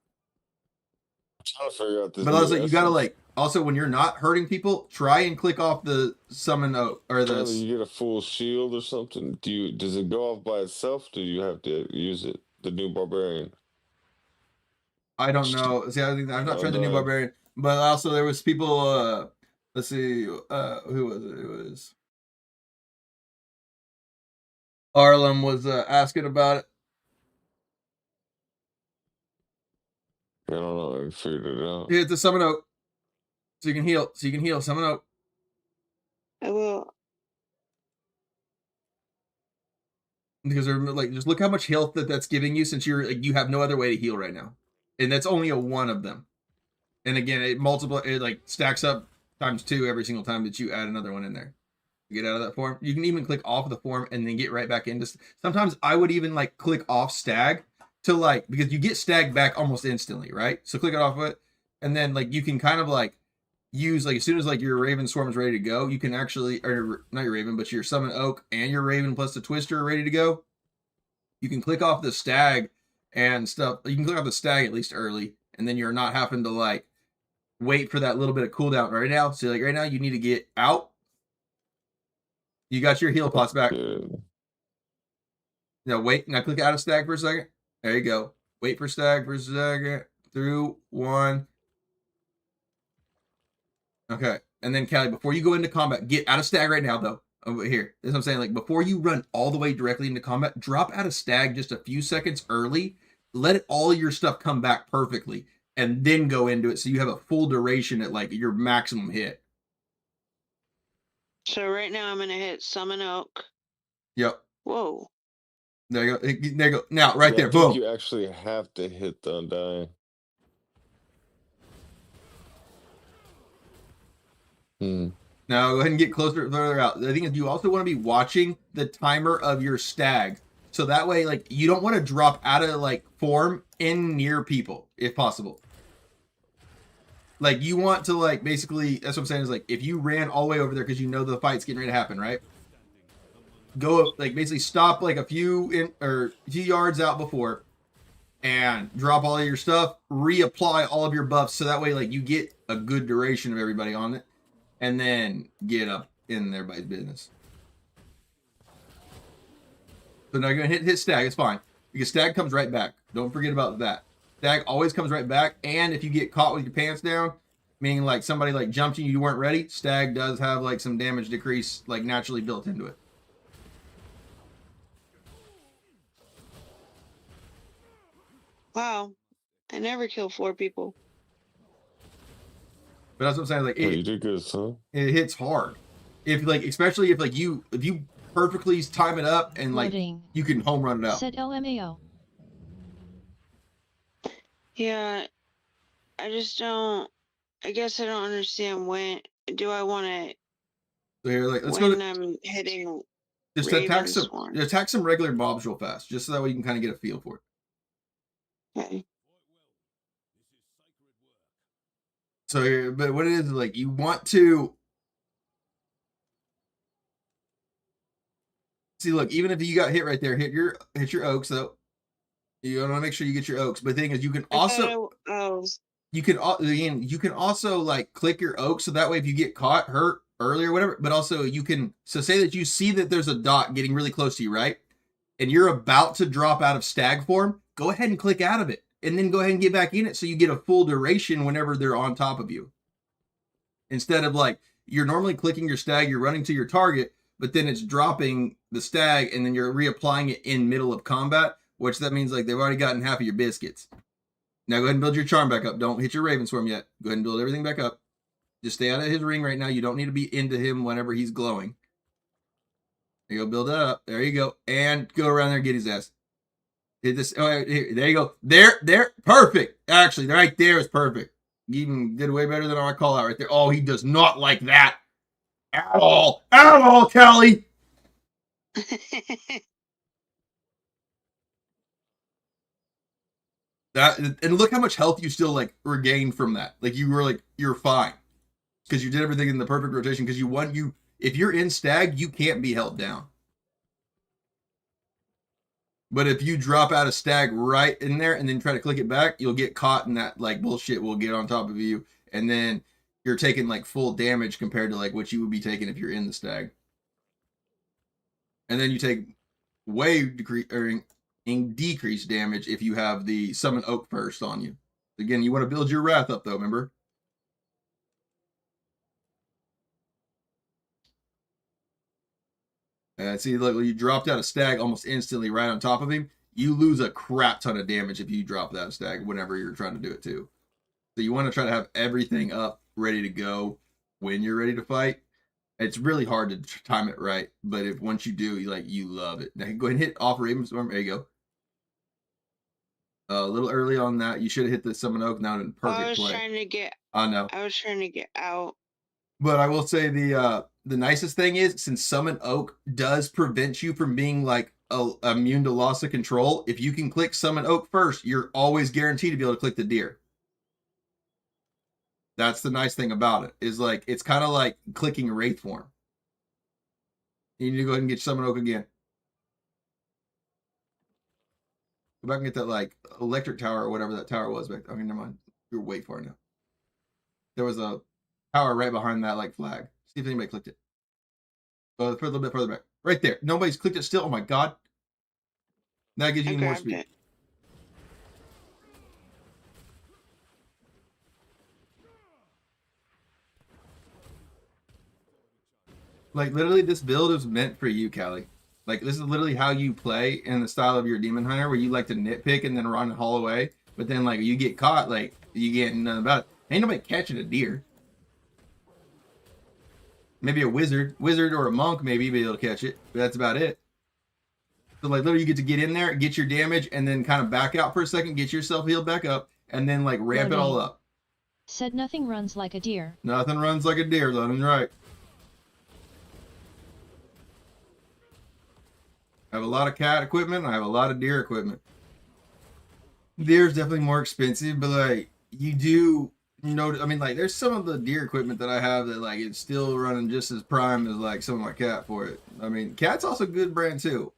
I'm trying to figure out this. But also you gotta like also when you're not hurting people, try and click off the summon or the. You get a full shield or something. Does it go off by itself? Or do you have to use it? The new barbarian. I don't know. See, I think I've not tried the new barbarian, but also there was people. Let's see, who was it? It was Arlem was asking about it. I don't know. I figured it out. Hit the summon oak, so you can heal. Summon oak. I will. Because they're like, just look how much health that's giving you since you're like, you have no other way to heal right now, and that's only a 1 of them. And again, it like stacks up times 2 every single time that you add another one in there. Get out of that form. You can even click off of the form and then get right back into. Sometimes I would even like click off stag to like because you get stag back almost instantly, right? So click it off of it, and then like you can kind of like use like as soon as like your Raven Swarm is ready to go, you can actually or not your Raven, but your Summon Oak and your Raven plus the Twister are ready to go. You can click off the stag and stuff. You can click off the stag at least early, and then you're not having to like wait for that little bit of cooldown right now. So like right now you need to get out. You got your heal pots back. Now wait. Now click out of stag for a second. There you go. Wait for stag for a second. Through 1. Okay. And then Callie, before you go into combat, get out of stag right now though. Over here. That's what I'm saying. Like before you run all the way directly into combat, drop out of stag just a few seconds early. Let all your stuff come back perfectly. And then go into it so you have a full duration at like your maximum hit. So right now I'm gonna hit Summon Oak. Yep. Whoa. There you go. There you go. Now, right there. Boom. You actually have to hit the Undying. Now, go ahead and get further out. The thing is, you also want to be watching the timer of your stag. So that way, like, you don't want to drop out of, like, form in near people, if possible. Like, you want to, like, basically, that's what I'm saying, is, like, if you ran all the way over there because you know the fight's getting ready to happen, right? go like basically stop like a few yards out before, and drop all of your stuff. Reapply all of your buffs so that way like you get a good duration of everybody on it, and then get up in everybody's business. So now you're gonna hit stag. It's fine because stag comes right back. Don't forget about that. Stag always comes right back. And if you get caught with your pants down, meaning like somebody like jumped you weren't ready, stag does have like some damage decrease like naturally built into it. Wow, I never kill 4 people. But that's what I'm saying. Like you did good, son. It hits hard. If like especially if like you perfectly time it up and like Loading. you can home run it out. Said LMAO. Yeah, I just don't. I guess I don't understand when. Do I want to? So here, like, let's when go. I'm hitting. Just attack some regular mobs real fast, just so that way you can kind of get a feel for it. Okay. So here, but what it is like you want to see. Look, even if you got hit right there, hit your oaks though. You want to make sure you get your oaks. But the thing is, you can also you can also like click your oak so that way if you get caught, hurt early or whatever. But also you can say that you see that there's a dot getting really close to you, right? And you're about to drop out of stag form. Go ahead and click out of it, and then go ahead and get back in it so you get a full duration whenever they're on top of you. Instead of like you're normally clicking your stag, you're running to your target, but then it's dropping the stag, and then you're reapplying it in middle of combat, which that means like they've already gotten half of your biscuits. Now go ahead and build your charm back up. Don't hit your Raven Swarm yet. Go ahead and build everything back up. Just stay out of his ring right now. You don't need to be into him whenever he's glowing. There you go. Build that up. There you go. And go around there and get his ass. Hit this. Oh, here, there you go. There. Perfect. Actually, right there is perfect. You even did way better than our call out right there. Oh, he does not like that. At all. At all, Kelly. That, and look how much health you still like regained from that. Like you're fine because you did everything in the perfect rotation. Because if you're in stag, you can't be held down. But if you drop out of stag right in there and then try to click it back, you'll get caught in that like bullshit will get on top of you, and then you're taking like full damage compared to like what you would be taking if you're in the stag. And then you take way decreased damage if you have the summon oak first on you. Again, you want to build your wrath up though, remember? See, look, you dropped out a stag almost instantly right on top of him. You lose a crap ton of damage if you drop that stag whenever you're trying to do it too. So you want to try to have everything up, ready to go when you're ready to fight. It's really hard to time it right, but if once you do, you love it. Now go ahead and hit off Raven Storm. There you go. A little early on that. You should have hit the summon oak. Now in perfect play. I know. I was trying to get out. But I will say the nicest thing is, since summon oak does prevent you from being like immune to loss of control, if you can click summon oak first, you're always guaranteed to be able to click the deer. That's the nice thing about it. Is like it's kind of like clicking wraith form. You need to go ahead and get summon oak again. Go back and get that like electric tower or whatever that tower was back. I mean, never mind. You're way far now. There was a tower right behind that like flag. See if anybody clicked it. Go a little bit further back. Right there. Nobody's clicked it still. Oh my god. That gives you more speed. It. Like literally this build is meant for you, Callie. Like this is literally how you play in the style of your demon hunter, where you like to nitpick and then run and haul away. But then like you get caught, like you get nothing about it. Ain't nobody catching a deer. Maybe a wizard or a monk maybe be able to catch it, but that's about it. So like literally you get to get in there, get your damage, and then kind of back out for a second, get yourself healed back up, and then like ramp it all up. Said nothing runs like a deer. Nothing runs like a deer, though. That's right. I have a lot of cat equipment. I have a lot of deer equipment. Deer's definitely more expensive, but like you do you know, I mean, like, there's some of the deer equipment that I have that, like, it's still running just as prime as, like, some of my cat for it. I mean, cat's also a good brand, too.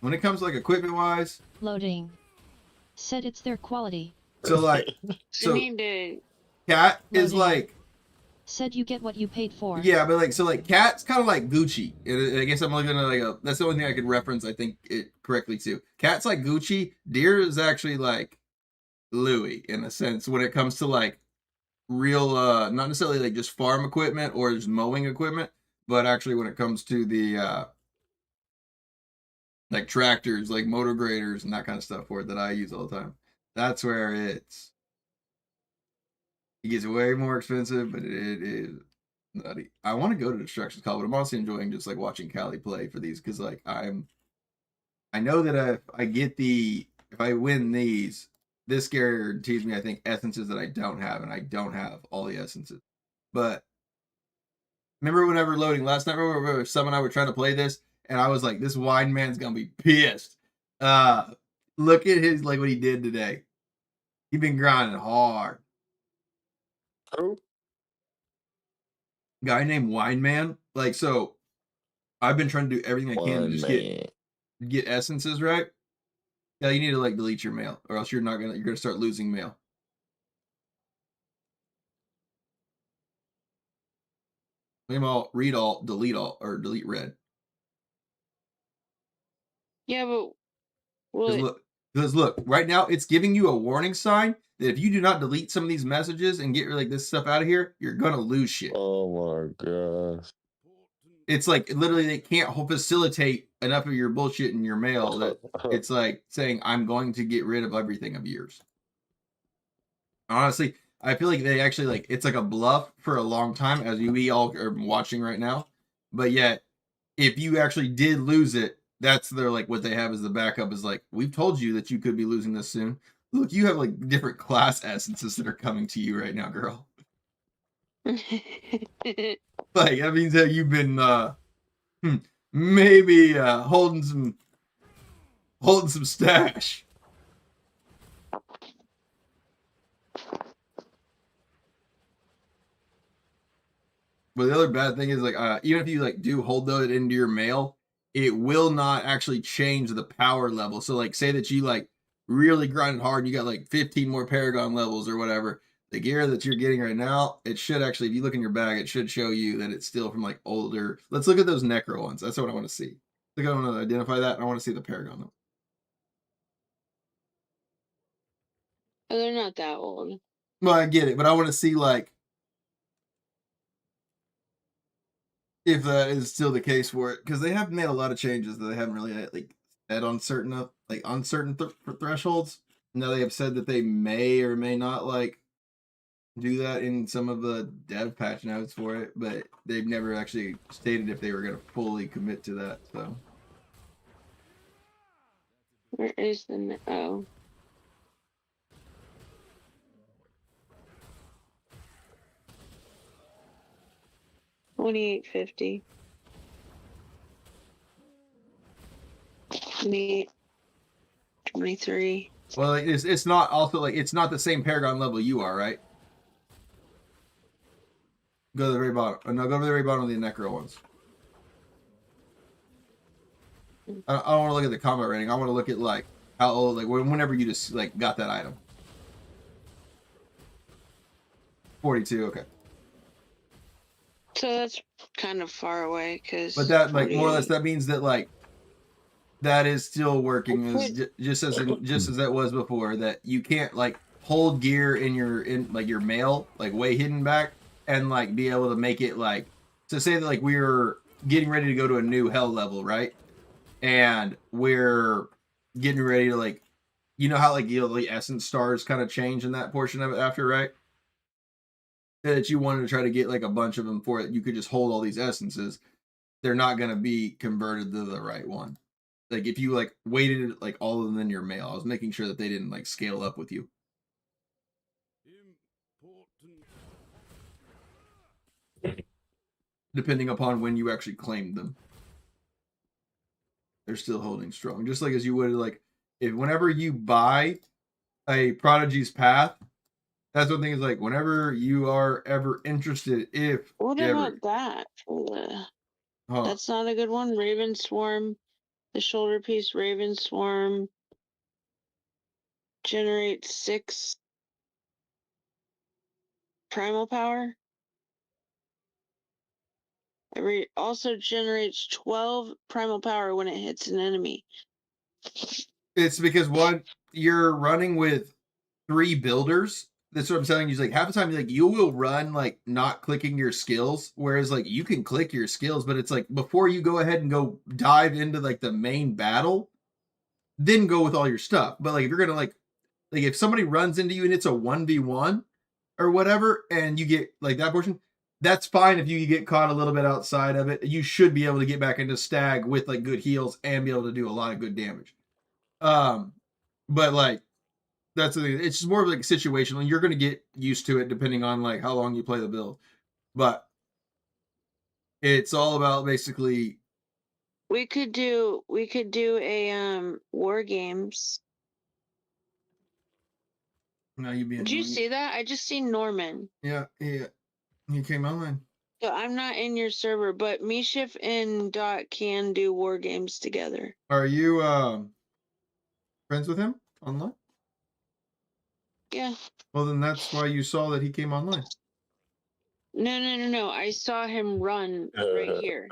When it comes to, like, equipment-wise. Loading. Said it's their quality. So, like, You need to. cat is, Loading. like... Said you get what you paid for. Yeah, but, like, so, like, cat's kind of like Gucci. I guess I'm looking at, like, that's the only thing I could reference, I think, it correctly to. Cat's like Gucci. Deer is actually, like, Louis, in a sense, when it comes to, like, real not necessarily like just farm equipment or just mowing equipment, but actually when it comes to the like tractors, like motor graders and that kind of stuff for it that I use all the time. That's where it gets way more expensive, but it is nutty. I want to go to Destruction Call, but I'm honestly enjoying just like watching Callie play for these because like I know that if I win these, this guarantees me, I think, essences that I don't have, and I don't have all the essences. But remember whenever loading last night, remember Sam and I were trying to play this, and I was like, this wine man's gonna be pissed. Look at his, like, what he did today. He's been grinding hard. Who? Guy named Wine Man. Like, so I've been trying to do everything I can to just get essences, right? Yeah, you need to like delete your mail, or else you're gonna start losing mail. Name all, read all, delete all, or delete red. Yeah, but Because look, right now it's giving you a warning sign that if you do not delete some of these messages and get like this stuff out of here, you're gonna lose shit. Oh my gosh. It's like literally they can't facilitate enough of your bullshit in your mail that it's like saying I'm going to get rid of everything of yours. Honestly, I feel like they actually like it's like a bluff for a long time, as we all are watching right now. But yet, if you actually did lose it, that's their like what they have as the backup is like, we've told you that you could be losing this soon. Look, you have like different class essences that are coming to you right now, girl. Like that means that you've been maybe holding some stash. But the other bad thing is like even if you like do hold it into your mail, it will not actually change the power level. So like say that you like really grinded hard and you got like 15 more Paragon levels or whatever. The gear that you're getting right now, it should actually, if you look in your bag, it should show you that it's still from like older. Let's look at those Necro ones. That's what I want to see. I think I want to identify that. And I want to see the Paragon. Oh, they're not that old. Well, I get it, but I want to see like if that is still the case for it, because they have made a lot of changes that they haven't really like said on certain thresholds. Now they have said that they may or may not like do that in some of the dev patch notes for it, but they've never actually stated if they were going to fully commit to that. So Where is the oh? $28.50. 23. Well, like, it's not also like it's not the same Paragon level you are, right? Go to the very bottom. No, go to the very bottom of the Necro ones. I don't want to look at the combat rating. I want to look at like how old, like whenever you just like got that item. 42. Okay. So that's kind of far away, because. But that like more or less that means that like that is still working as just as that was before. That you can't like hold gear in your mail like way hidden back and like be able to make it like so say that like we were getting ready to go to a new hell level, right? And we're getting ready to like you know how like the essence stars kind of change in that portion of it after, right? That you wanted to try to get like a bunch of them for it, you could just hold all these essences. They're not going to be converted to the right one. Like if you like weighted like all of them in your mail, I was making sure that they didn't like scale up with you. Depending upon when you actually claimed them. They're still holding strong. Just like as you would like if whenever you buy a Prodigy's Path That's one thing is like whenever you are ever interested, if What ever, about that? For the huh? That's not a good one. Raven Swarm, the shoulder piece. Raven Swarm generates 6 primal power. Also generates 12 primal power when it hits an enemy. It's because one, you're running with 3 builders. That's what I'm telling you. Is like half the time, like you will run like not clicking your skills, whereas like you can click your skills, but it's like before you go ahead and go dive into like the main battle, then go with all your stuff. But like if you're gonna like if somebody runs into you and it's a 1v1 or whatever, and you get like that portion, that's fine if you get caught a little bit outside of it. You should be able to get back into stag with like good heals and be able to do a lot of good damage. But like that's the thing. It's just more of like a situational. You're going to get used to it depending on like how long you play the build. But it's all about basically. We could do a war games. No, you being. Did you see that? I just seen Norman. Yeah, he came online. So I'm not in your server, but Mishif and Dot can do war games together. Are you friends with him online? Yeah. Well, then that's why you saw that he came online. No. I saw him run right here.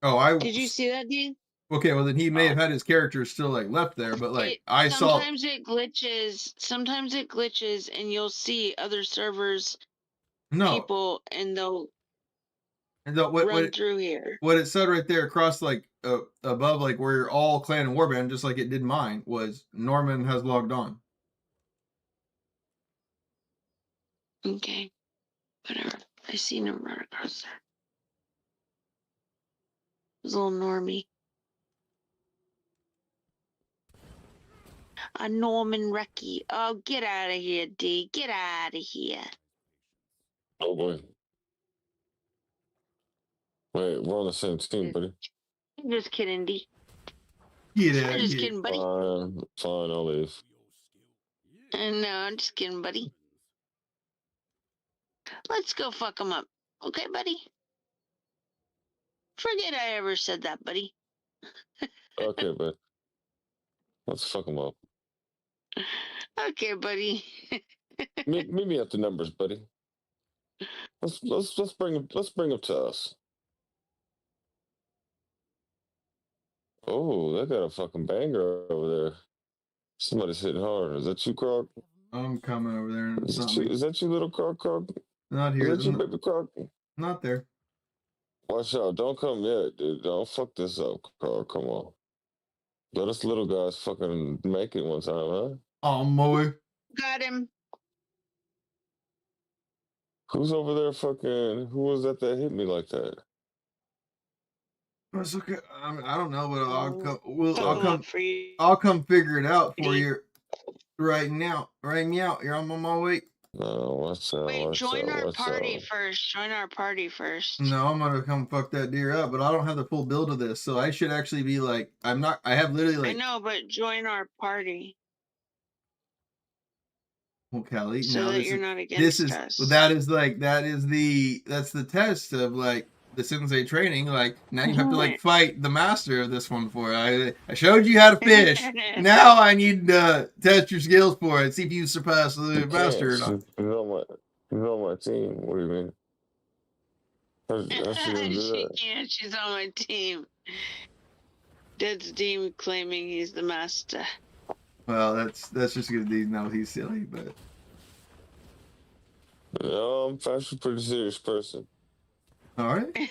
Oh, Did you see that, Dean? Okay, well then he may have had his character still like left there, but like Sometimes it glitches. Sometimes it glitches, and you'll see other servers people, and they'll run through here. What it said right there across like above like where you're all clan and warband, just like it did mine, was Norman has logged on. Okay, whatever. I seen him run across there. It was a little normie. A Norman Recky. Oh, get out of here, D. Get out of here. Oh boy. Wait, we're on the same team, buddy. I'm just kidding, D. Yeah, I'm just kidding, buddy. Fine, I'll leave. No, I'm just kidding, buddy. Let's go fuck him up. Okay, buddy? Forget I ever said that, buddy. Okay, bud. Let's fuck him up. Okay, buddy. Meet me at the numbers, buddy. Let's bring him to us. Oh, they got a fucking banger over there. Somebody's hitting hard. Is that you, Krog? I'm coming over there. And Is that you, little Krog? Not here. Is that you, baby Krog? Not there. Watch out. Don't come yet, dude. Don't fuck this up, Krog. Come on. Let us little guys fucking make it one time, huh? Oh, boy. Got him. Who's over there fucking... Who was that hit me like that? That's okay. I don't know, but I'll come figure it out for you right now. Right now. You're on my way. No, watch out. Wait, join our party first. Join our party first. No, I'm gonna come fuck that deer up, but I don't have the full build of this, so I should actually be like, I have literally like. I know, but join our party. Well, Kelly, so now that you're not against us. That's the test of like the sensei training. Like now you have to like fight the master of this one for it. I showed you how to fish. Now I need to test your skills for it. See if you surpass the master or not. She's on my team. What do you mean? She can't. She's on my team. Dead's team claiming he's the master. Well, that's just because Dean knows he's silly, but. No, I'm actually a pretty serious person. All right.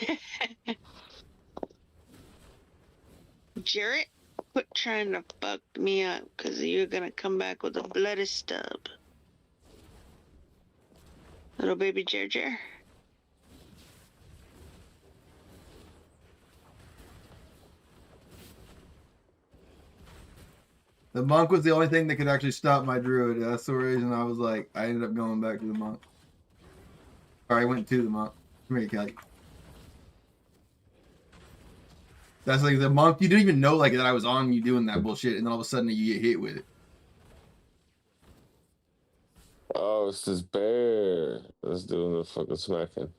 Jarrett, quit trying to fuck me up, because you're going to come back with a bloody stub. Little baby Jer. The monk was the only thing that could actually stop my druid. That's the reason I was like, I ended up going back to the monk. Or I went to the monk. Come here, Kelly. That's like the monk. You didn't even know like that I was on you doing that bullshit, and then all of a sudden you get hit with it. Oh, it's this bear that's doing the fucking smacking.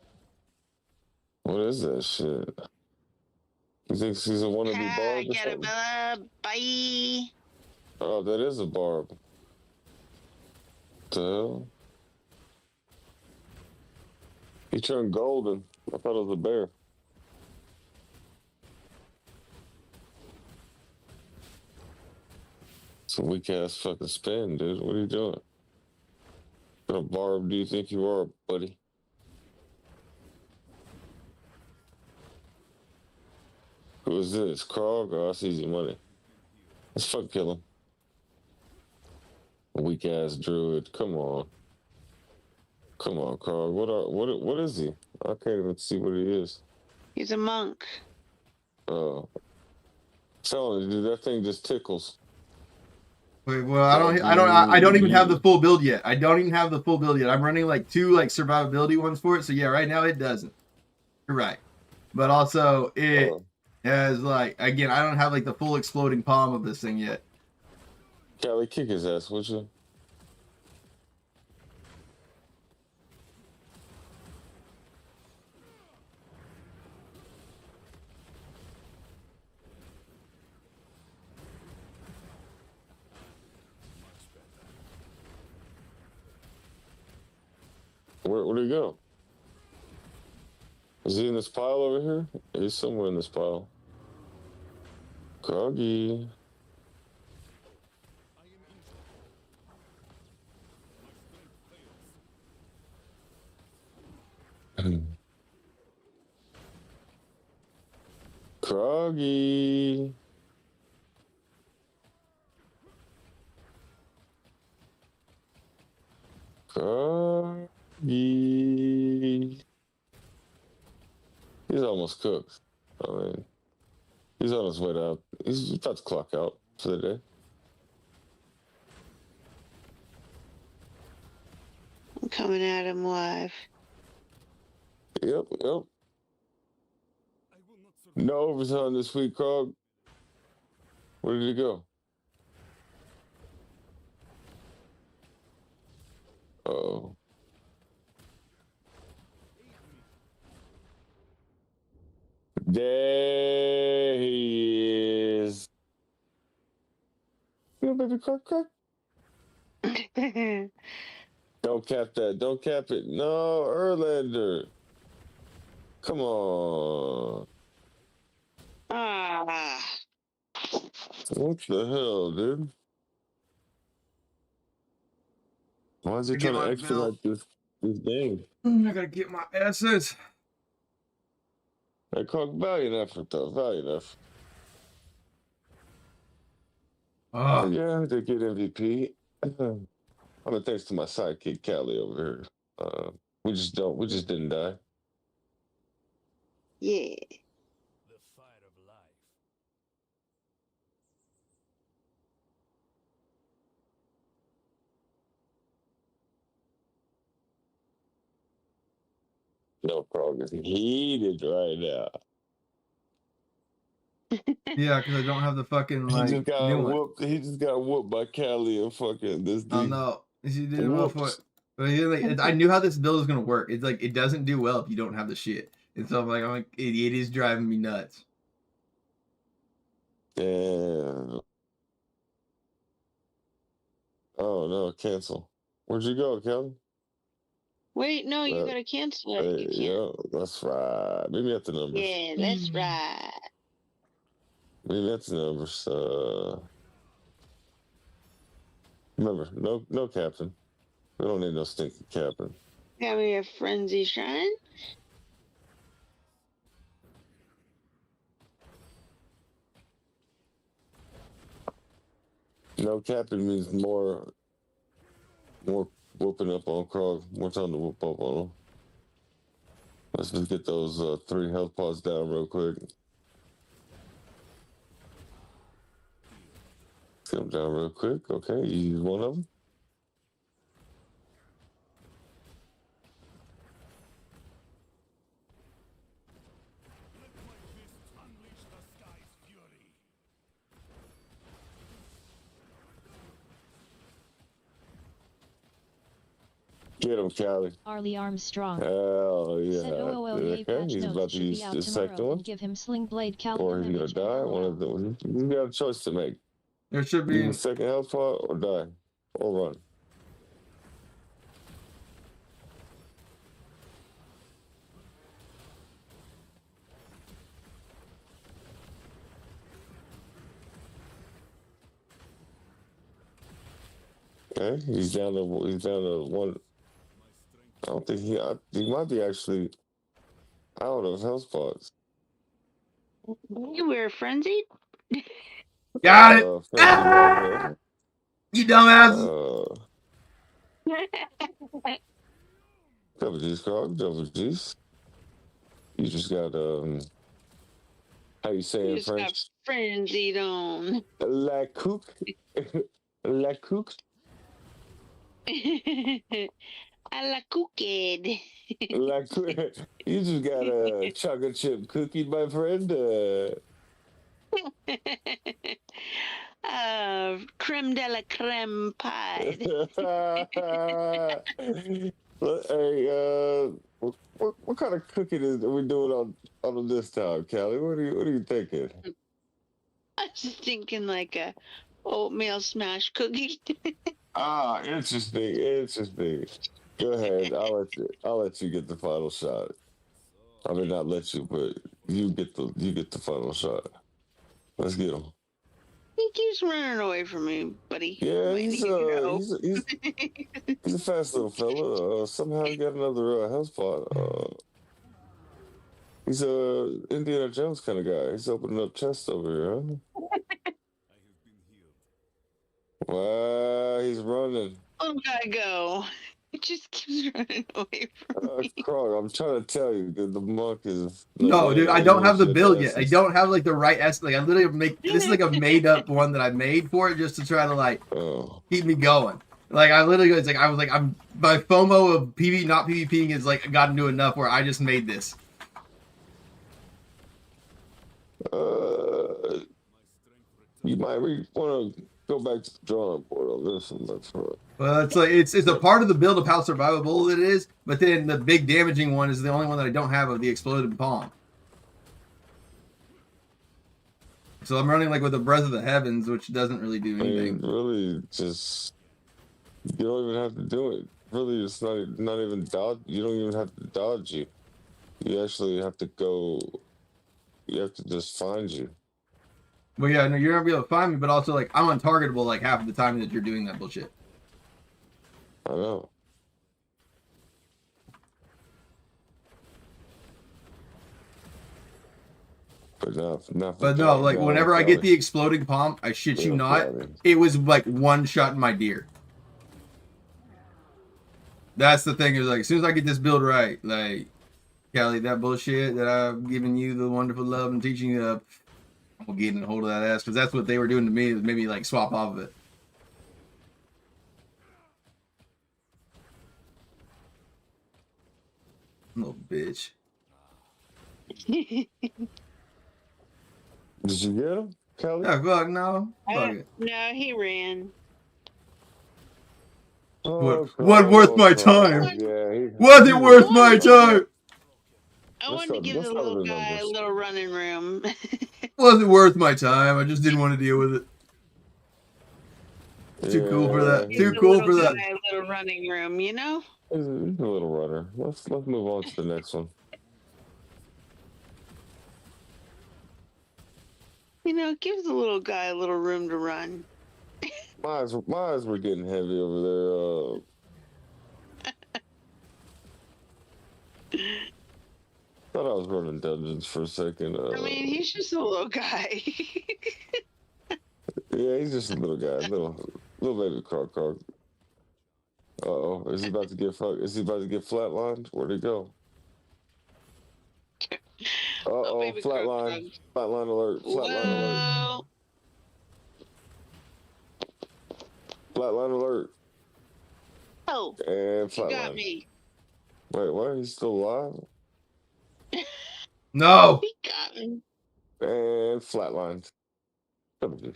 What is that shit? He thinks he's a wannabe barb or Get it, something? Bella. Bye. Oh, that is a barb. The hell? He turned golden. I thought it was a bear. It's a weak ass fucking spin, dude. What are you doing? What a barb do you think you are, buddy? Who is this? Krog? Oh, that's easy money. Let's fucking kill him. Weak ass druid. Come on. Come on, Krog. What is he? I can't even see what he is. He's a monk. Oh. Telling you, dude, that thing just tickles. Wait, well, I don't even have the full build yet. I don't even have the full build yet. I'm running like 2 like survivability ones for it. So yeah, right now it doesn't. You're right. But also it has like, again, I don't have like the full exploding palm of this thing yet. Callie, kick his ass, would you? Where'd he go? Is he in this pile over here? He's somewhere in this pile. Groggy. Groggy. Groggy. He's almost cooked. I mean, he's on his way out. He's about to clock out for the day. I'm coming at him live. Yep. No overtime this week, Krog. Where did he go? Uh-oh. There he is. Yeah, baby, Krog. Don't cap that. Don't cap it. No, Erlander. Come on. Ah. What the hell, dude? Why is he trying to expedite this game? I gotta get my essence. Hey, Krog, valiant effort, though. Valiant effort. Yeah, they get MVP. I mean, thanks to my sidekick, Callie, over here. We just didn't die. Yeah. The fire of life. No, Krog is heated right now. Yeah, because I don't have the fucking He like just got new one. whooped. He just got whooped by Callie and fucking this Oh dude. no, she did well for it. But I knew how this build was gonna work. It's like it doesn't do well if you don't have the shit, and so I'm like, it is driving me nuts. Damn. Oh no, cancel. Where'd you go, Kelly? Wait, no, you gotta cancel it. You can't. Yeah, that's right. Maybe at the numbers. Yeah, that's right. Maybe that's the numbers. Remember, no captain. We don't need no stinking captain. Got me a frenzy shrine. No captain means more whooping up on Krog. More time to whoop up on him. Let's just get those 3 health pods down real quick. Get them down real quick. Okay, you use one of them. Let my fists unleash the sky's fury. Get him, Callie. Arlie Armstrong. Hell yeah. Said hey Okay, patch he's notes about to should be use out the tomorrow second one. and give him Sling Blade Or he's gonna image and die. One LOL. of them. You got a choice to make. There should be. Use the second health pot or die. Or run. Okay, he's down to one. I don't think he might be actually out of health pots. You were frenzied? Got it. Frenzy right here. You dumbass. Double G's, Carl. Double G's. You just got how you say You in just got French? frenzied on. La cook. La cook. I la cooked. La cook. You just got a chocolate chip cookie, my friend. Creme de la creme pie. Hey, what kind of cooking are we doing on this time, Callie? What are you thinking? I was thinking like a oatmeal smash cookie. Interesting. Go ahead. I'll let you get the final shot. I mean, not let you, but you get the final shot. Let's get him. He keeps running away from me, buddy. Yeah, Might he's need your help. a fast little fella. Somehow he got another health pot. He's a Indiana Jones kind of guy. He's opening up chests over here, huh? I have been healed. Wow, he's running. Oh, gotta go. It just keeps running away from me. Krog, I'm trying to tell you, the monk is. No, dude, I don't have the build yet. I Essence. don't have like the right S. Like I literally this is like a made up one that I made for it just to try to like keep me going. Like I literally, it's like I was like my FOMO of PvP not PvPing is like gotten to enough where I just made this. You might want to go back to the drawing board on this one. That's right. Well, it's like it's a part of the build of how survivable it is, but then the big damaging one is the only one that I don't have of the exploded palm. So I'm running like with the Breath of the Heavens, which doesn't really do anything. Really, just you don't even have to do it. Really, it's not even dodge. You don't even have to dodge you. You actually have to go. You have to just find you. Well, yeah, no, you're not gonna be able to find me, but also like I'm untargetable like half of the time that you're doing that bullshit. I know. But no, like whenever I get the exploding palm, I shit you not, it was like one shot in my deer. That's the thing, is like as soon as I get this build right, like Callie, that bullshit that I've given you the wonderful love and teaching you, I'm getting a hold of that ass, because that's what they were doing to me, is maybe like swap off of it. Little bitch. Did you get him, Kelly? Yeah, fuck no. Fuck it. No, he ran. What worth my time? Was it worth my time? I wanted to give the little guy a little running room. Was it worth my time? I just didn't want to deal with it. Too cool for that. Too cool for that. A little running room, you know? He's a little runner. Let's move on to the next one. You know, it gives the little guy a little room to run. My eyes were getting heavy over there. Thought I was running dungeons for a second. I mean, he's just a little guy. Yeah, he's just a little guy, little baby Krog. Uh-oh, is he about to get flatlined? Where'd he go? Uh-oh, flatline alert, alert. Flatline alert. Oh, and flatline. You got me. Wait, what? He's still alive? No. He got me. And flatlined. Double G.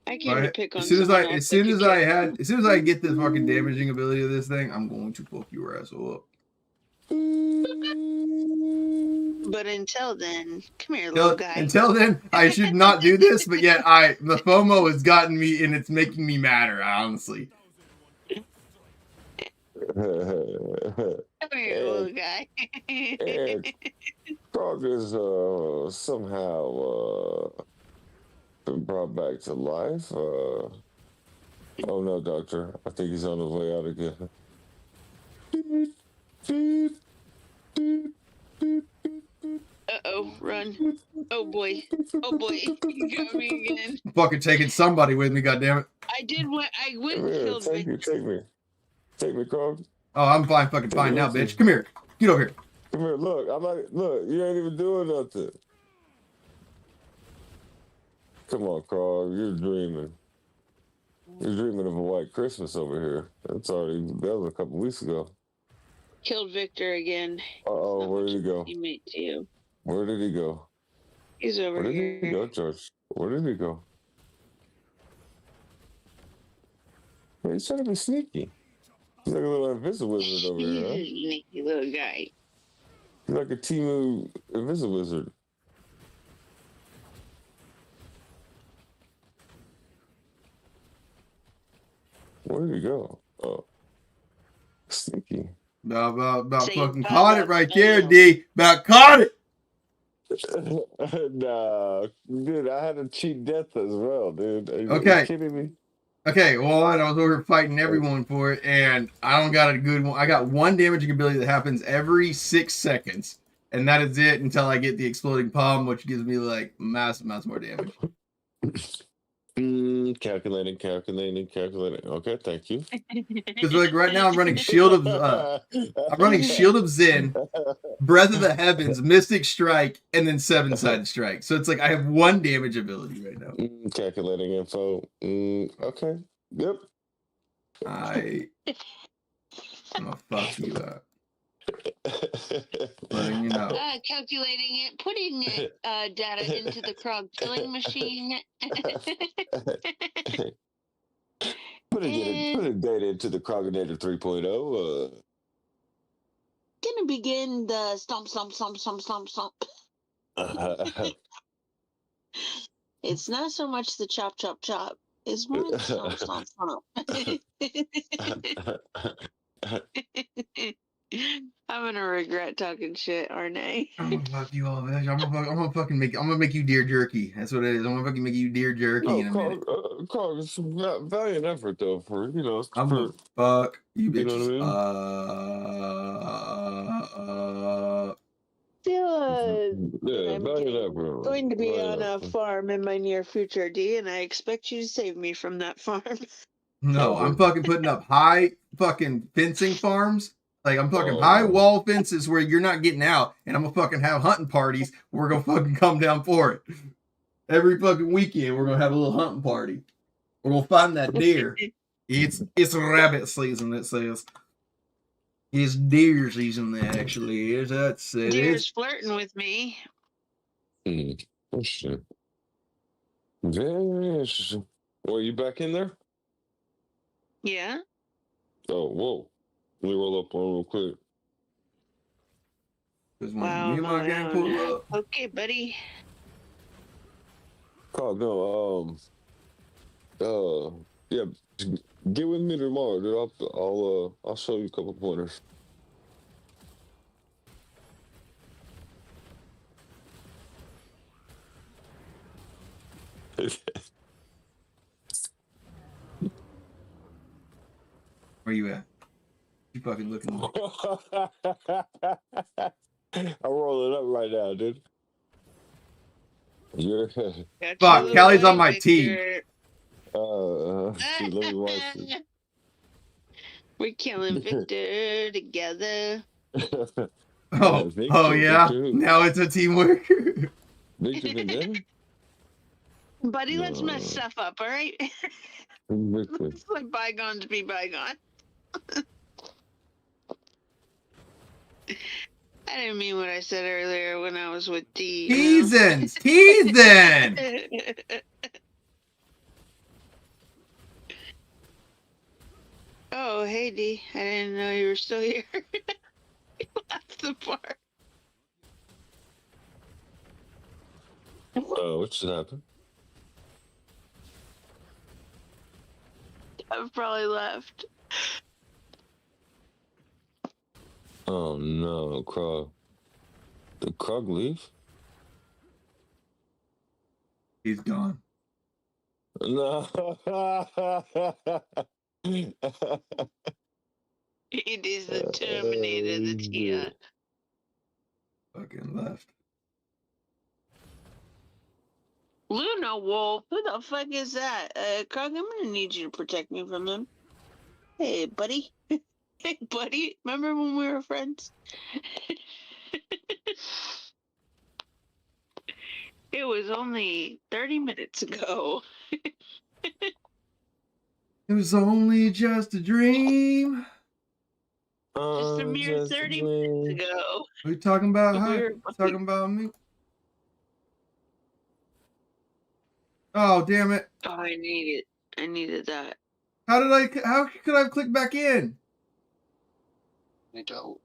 I I came to pick on As soon as someone I, else. as soon that as could I get- had, as soon as I get the fucking damaging ability of this thing, I'm going to fuck your asshole up. But until then, come here, little guy. Until then, I should not do this, but yet the FOMO has gotten me and it's making me madder, honestly. Come here, little guy. Frog is somehow been brought back to life. Oh no, Doctor. I think he's on his way out again. Uh-oh, run. Oh boy. Oh boy. You got me again. I'm fucking taking somebody with me, goddammit. I went and Come here, killed take me. Take me, Frog. Oh, I'm fucking fine now, bitch. Come here. Get over here. Come here, look. Look, you ain't even doing nothing. Come on, Frog. You're dreaming. You're dreaming of a white Christmas over here. That was a couple weeks ago. Killed Victor again. Uh-oh, where did he go? Teammate too. Where did he go? He's over Where here. did he go, George? Where did he go? Man, he's trying to be sneaky. He's like a little invisible wizard over here, huh? Sneaky little guy. He's like a Timu invisible wizard. Where did he go? Oh. Sneaky. About Say fucking bye caught bye it right bye. there, D. About caught it. Nah, dude, I had to cheat death as well, dude. Are you Okay. kidding me? Okay, well, I was over fighting everyone for it, and I don't got a good one. I got one damaging ability that happens every 6 seconds, and that is it until I get the exploding palm, which gives me like massive amounts more damage. Calculating. Okay, thank you. Because like right now I'm running Shield of Zen, Breath of the Heavens, Mystic Strike, and then 7-sided Strike. So it's like I have one damage ability right now. Calculating info. Okay. Yep. I'm gonna fuck you up. Letting you know. Calculating it, putting data into the Krog killing machine. Putting data into the Croginator 3.0. Gonna begin the stomp. It's not so much the chop. It's more the stomp. I'm gonna regret talking shit, aren't I? I'm gonna fuck you all, bitch. I'm gonna make you deer jerky. That's what it is. I'm gonna fucking make you deer jerky in a minute. Carl, it's a valiant effort though for I'm gonna fuck you bitches. You know what I mean? Still, Yeah, valiant effort. going to be on a farm in my near future, D, and I expect you to save me from that farm. No, I'm fucking putting up high fucking fencing farms. Like I'm fucking high wall fences where you're not getting out, and I'm gonna fucking have hunting parties. We're gonna fucking come down for it. Every fucking weekend, we're gonna have a little hunting party. We're gonna find that deer. It's rabbit season. It says it's deer season. That actually is. That's it. Deer's flirting with me. Interesting. Very interesting. Well, you back in there? Yeah. Oh, whoa. Let me roll up on real quick. Wow. Me and my gang pull up. Okay, buddy. Oh no. Yeah. Get with me tomorrow, dude. I'll show you a couple pointers. Where you at? You fucking looking. I'm rolling up right now, dude. You're Fuck, Callie's on my team. Let me watch this. We're killing Victor together. Oh yeah. Now it's a teamwork. Victor Vendetta? Buddy, let's mess stuff up, all right? Let's let bygones be bygones. I didn't mean what I said earlier when I was with D. Teasing! Oh, hey, D. I didn't know you were still here. That's the part. Oh, what just happened? I've probably left. Oh no, Krug. Did Krug leave? He's gone. No. He is the Terminator, the Tia. Fucking left. Luna Wolf? Who the fuck is that? Krug, I'm gonna need you to protect me from him. Hey, buddy. Hey, buddy. Remember when we were friends? It was only 30 minutes ago. It was only just a dream. Just a mere 30 minutes ago. We talking about We how? were Talking about me? Oh, damn it. Oh, I need it. I needed that. How could I click back in? I don't.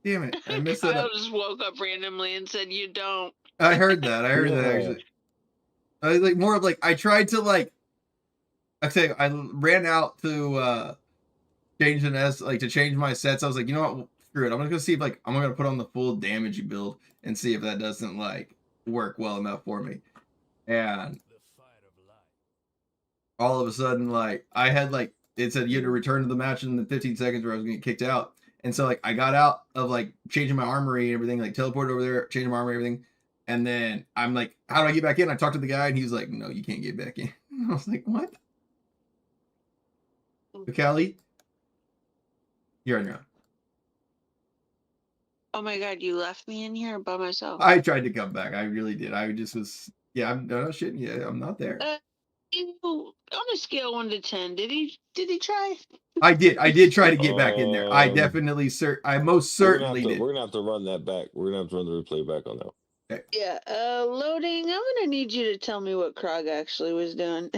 Damn it. I messed it Kyle up. just woke up randomly and said, "You don't." I heard that. I heard that actually. I like more of like I tried to like I ran out to change an S like to change my sets. I was like, you know what? Screw it. I'm gonna go see if like I'm gonna put on the full damage build and see if that doesn't like work well enough for me. And all of a sudden, like I had like it said you had to return to the match in the 15 seconds where I was gonna get kicked out. And so like I got out of like changing my armory and everything, like teleported over there, changing my armory, everything. And then I'm like, how do I get back in? I talked to the guy and he was like, no, you can't get back in. I was like, what? Callie, you're on your own. Oh my god, you left me in here by myself. I tried to come back. I really did. I just was, yeah, I'm no shit. Yeah, I'm not there. On a scale 1 to 10, did he try? I did try to get back in there. I definitely, I most certainly did. We're gonna have to run that back. We're gonna have to run the replay back on that. Okay. Yeah, loading. I'm gonna need you to tell me what Krog actually was doing.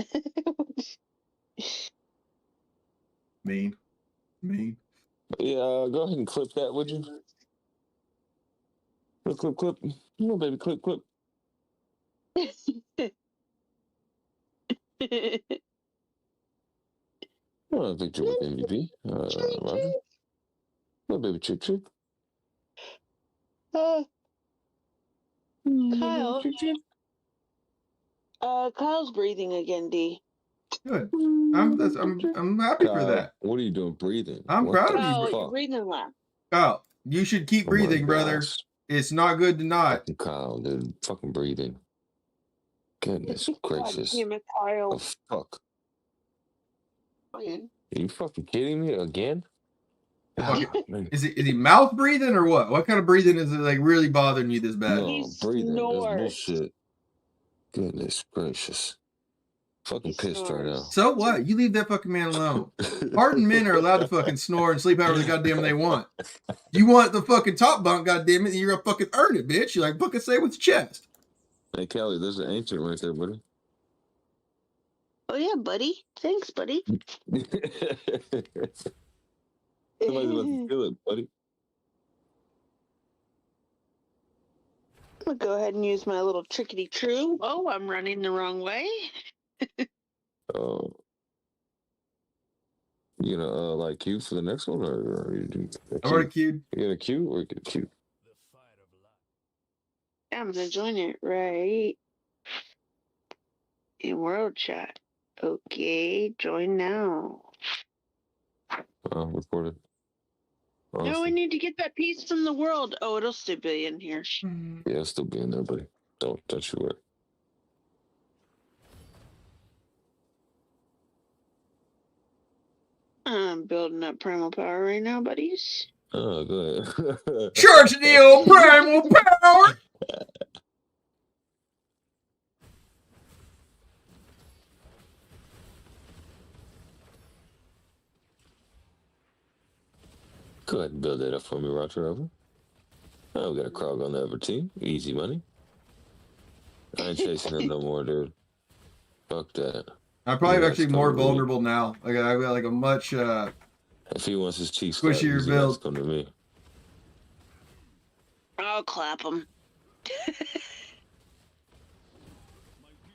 Mean. Yeah, go ahead and clip that, would you? Clip. No, baby, clip. Oh, victory with MVP. Roger. No, baby, chip. Kyle. Kyle's breathing again, D. Good. I'm happy for that. What are you doing breathing? I'm proud of you, you're breathing loud. Kyle, you should keep breathing, brother. It's not good to not. Fucking Kyle, dude. Fucking breathing. Goodness gracious. Damn it, Kyle. Oh, fuck. Are you fucking kidding me again? Is he mouth breathing or what? What kind of breathing is it like really bothering you this bad? No, breathing. That's bullshit. Goodness gracious. Fucking pissed right now. So what? You leave that fucking man alone. Hardened men are allowed to fucking snore and sleep however the goddamn they want. You want the fucking top bunk, goddamn it, you're gonna fucking earn it, bitch. You like fucking say it with your chest. Hey, Callie, there's an ancient right there, buddy. Oh yeah, buddy. Thanks, buddy. Somebody's about to kill it, buddy. I'm gonna go ahead and use my little trickety true. Oh, I'm running the wrong way. Oh. You gonna like queue for the next one, or you do? I'm already queued. You gonna queue or get queue? I'm gonna join it right in world chat. Okay, join now. Recorded. Awesome. No, we need to get that piece from the world. Oh, it'll still be in here. Yeah, it'll still be in there, buddy. Don't you worry. I'm building up primal power right now, buddies. Oh, go ahead. Charge the old primal power! Go ahead and build that up for me, Roger. Over. Oh, we got a Krog on the other team. Easy money. I ain't chasing him no more, dude. Fuck that. I'm probably Yeah, actually it's more coming to me. vulnerable now. Like I've got like a much If he wants his cheeks clapped, squishier he's gonna have build. to come to me. I'll clap him.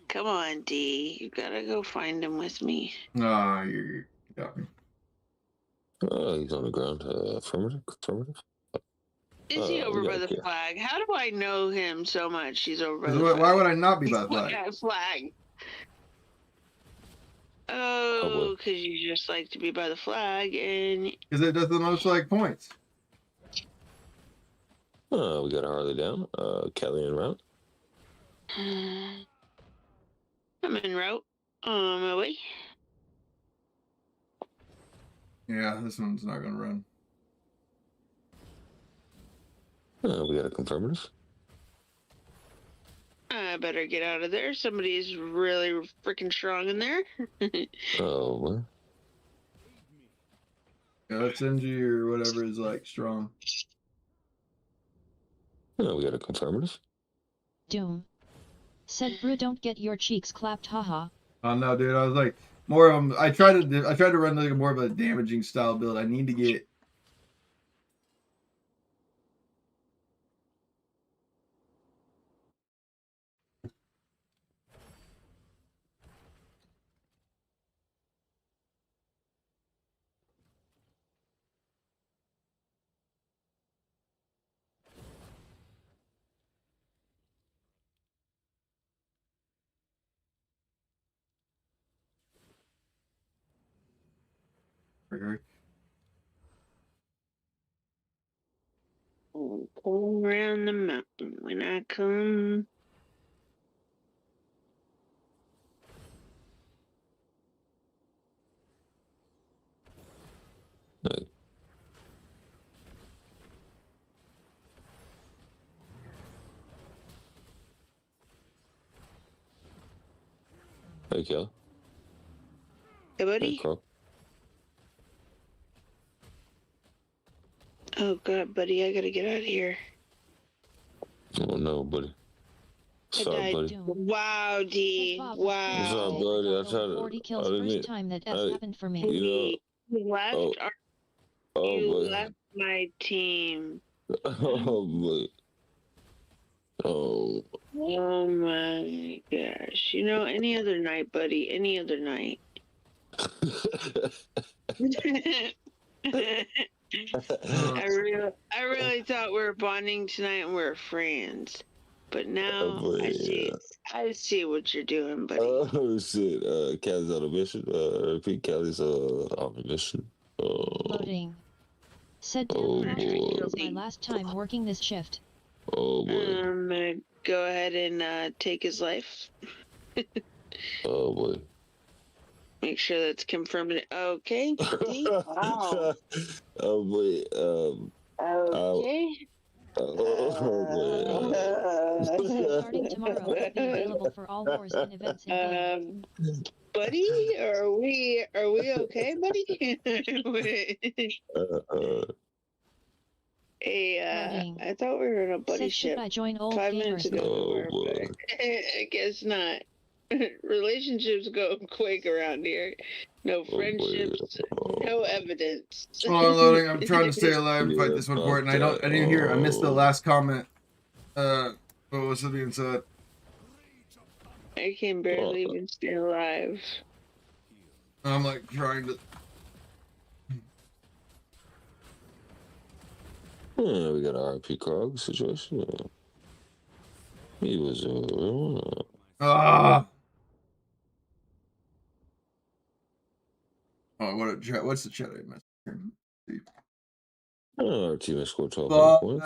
Come on, D. You gotta go find him with me. Ah, you got me. He's on the ground. Affirmative. Affirmative. Is he over we by gotta the kill. flag? How do I know him so much? He's over by the Why flag. would I not be by the flag? What kind of flag? Oh, because you just like to be by the flag, and Because it does the most like points. We got a Harley down. Kelly en route. I'm en route. On my way. Yeah, this one's not gonna run. We got a confirmative. I better get out of there. Somebody's really freaking strong in there. Oh, what? Yeah, that's NG or whatever is like strong. We got a confirmative. Doom. Said Brew, don't get your cheeks clapped, haha. Oh no, dude! I was like more. I tried to run like more of a damaging style build. I need to get. Pull around the mountain when I come. Hey, Kelly. Hey, buddy. Hey, Carl. Oh god, buddy, I gotta get out of here. Oh no, buddy. Sorry, buddy. Doom. Wow, D. Said Bob was Wow. What's up, today. buddy? I got tried over to. 40 kills I didn't first mean. time that I- happened for me. You know. You left, Oh, you boy. left my team. Oh, boy. Oh. Oh my gosh. You know, any other night, buddy. Any other night. I really thought we were bonding tonight and we were friends. But now I see what you're doing, buddy. Oh shit! Kelly's on a mission. Repeat, Kelly's on a mission. Loading. Said Oh, Tampa boy. was my last time working this shift. Oh boy! I'm gonna go ahead and take his life. Oh boy! Make sure that's confirmed. Okay. D? Wow. Oh boy! Okay. Oh boy! Starting tomorrow, I'll be available for all wars and events in game. Buddy, are we okay, buddy? Hey, I thought we were in a buddy Said, ship should I join old 5 gamers? minutes ago. Oh, we boy. were, but I guess not. Relationships go quick around here. No friendships, no evidence. Hold on, loading. I'm trying to stay alive and fight this one for it, and I didn't hear. I missed the last comment. What was being said? I can barely even stay alive. I'm like trying to. We got an RP Krog situation. He was Ah. Oh, what's the chat I missed? our team has scored 12 points.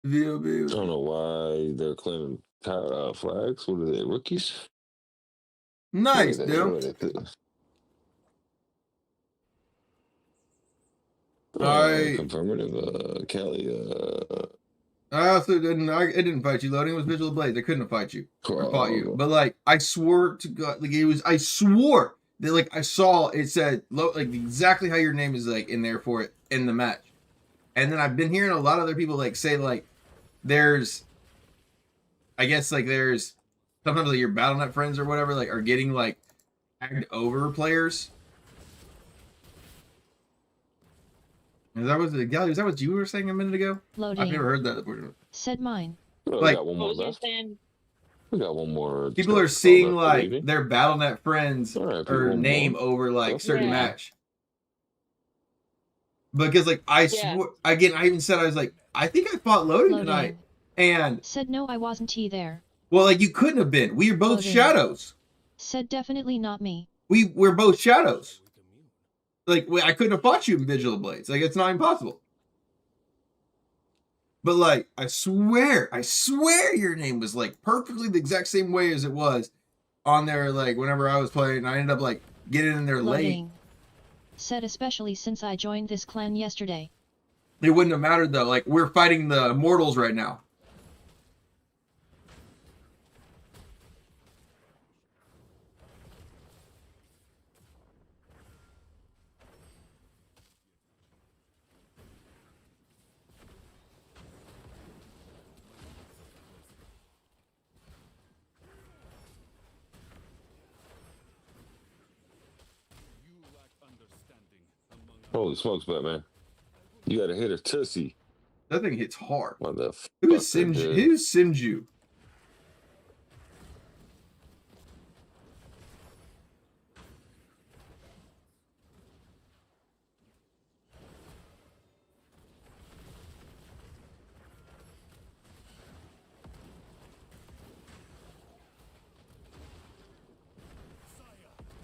VOB. I don't know why they're claiming flags. What are they, rookies? Nice, dude. Confirmative, Kelly. I also didn't. It didn't fight you. Loading was Visual Blades. They couldn't have fight you or fought you. But like, I swore to God, like it was. I swore that like I saw it said like exactly how your name is like in there for it in the match. And then I've been hearing a lot of other people like say like there's, I guess like there's sometimes like your BattleNet friends or whatever like are getting like tagged over players. Is that what you were saying a minute ago? Loading. I've never heard that before. Said mine. Oh, we Like- got one What more was I left. saying? We got one more. People are test seeing left, like maybe. their Battle.net friends All right, or people name more. over like That's certain Yeah. match. Because like I Yeah. swore again, I even said I was like, I think I fought Loading tonight. Loading. And Said no, I wasn't there. well, like you couldn't have been. We were both Loading. shadows. Said definitely not me. We're both shadows. Like I couldn't have fought you in Vigil of Blades. Like it's not impossible. But like I swear your name was like perfectly the exact same way as it was on there. Like whenever I was playing, I ended up like getting in there late. Loading. Said especially since I joined this clan yesterday. It wouldn't have mattered though. Like we're fighting the Immortals right now. You lack understanding among Holy smokes, Batman! You got to hit a tussie. That thing hits hard. Motherfucker. Who's Sinju?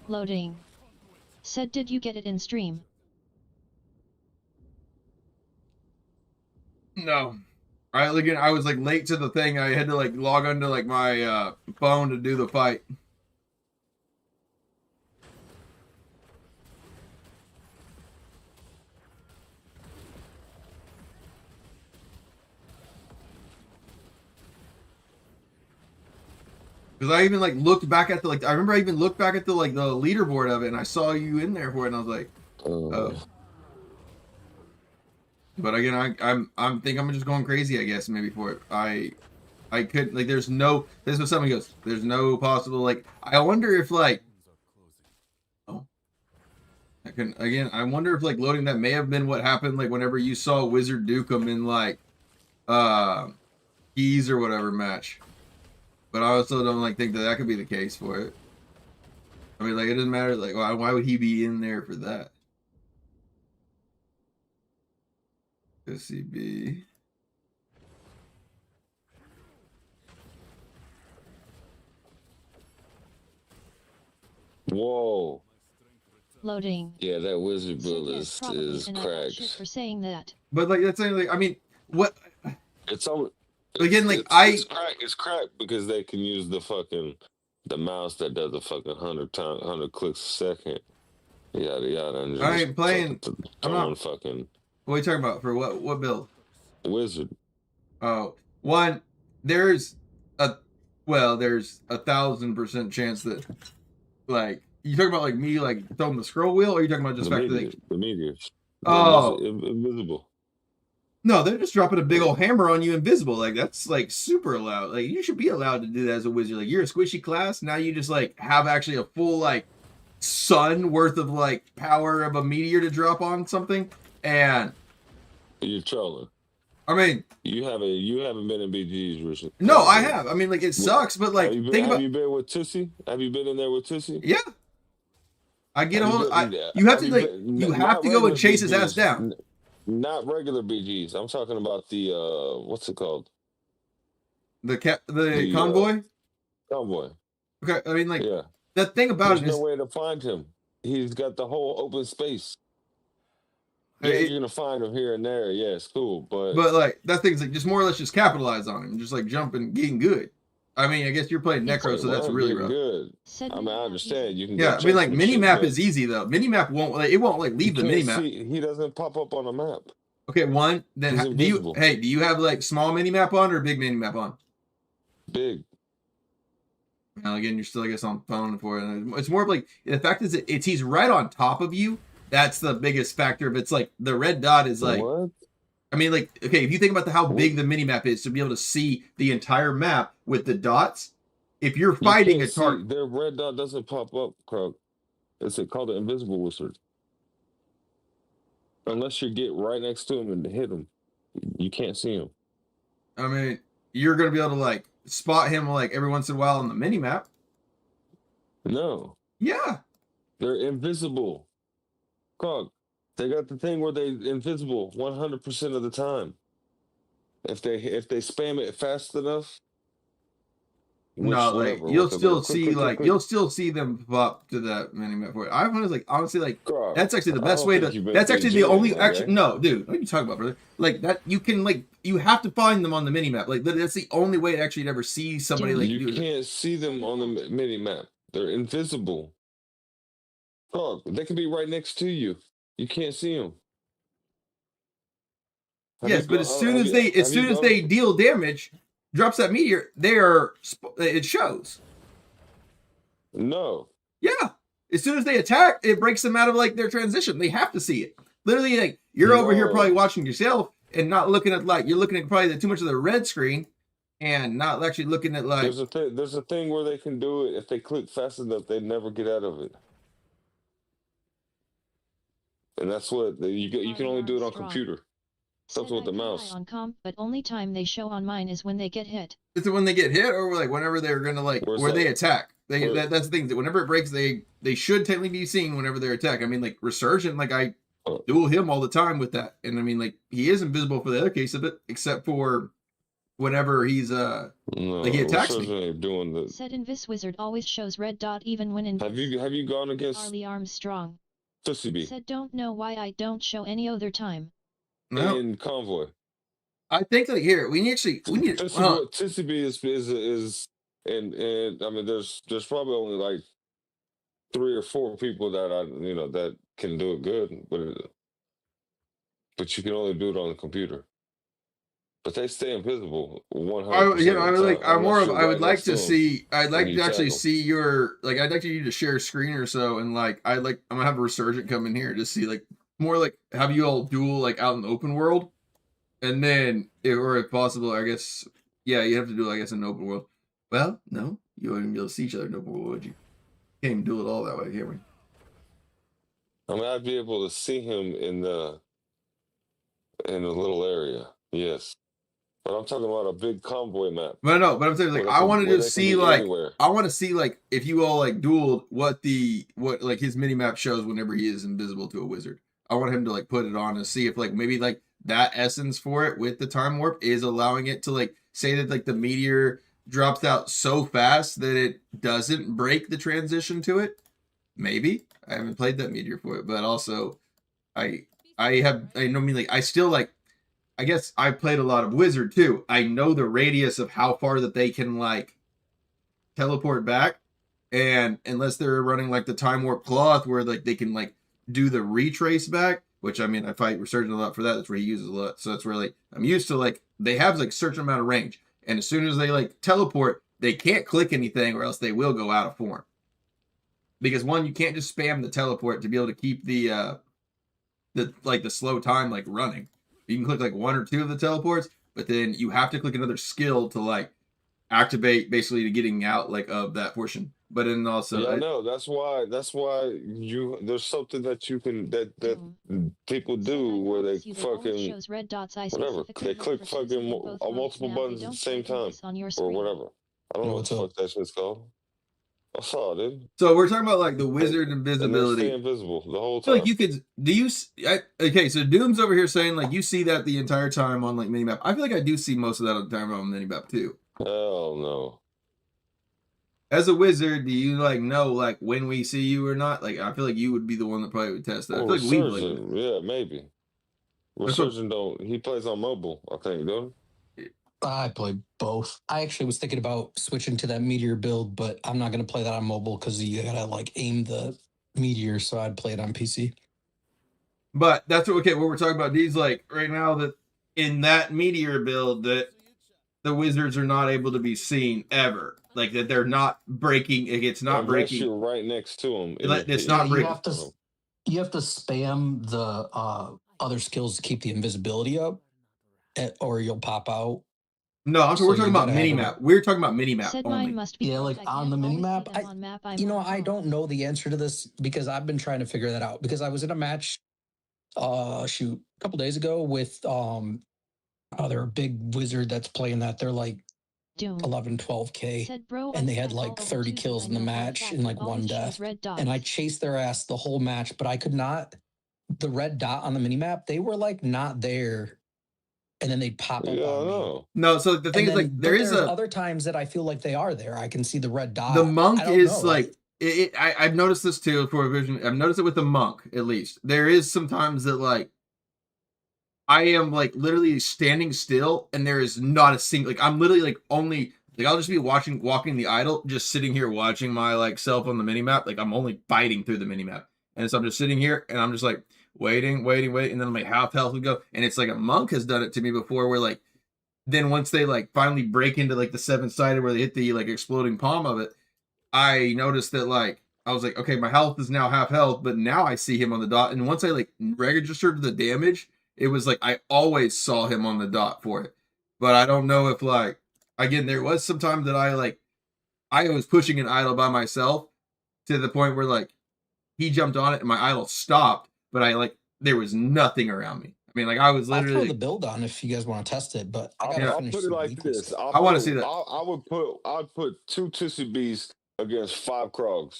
Loading. Said did you get it in stream? No. I was like late to the thing. I had to like log onto like my phone to do the fight. Because I even like looked back at the like I remember I even looked back at the like the leaderboard of it and I saw you in there for it and I was like, oh. But again, I'm think I'm just going crazy, I guess, maybe for it. I could like there's no this is what somebody goes, there's no possible like I wonder if like I can again I wonder if like loading that may have been what happened like whenever you saw Wizard Dukem in like keys or whatever match. But I also don't like think that could be the case for it. I mean like it doesn't matter like why would he be in there for that? SCB. Whoa. Loading. Yeah, that wizard Said build yes, probably, is and I got shit cracked. for saying that. But like that's like I mean what It's all again like it's cracked because they can use the mouse that does the fucking 100 clicks a second. Yada yada. And I ain't playing. I'm not fucking. What are you talking about? For what build? Wizard. Oh, one. There's a 1,000% chance that like you talking about like me like throwing the scroll wheel, or are you talking about just the meteors? Oh, invisible. No, they're just dropping a big old hammer on you invisible. Like that's like super allowed. Like you should be allowed to do that as a wizard. Like you're a squishy class. Now you just like have actually a full like sun worth of like power of a meteor to drop on something, and you're trolling. I mean, you haven't been in BGs recently. No, I have. I mean, like it sucks, but like have you been with Tussie? Have you been in there with Tussie? Yeah. I get a hold. You have to like you have to go and chase his ass down. Not regular BGs. I'm talking about the what's it called? The convoy. Convoy. Okay, I mean, like the thing about There's no way to find him. He's got the whole open space. Yeah, you're gonna find him here and there. Yeah, it's cool, but like that thing's like just more or less just capitalize on him, just like jumping, getting good. I mean, I guess you're playing Necro, so that's really rough. Good. I mean, I understand you can. Yeah, I mean, like mini map is easy though. Mini map won't like leave the mini map. He doesn't pop up on the map. Okay, one. Then do you have like small mini map on or big mini map on? Big. Now again, you're still I guess on phone for it. It's more of like the fact is he's right on top of you. That's the biggest factor. If it's like the red dot is like, what? I mean, like, okay, if you think about how big the mini map is to be able to see the entire map with the dots, if you're fighting a target, their red dot doesn't pop up, Croak. It's called an invisible wizard. Unless you get right next to him and hit him, you can't see him. I mean, you're gonna be able to like spot him like every once in a while on the mini map. No. Yeah. They're invisible. Cog, they got the thing where they invisible 100% of the time. If they spam it fast enough, No, like whenever, you'll with the still little click, see click, click, like click. you'll still see them pop to that mini map for it. I was like honestly like Cog, that's actually the I best don't way think to. you've been That's actually the PGing, only my actually guy. no, dude. What are you talking about, brother? Like that you can like you have to find them on the mini map. Like that's the only way to actually ever see somebody like You do it. can't see them on the mini map. They're invisible. Cog, they can be right next to you. You can't see them. Yes, but as soon as they deal damage, drops that meteor, it shows. No. Yeah. As soon as they attack, it breaks them out of like their transition. They have to see it. Literally, like you're over here probably watching yourself and not looking at like you're looking at probably too much of the red screen and not actually looking at like there's a thing where they can do it if they click fast enough, they never get out of it. And that's what you can only do it on computer. That's with the mouse. On comp, but only time they show on mine is when they get hit. Is it when they get hit or like whenever they're gonna like where they attack? That's the thing. That whenever it breaks, they should technically be seen whenever they attack. I mean, like Resurgent, like I duel him all the time with that, and I mean, like he is invisible for the other case of it, except for whenever he's like he attacks me. Said Invis Wizard always shows red dot even when in. Have you gone against Harley Armstrong? Tissy Said don't know why I don't show any other time. No. In Convoy? I think like here we need Tissy B is and I mean there's probably only like 3 or 4 people that that can do it good, but you can only do it on the computer. But they stay invisible 100%. I would like to see. I'd like to actually see your like. I'd like you to share a screen or so, and like I'm gonna have a Resurgent come in here to see like more like have you all duel like out in the open world, and then if possible, I guess you have to do I guess in the open world. Well, no, you wouldn't be able to see each other in the open world, would you? Can't even do it all that way, can we? I mean, I'd be able to see him in the little area, yes. But I'm talking about a big convoy map. But I'm saying like I want to just see like anywhere. I want to see like if you all like dueled what like his mini map shows whenever he is invisible to a wizard. I want him to like put it on and see if like maybe like that essence for it with the time warp is allowing it to like say that like the meteor drops out so fast that it doesn't break the transition to it. Maybe I haven't played that meteor for it, but also I still like. I guess I played a lot of Wizard too. I know the radius of how far that they can like teleport back, and unless they're running like the time warp cloth where like they can like do the retrace back, which I mean I fight Resurgent a lot for that. That's where he uses a lot. So that's where like I'm used to like they have like a certain amount of range, and as soon as they like teleport, they can't click anything or else they will go out of form. Because one, you can't just spam the teleport to be able to keep the slow time like running. You can click like 1 or 2 of the teleports, but then you have to click another skill to like activate basically to getting out like of that portion. But then also that's why there's something that you can that people do where they fucking whatever. They click fucking multiple buttons at the same time or whatever. I don't know what the fuck that shit's called. I saw it, dude. So we're talking about like the wizard invisibility. And stay invisible the whole time. Like you could okay, so Doom's over here saying like you see that the entire time on like minimap. I feel like I do see most of that on the time on minimap too. Hell no. As a wizard, do you like know like when we see you or not? Like I feel like you would be the one that probably would test that. I feel like we would. Yeah, maybe. Resurgent he plays on mobile, I think, don't he? I play both. I actually was thinking about switching to that meteor build, but I'm not going to play that on mobile because you gotta like aim the meteor, so I'd play it on PC. But that's what we're talking about. These like right now that in that meteor build that the wizards are not able to be seen ever. Like that they're not breaking. It's not breaking. You're right next to them. It's not breaking. You have to spam the other skills to keep the invisibility up, or you'll pop out. No, So we're talking you about gotta have mini-map. We're talking about mini-map Said only. mine must be Yeah, gold. like I on the can't mini always map. see them on map. I'm You know, on I home. don't know the answer to this because I've been trying to figure that out because I was in a match shoot a couple days ago with they're a big wizard that's playing that. They're like Doom. 11, 12K. Said bro, And they I had spent like all over 30 Tuesday. kills I in the know for a match fact and it like one always death. shows red dots. And I chased their ass the whole match, but I could not. The red dot on the mini map, they were like not there, and then they'd pop up Yeah, I on me. know. No, so the thing And is, then, like, there but is there's a other times that I feel like they are there. I can see the red dot. the monk I don't is know. like I've noticed this too for a vision. I've noticed it with the monk at least. There is sometimes that like I am like literally standing still and there is not a single like I'm literally like only like I'll just be walking the idol, just sitting here watching my like self on the mini map. Like I'm only fighting through the mini map. And so I'm just sitting here and I'm just like waiting, and then my half health would go. And it's like a monk has done it to me before where like then once they like finally break into like the 7-sided where they hit the like exploding palm of it, I noticed that like I was like, okay, my health is now half health, but now I see him on the dot. And once I like registered the damage, it was like I always saw him on the dot for it. But I don't know if like again, there was some time that I was pushing an idol by myself to the point where like he jumped on it and my idol stopped, but I like there was nothing around me. I mean, like I was I'll throw literally the build on if you guys want to test it, but I gotta I'll finish put it some like weekly this. stuff. I want to see that. I'd put 2 Tissy Bees against 5 Krogs,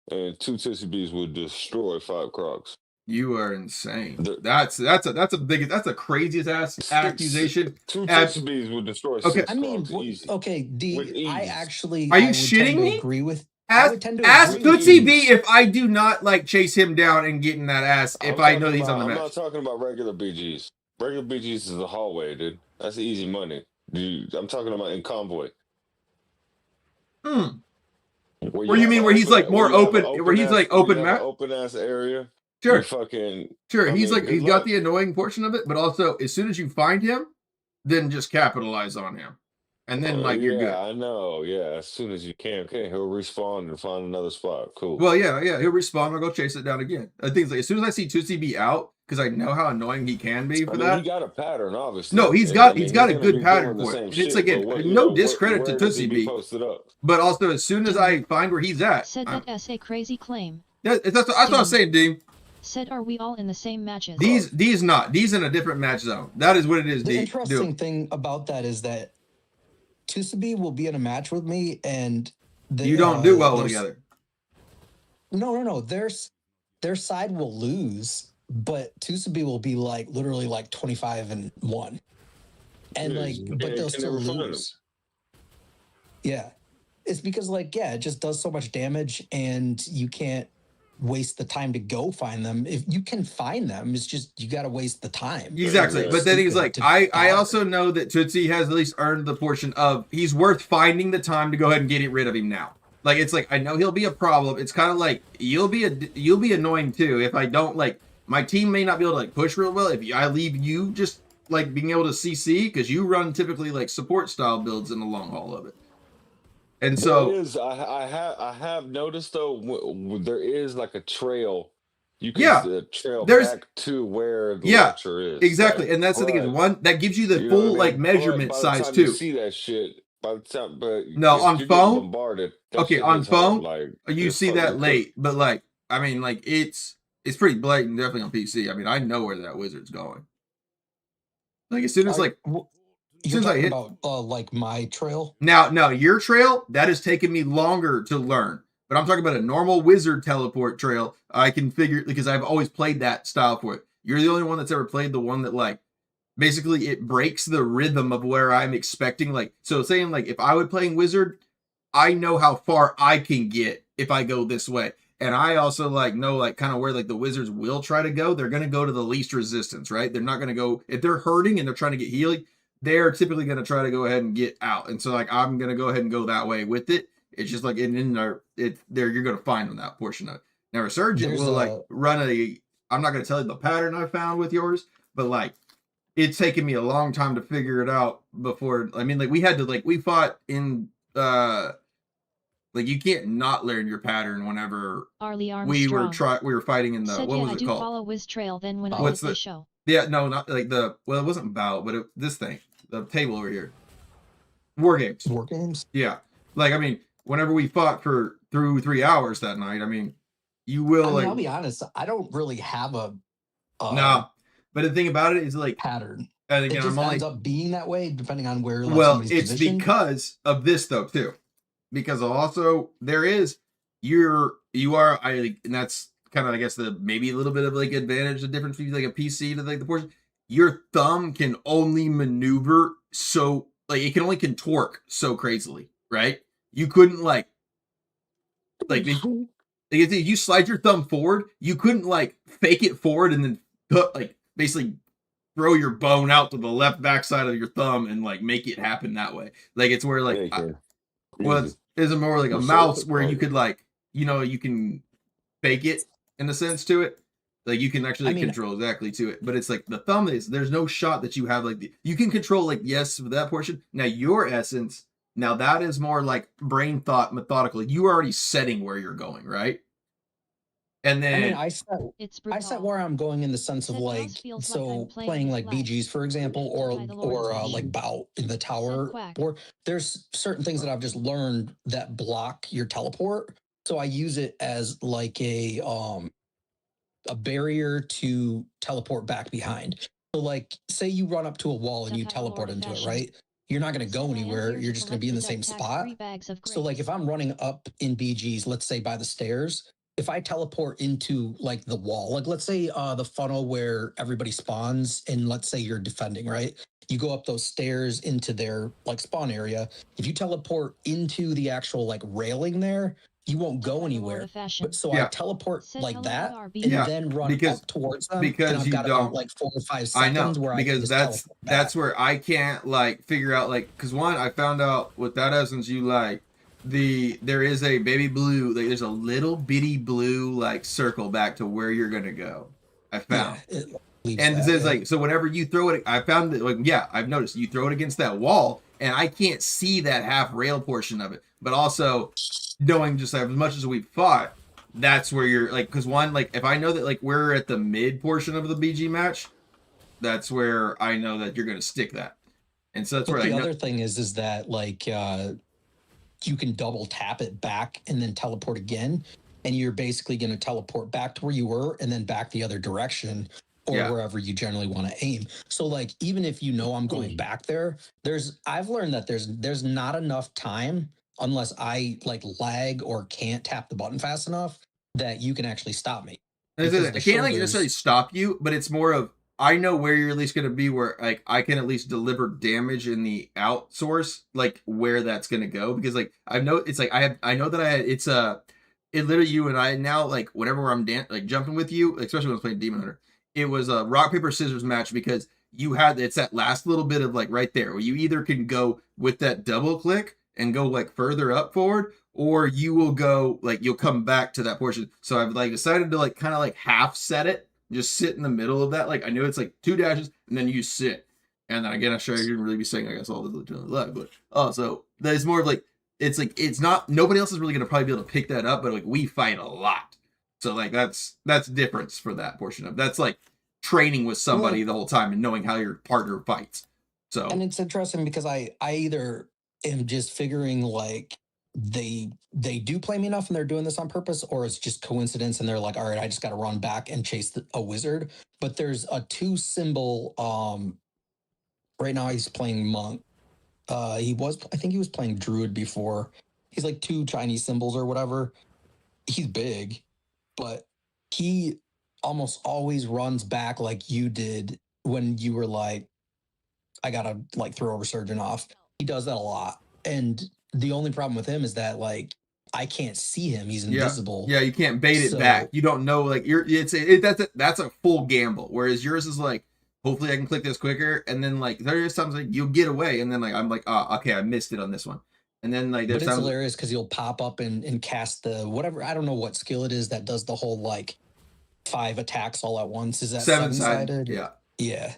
and 2 Tissy Bees would destroy 5 Krogs. You are insane. The- That's a craziest ass accusation. 2 Tissy Bees would destroy Okay. 6 I mean, Krogs easy. okay, D, With I ease. actually Are you I would shitting tend to me? agree with I Ask would tend to ask agree with Tootsie you. B if I do not like chase him down and get in that ass if I know he's on the I'm match. not talking about regular BGs. Regular BGs is the hallway, dude. That's easy money. I'm talking about in convoy. Where you mean where he's like more open, where he's like open map? Open ass area. Sure. You fucking Sure. I He's mean, like good he's got luck. the annoying portion of it, but also as soon as you find him, then just capitalize on him. And then like you're good. I know. Yeah, as soon as you can. Okay, he'll respawn and find another spot. Cool. Well, yeah, he'll respawn. I'll go chase it down again. I think like as soon as I see Tootsie B out, because I know how annoying he can be for that. He got a pattern, obviously. No, he's got a good pattern for it. It's again no discredit to Tootsie B, posted up. but also as soon as I find where he's at, Said that as a crazy claim. that's what I was saying, Dean. Said, are we all in the same matches? These not. These in a different match zone. That is what it is, The D. interesting thing about that is that Tusabi will be in a match with me, and you don't do well together. No. Their side will lose, but Tusabi will be like literally like 25-1, and like, but they'll still lose. Yeah, it's because like it just does so much damage, and you can't waste the time to go find them. If you can find them, it's just you got to waste the time. Exactly. But then he's like, I also know that Tootsie has at least earned the portion of he's worth finding the time to go ahead and get rid of him now. Like it's like I know he'll be a problem. It's kind of like you'll be annoying too if I don't like my team may not be able to like push real well if I leave you just like being able to CC because you run typically like support style builds in the long haul of it. And so there is, I have noticed though there is like a trail. You can trail back to where the launcher is. Exactly, like, and that's the thing is one that gives you the full like measurement size too. You see that shit by the time, but no on phone. Okay, on phone, like, you see that late, but like I mean, like it's pretty blatant, definitely on PC. I mean, I know where that wizard's going. Like as soon as like. You're talking about like my trail? Now your trail, that has taken me longer to learn. But I'm talking about a normal wizard teleport trail. I can figure because I've always played that style for it. You're the only one that's ever played the one that like basically it breaks the rhythm of where I'm expecting. Like so saying like if I would playing wizard, I know how far I can get if I go this way. And I also like know like kind of where like the wizards will try to go. They're gonna go to the least resistance, right? They're not gonna go if they're hurting and they're trying to get healing. They're typically going to try to go ahead and get out. And so like, I'm going to go ahead and go that way with it. It's just like in there, you're going to find on that portion of it. Now Resurgent will like run I'm not going to tell you the pattern I found with yours, but like, it's taken me a long time to figure it out before. I mean, like we had to we fought in, like you can't not learn your pattern whenever we were fighting in the, said, what was I it do called? Follow Wiz Trail then when I What's hit the show. Yeah, no, not like it wasn't Bow, but this thing. The table over here. War games. War games. Yeah, like I mean, whenever we fought for through 3 hours that night, I mean, you will I mean, like. I'll be honest. I don't really have a Nah, but the thing about it is like, pattern. and It again, just I'm ends only. up being that way depending on where like Well, somebody's it's positioned. because of this though too, because also there is you are I like, and that's kind of I guess the maybe a little bit of like advantage, the difference between like a PC to like the portion. Your thumb can only maneuver so like it can only contort so crazily, right? You couldn't like if you slide your thumb forward, you couldn't like fake it forward and then like basically throw your bone out to the left backside of your thumb and like make it happen that way. Like it's where like well, it's more like a mouse where you could like you can fake it in a sense to it. Like you can actually control exactly to it, but it's like the thumb is there's no shot that you have like you can control like yes with that portion. Now your essence, now that is more like brain thought methodical. You are already setting where you're going, right? And then I mean, I set where I'm going in the sense of like so playing like BGs for example, or like bout in the tower. Or there's certain things that I've just learned that block your teleport. So I use it as like a barrier to teleport back behind. So like say you run up to a wall and you teleport into it, right? You're not going to go anywhere. You're just going to be in the same spot. So like if I'm running up in BGs, let's say by the stairs, if I teleport into like the wall, like let's say the funnel where everybody spawns and let's say you're defending, right? You go up those stairs into their like spawn area. If you teleport into the actual like railing there, you won't go anywhere. But so I teleport like that and then run up towards them. Because and I've you got don't about like 4 or 5 I know seconds where I can because just that's teleport back. where I can't like figure out like because one I found out with that essence you like there is a baby blue like there's a little bitty blue like circle back to where you're gonna go. I found and it says like so whenever you throw it I found that like yeah I've noticed you throw it against that wall and I can't see that half rail portion of it but also knowing just as much as we've fought that's where you're like because one like if I know that like we're at the mid portion of the BG match that's where I know that you're going to stick that. And so that's but where the I know. other thing is that like you can double tap it back and then teleport again. And you're basically going to teleport back to where you were and then back the other direction or wherever you generally want to aim. So like, even if you know I'm going back there, I've learned that there's not enough time unless I like lag or can't tap the button fast enough that you can actually stop me. I can't like necessarily stop you, but it's more of I know where you're at least going to be where like I can at least deliver damage in the outsource, like where that's going to go because like I know it's like I know that it's it literally you and I now like whenever I'm like jumping with you, especially when I was playing Demon Hunter, it was a rock paper scissors match because you had it's that last little bit of like right there where you either can go with that double click and go like further up forward or you will go like you'll come back to that portion. So I've like decided to like kind of like half set it, just sit in the middle of that. Like I knew it's like 2 dashes and then you sit. And then again, I'm sure you didn't really be saying I guess all the live, but so that's more of like it's not nobody else is really gonna probably be able to pick that up, but like we fight a lot. So like that's difference for that portion of that's like training with somebody the whole time and knowing how your partner fights. So and it's interesting because I either am just figuring like they do play me enough and they're doing this on purpose or it's just coincidence and they're like all right I just got to run back and chase a wizard but there's a 2 symbol right now he's playing monk I think he was playing druid before he's like 2 Chinese symbols or whatever he's big but he almost always runs back like you did when you were like I gotta like throw a resurgent off. He does that a lot. And the only problem with him is that like I can't see him. He's invisible. Yeah, you can't bait it back. You don't know like that's a full gamble. Whereas yours is like hopefully I can click this quicker and then like there's times like you'll get away and then like I'm like okay I missed it on this one. And then like there's but it's hilarious because you'll pop up and cast the whatever I don't know what skill it is that does the whole like 5 attacks all at once. Is that 7-sided? Yeah. Yeah.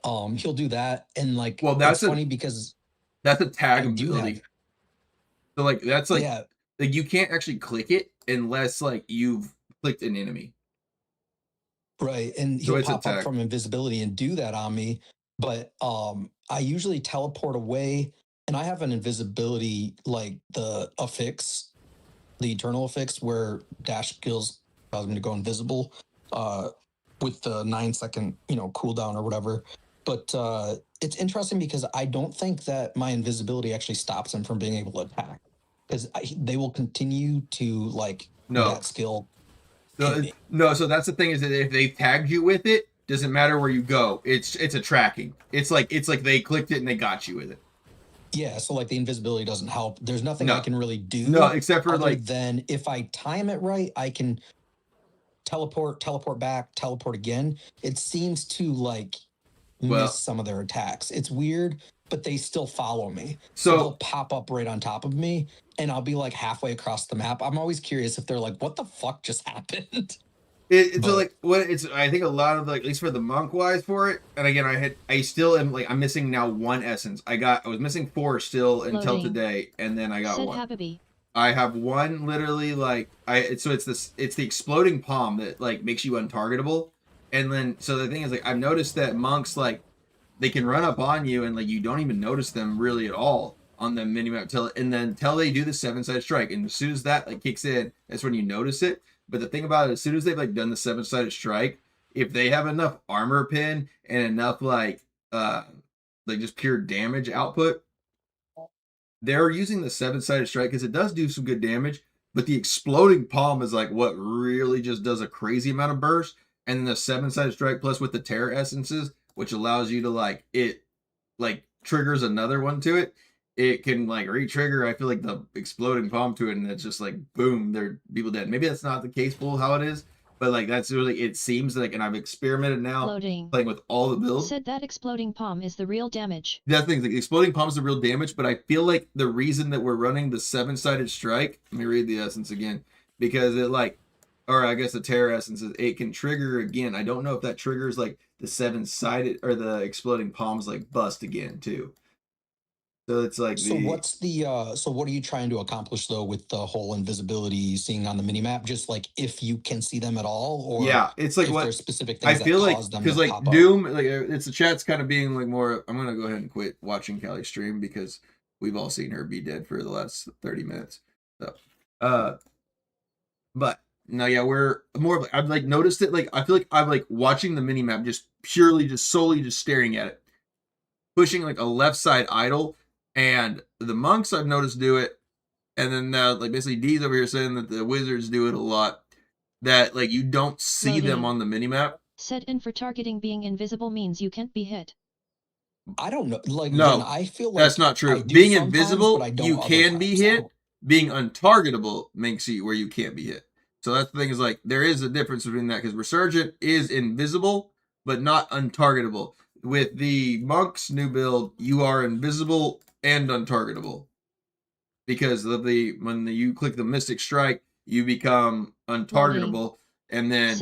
He'll do that and like well that's funny because that's a tag ability. So like that's like like you can't actually click it unless like you've clicked an enemy. Right. And he'll pop up from invisibility and do that on me. But I usually teleport away and I have an invisibility like the affix, the eternal affix, where dash skills cause me to go invisible, with the 9-second cooldown or whatever. But it's interesting because I don't think that my invisibility actually stops him from being able to attack, because they will continue to like No. that skill. No, so that's the thing, is that if they tagged you with it, doesn't matter where you go. It's a tracking. It's like they clicked it and they got you with it. Yeah, so like the invisibility doesn't help. There's nothing I can really do. No, except for other than if I time it right, I can teleport back, teleport again. It seems to like miss some of their attacks. It's weird, but they still follow me. So they'll pop up right on top of me, and I'll be like halfway across the map. I'm always curious if they're like, what the fuck just happened? So like what it's, I think a lot of like, at least for the monk wise for it, and again I still am like, I'm missing now 1 essence. I was missing 4 still until today, and then I got 1. I have 1 literally like so it's the exploding palm that like makes you untargetable. And then so the thing is like, I've noticed that monks like they can run up on you and like you don't even notice them really at all on the minimap until they do the 7-sided strike, and as soon as that like kicks in, that's when you notice it. But the thing about it, as soon as they've like done the 7-sided strike, if they have enough armor pin and enough like just pure damage output, they're using the 7-sided strike because it does do some good damage. But the exploding palm is like what really just does a crazy amount of burst, and then the 7-sided strike plus with the terror essences, which allows you to like it like triggers another one to it. It can like re-trigger, I feel like, the exploding palm to it, and it's just like boom, they're people dead. Maybe that's not the case full how it is, but like that's really, it seems like, and I've experimented now playing with all the builds. Said that exploding palm is the real damage. That thing, like exploding palm is the real damage, but I feel like the reason that we're running the 7-sided strike, let me read the essence again, because it like, or I guess the terror essence is, it can trigger again. I don't know if that triggers like the 7-sided or the exploding palms like bust again too. So it's like so what's the so what are you trying to accomplish though with the whole invisibility seeing on the minimap? Just like if you can see them at all, or yeah, it's like if what there's specific things I feel that like, cause them because to like pop Doom, up. like it's the chat's kind of being like more. I'm gonna go ahead and quit watching Callie stream because we've all seen her be dead for the last 30 minutes. So, but no, yeah, we're more like, I've like noticed it. Like I feel like I'm like watching the minimap, just purely, just solely, just staring at it, pushing like a left side idle. And the monks I've noticed do it, and then like basically D's over here saying that the wizards do it a lot. That like you don't see them on the minimap. Set in for targeting being invisible means you can't be hit. I don't know. Like no, I feel like that's not true. Being invisible, but I don't, you can be hit. Being untargetable makes you where you can't be hit. So that's the thing, is like there is a difference between that, because Resurgent is invisible but not untargetable. With the Monk's new build, you are invisible and untargetable, because of when you click the Mystic Strike, you become untargetable, and then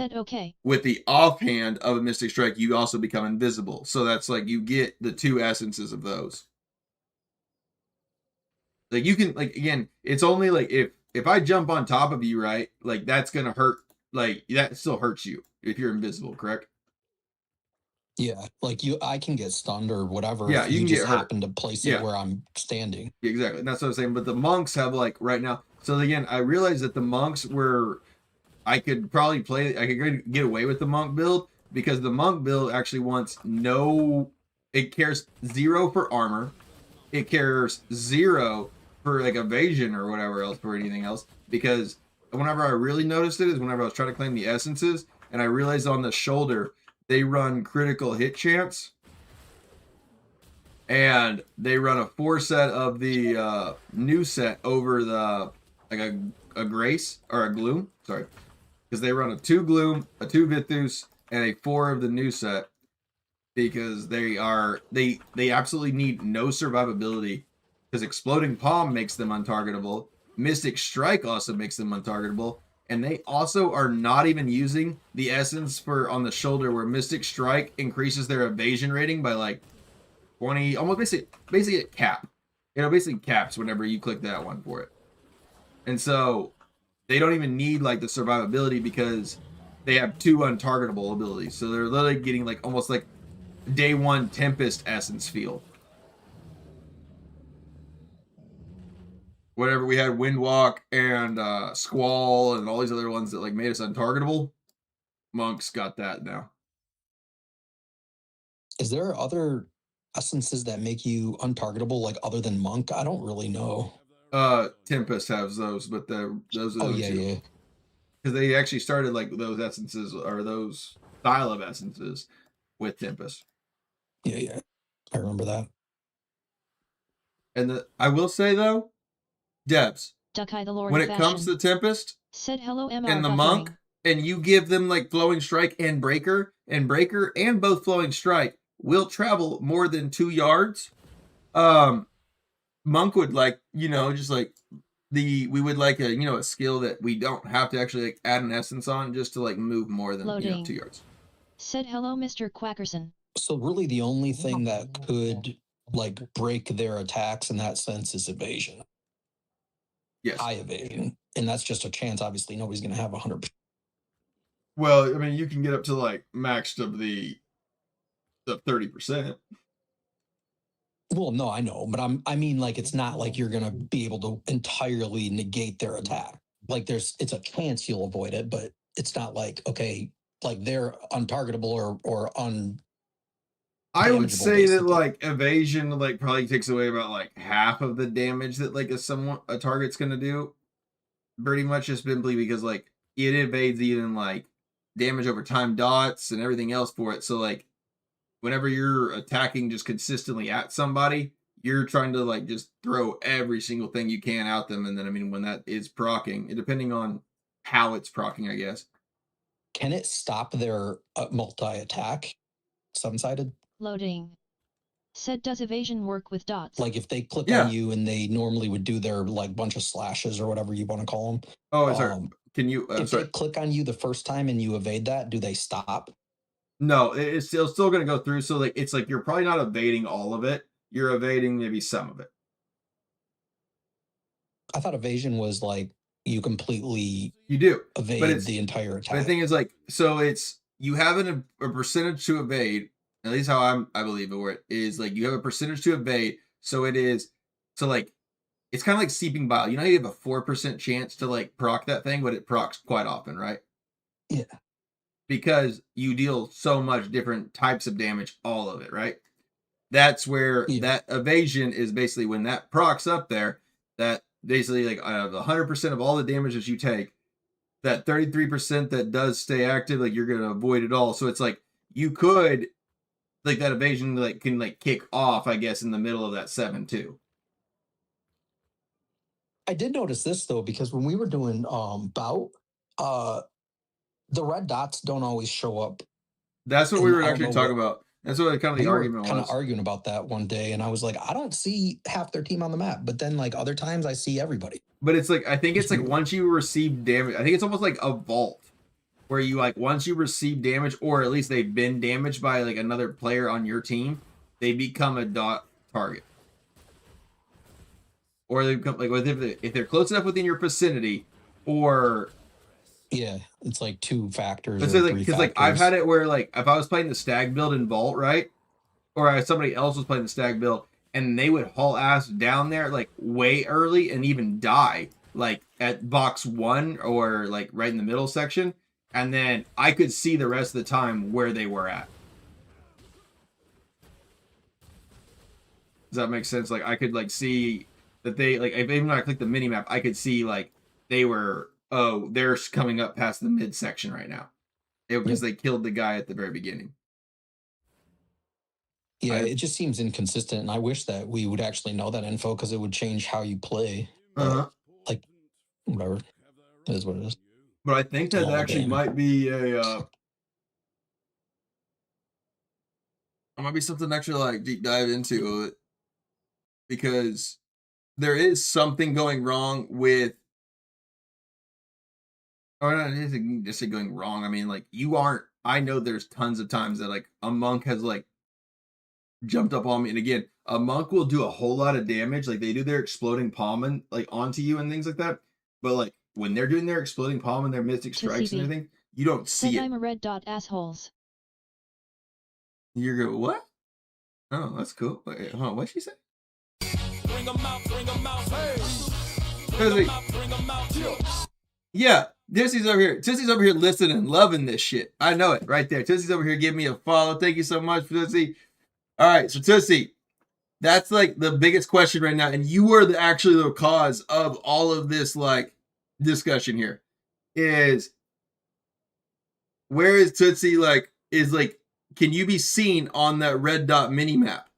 with the offhand of a Mystic Strike, you also become invisible. So that's like you get the 2 essences of those. Like you can, like, again, it's only like if I jump on top of you, right, like that's gonna hurt. Like that still hurts you if you're invisible, correct? Yeah, like I can get stunned or whatever. Yeah, if you can just get hurt. happen to place it where I'm standing. Exactly, and that's what I'm saying. But the monks have like right now. So again, I realized that the monks were, I could probably play. I could get away with the monk build, because the monk build actually wants no. It cares 0 for armor. It cares 0 for like evasion or whatever else, for anything else. Because whenever I really noticed it is whenever I was trying to claim the essences, and I realized on the shoulder they run critical hit chance, and they run a 4 set of the new set over the like a grace or a gloom. Sorry, because they run a 2 gloom, a 2 Vithus, and a 4 of the new set, because they absolutely need no survivability, because exploding palm makes them untargetable, Mystic Strike also makes them untargetable, and they also are not even using the essence for on the shoulder, where Mystic Strike increases their evasion rating by like 20, almost basically at cap. Basically caps whenever you click that one for it. And so they don't even need like the survivability, because they have 2 untargetable abilities. So they're literally getting like almost like day 1 Tempest essence feel. whatever we had, Windwalk and Squall and all these other ones that like made us untargetable. Monk's got that now. Is there other essences that make you untargetable, like other than Monk? I don't really know. Tempest has those, but those are Oh the yeah, two. yeah. Because they actually started like those essences or those style of essences with Tempest. Yeah, yeah. I remember that. And I will say though, Debs, Duck-Eye the Lord when of it comes Fashion to Tempest said hello MR and the buffering. Monk, and you give them like Flowing Strike and Breaker and both Flowing Strike will travel more than 2 yards. Monk would like, just like we would like a skill that we don't have to actually like add an essence on just to like move more than Loading. 2 yards. Said hello Mr. Quackerson. So really the only thing that could like break their attacks in that sense is evasion. Yes. High evasion. And that's just a chance. Obviously, nobody's going to have 100%. Well, I mean, you can get up to like maxed of the 30%. Well, no, I know, but I mean, like, it's not like you're going to be able to entirely negate their attack. Like, it's a chance you'll avoid it, but it's not like, okay, like they're untargetable or I would damageable, say that basically. like evasion like probably takes away about like half of the damage that like a target's gonna do. Pretty much just simply because like it evades even like damage over time dots and everything else for it. So like whenever you're attacking just consistently at somebody, you're trying to like just throw every single thing you can at them. And then I mean when that is proccing, depending on how it's proccing, I guess. Can it stop their multi-attack? Seven-sided? Loading. Said does evasion work with dots? Like if they click on you and they normally would do their like bunch of slashes or whatever you want to call them. Oh, sorry. Can you? If sorry. they click on you the first time and you evade that, do they stop? No, it's still going to go through. So like it's like you're probably not evading all of it. You're evading maybe some of it. I thought evasion was like you completely evade the entire attack. But the thing is like so it's you have a percentage to evade. At least how I believe it is like you have a percentage to evade. So it is so like it's kind of like Seeping Bile. You know you have a 4% chance to like proc that thing, but it procs quite often, right? Yeah. Because you deal so much different types of damage, all of it, right? That's where that evasion is basically when that procs up there, that basically like 100% of all the damage that you take, that 33% that does stay active, like you're gonna avoid it all. So it's like you could like that evasion like can like kick off, I guess, in the middle of that 7 too. I did notice this though, because when we were doing bout, the red dots don't always show up. That's what we were actually talking about. That's what kind of the argument was. Kind of arguing about that one day, and I was like, I don't see half their team on the map, but then like other times I see everybody. But it's like I think it's like once you receive damage, I think it's almost like a vault where you like once you receive damage, or at least they've been damaged by like another player on your team, they become a dot target. Or they become like if they're close enough within your vicinity, or yeah, it's like 2 factors. Because like I've had it where like if I was playing the stag build in Vault, right, or somebody else was playing the stag build, and they would haul ass down there like way early and even die like at box 1 or like right in the middle section, and then I could see the rest of the time where they were at. Does that make sense? Like I could like see that they like even when I clicked the mini map, I could see like they were they're coming up past the mid section right now because they killed the guy at the very beginning. Yeah, it just seems inconsistent, and I wish that we would actually know that info because it would change how you play. Like whatever, it is what it is. But I think that actually might be might be something to actually like deep dive into it, because there is something going wrong with, or not just say going wrong. I mean, like you aren't. I know there's tons of times that like a monk has like jumped up on me, and again, a monk will do a whole lot of damage. Like they do their exploding palm and like onto you and things like that. But like when they're doing their exploding palm and their mystic strikes and everything, you don't see it. I'm a red dot assholes. You're go what? Oh, that's cool. Wait, hold on, what'd she say? Bring 'em out, hey. Yeah, Tootsie's over here. Tootsie's over here listening and loving this shit. I know it right there. Tootsie's over here giving me a follow. Thank you so much, Tootsie. All right, so Tootsie, that's like the biggest question right now, and you were actually the cause of all of this like discussion here. Is where is Tootsie can you be seen on that red dot mini map?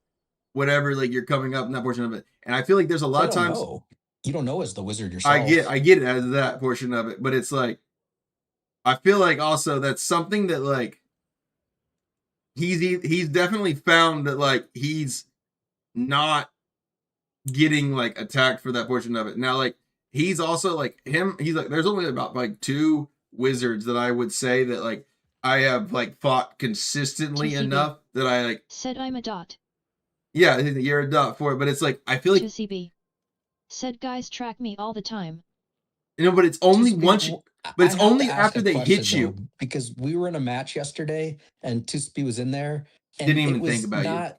Whatever, like you're coming up in that portion of it. And I feel like there's a lot of times you don't know as the wizard yourself. I get it as that portion of it, but it's like I feel like also that's something that like he's definitely found that like he's not getting like attacked for that portion of it. Now like he's also like he's like there's only about like 2 wizards that I would say that like I have like fought consistently enough that I like said I'm a dot. Yeah, you're a dot for it, but it's like I feel like 2CB said guys track me all the time. You know, but it's only once you, but it's only after they hit you. Because we were in a match yesterday and 2CB was in there and didn't even think about you.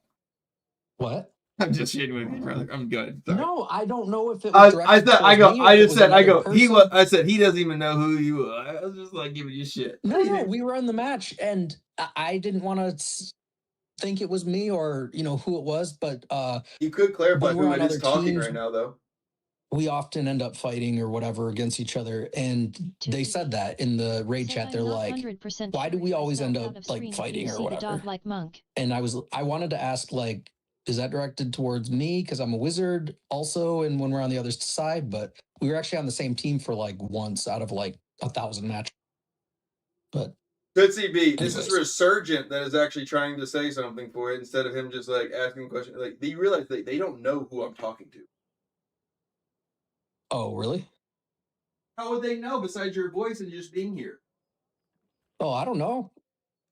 What? I'm just shitting with you, brother. I'm good. Sorry. No, I don't know if it was I said he doesn't even know who you are. I was just like giving you shit. No, we were in the match and I didn't want to think it was me or who it was, but you could clarify who it is talking right now though. We often end up fighting or whatever against each other, and they said that in the raid chat. They're like, why do we always end up like fighting or whatever? And I wanted to ask, like, is that directed towards me because I'm a wizard also, and when we're on the other side? But we were actually on the same team for like once out of like 1,000 matches. But Tootsie B, this is Resurgent that is actually trying to say something for it instead of him just like asking a question. Like, do you realize that they don't know who I'm talking to? Oh, really? How would they know besides your voice and just being here? Oh, I don't know.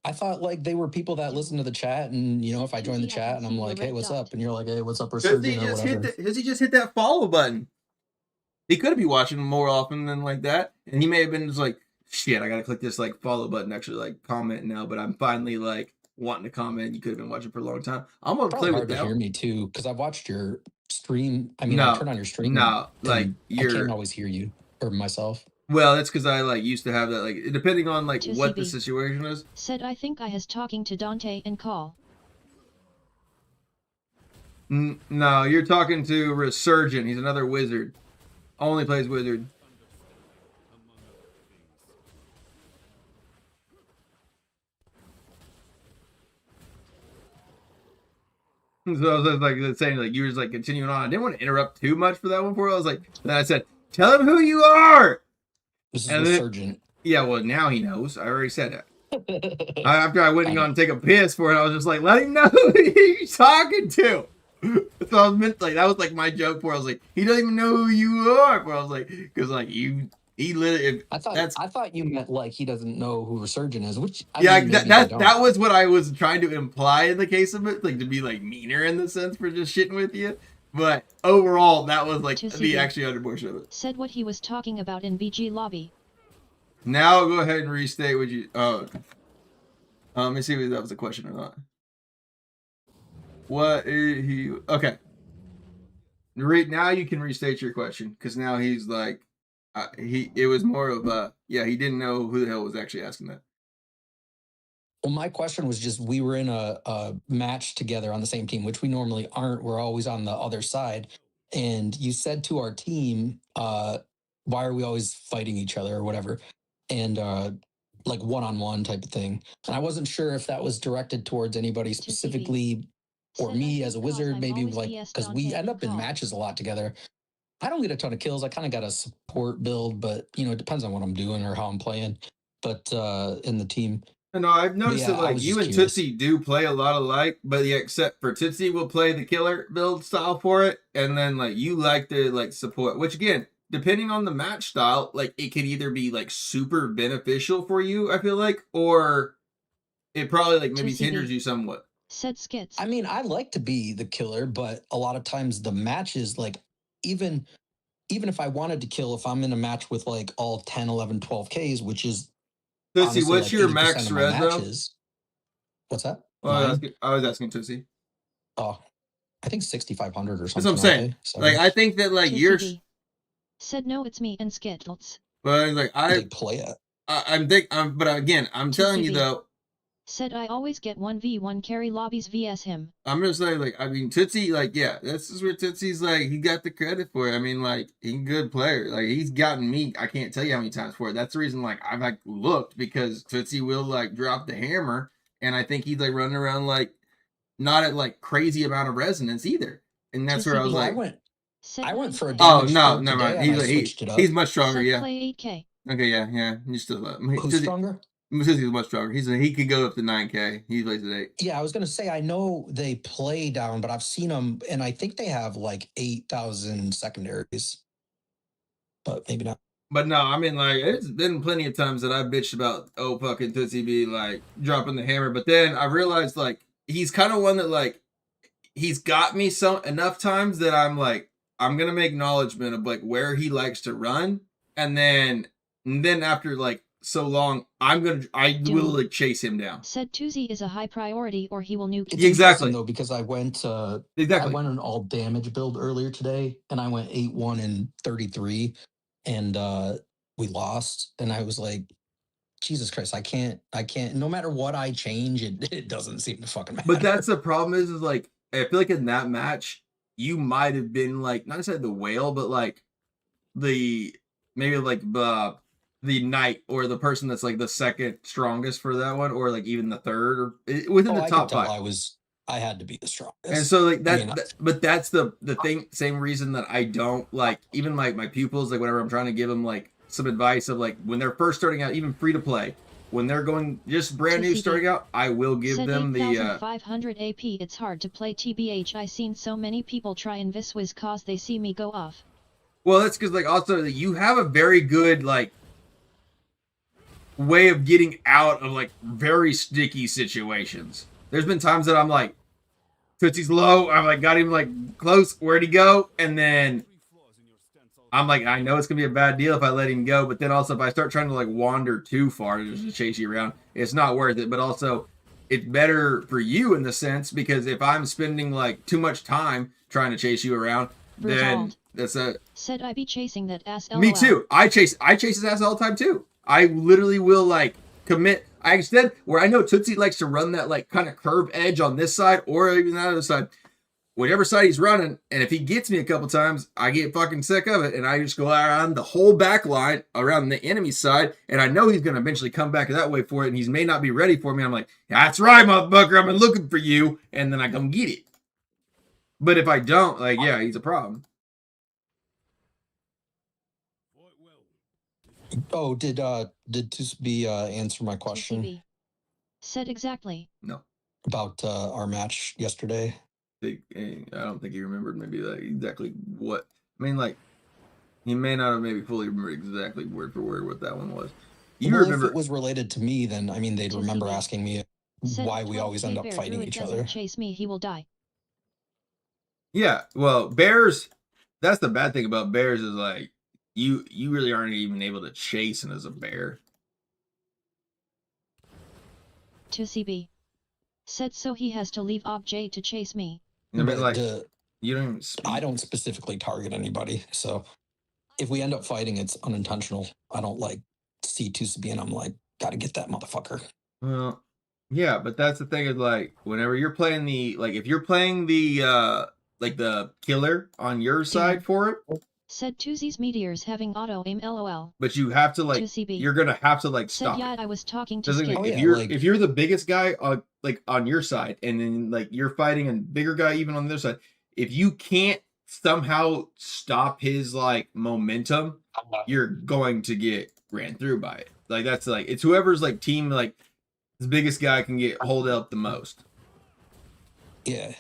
I thought like they were people that listen to the chat, and if I join the chat and I'm like, "Hey, what's up?" and you're like, "Hey, what's up, Resurgent?" or whatever. Does he just hit that follow button? He could be watching more often than like that, and he may have been just like, "Shit, I gotta click this like follow button, actually like comment now." But I'm finally like wanting to comment. You could have been watching for a long time. I'm gonna play with that. Hard to hear me too because I've watched your stream. I mean, I turn on your stream. No, like I can't always hear you or myself. Well, that's because I like used to have that like depending on like what the situation is. Said I think I has talking to Dante and Call. No, you're talking to Resurgent. He's another wizard. Only plays wizard. So I was like saying like you were just like continuing on. I didn't want to interrupt too much for that one for. I was like, then I said, "Tell him who you are." This is Resurgent. Yeah, well now he knows. I already said that. After I went and gone to take a piss for it, I was just like, let him know who he's talking to. So I was meant like that was like my joke for. I was like, he doesn't even know who you are. But I was like, because like he literally. I thought you meant like he doesn't know who Resurgent is, which that was what I was trying to imply in the case of it, like to be like meaner in the sense for just shitting with you. But overall, that was like the actually other portion of it. Said what he was talking about in BG lobby. Now go ahead and restate what you. Let me see if that was a question or not. What is he? Okay. Right now you can restate your question because now he's like, it was more of a he didn't know who the hell was actually asking that. Well, my question was just we were in a match together on the same team, which we normally aren't. We're always on the other side. And you said to our team, why are we always fighting each other or whatever? And like one-on-one type of thing. And I wasn't sure if that was directed towards anybody specifically or me as a wizard, maybe like because we end up in matches a lot together. I don't get a ton of kills. I kind of got a support build, but it depends on what I'm doing or how I'm playing. But in the team. No, I've noticed that like you and Tootsie do play a lot alike, but except for Tootsie will play the killer build style for it, and then like you like to like support, which again, depending on the match style, like it can either be like super beneficial for you, I feel like, or it probably like maybe hinders you somewhat. Said skits. I mean, I like to be the killer, but a lot of times the matches, like even if I wanted to kill, if I'm in a match with like all 10, 11, 12 Ks, which is Tootsie, what's your max res though? What's that? Well, I was asking Tootsie. Oh, I think 6,500 or something. That's what I'm saying. So, like, I think that like you're Said no, it's me and Skittles. But like They play it. but again, I'm telling you 2CB. though. Said I always get 1v1 carry lobbies vs him. I'm gonna say, like, I mean, Tootsie, like, yeah, this is where Tootsie's like, he got the credit for it. I mean, like, he's a good player. Like, he's gotten me, I can't tell you how many times for it. That's the reason, like, I've like looked, because Tootsie will like drop the hammer, and I think he's like running around like not at like crazy amount of resonance either. And that's where I was 2CB. like, I went for a oh damage no, build never today, mind. and I switched it up. He's much stronger, Said yeah. play 8k. Okay, yeah. He's still Who's Tootsie, stronger? Tootie's much stronger. He could go up to 9k. He plays at 8. Yeah, I was gonna say I know they play down, but I've seen them, and I think they have like 8,000 secondaries, but maybe not. But no, I mean, like, it's been plenty of times that I bitched about fucking Tootsie B like dropping the hammer, but then I realized like he's kind of one that like he's got me enough times that I'm like I'm gonna make acknowledgement of like where he likes to run, and then after like so long, I will like chase him down. Said Tootsie is a high priority, or he will nuke It's you. interesting though, because I went I Exactly. went an all damage build earlier today, and I went 8-1 and 33, and we lost, and I was like, Jesus Christ, I can't. No matter what I change, it doesn't seem to fucking matter. But that's the problem is like I feel like in that match you might have been like not necessarily the whale, but like maybe like the knight or the person that's like the second strongest for that one, or like even the third, or within the top 5. I had to be the strongest, and so like that, but that's the thing. Same reason that I don't like even like my pupils, like whenever I'm trying to give them like some advice of like when they're first starting out, even free to play, when they're going just brand new starting out, I will give them the 500 AP. It's hard to play TBH. I seen so many people try and Viswiz cause they see me go off. Well, that's because like also you have a very good like way of getting out of like very sticky situations. There's been times that I'm like, Tootsie's low, I'm like got him like close, where'd he go? And then I'm like, I know it's gonna be a bad deal if I let him go, but then also if I start trying to like wander too far just to chase you around, it's not worth it. But also it's better for you in the sense, because if I'm spending like too much time trying to chase you around, then that's a said I be chasing that ass. LOL. Me too. I chase his ass all the time too. I literally will like commit. I extend where I know Tootsie likes to run that like kind of curve edge on this side or even that other side, whatever side he's running. And if he gets me a couple times, I get fucking sick of it, and I just go around the whole back line around the enemy side, and I know he's gonna eventually come back that way for it, and he may not be ready for me. I'm like, that's right, motherfucker. I've been looking for you, and then I come get it. But if I don't, like, yeah, he's a problem. Oh, did Tootsie answer my question? 2CB. Said exactly. No. About our match yesterday. I don't think he remembered maybe like exactly what. I mean, like he may not have maybe fully remembered exactly word for word what that one was. You remember if it was related to me, then I mean they'd remember asking me why we always end up fighting each other. Chase me, he will die. Yeah, well, bears. That's the bad thing about bears is like you really aren't even able to chase as a bear. 2CB. Said so he has to leave ObJ to chase me. I mean, like you don't even I don't specifically target anybody, so if we end up fighting, it's unintentional. I don't like see Tootsie and I'm like, gotta get that motherfucker. Well, yeah, but that's the thing is like whenever you're playing the like if you're playing the like the killer on your side for it. Said Toosie's meteors having auto aim LOL. But you have to like 2CB. you're gonna have to like Said stop. yeah, I was talking to Doesn't Skip. if you're the biggest guy on like on your side, and then like you're fighting a bigger guy even on the other side, if you can't somehow stop his like momentum, you're going to get ran through by it. Like that's like it's whoever's like team like the biggest guy can get hold up the most. Yeah.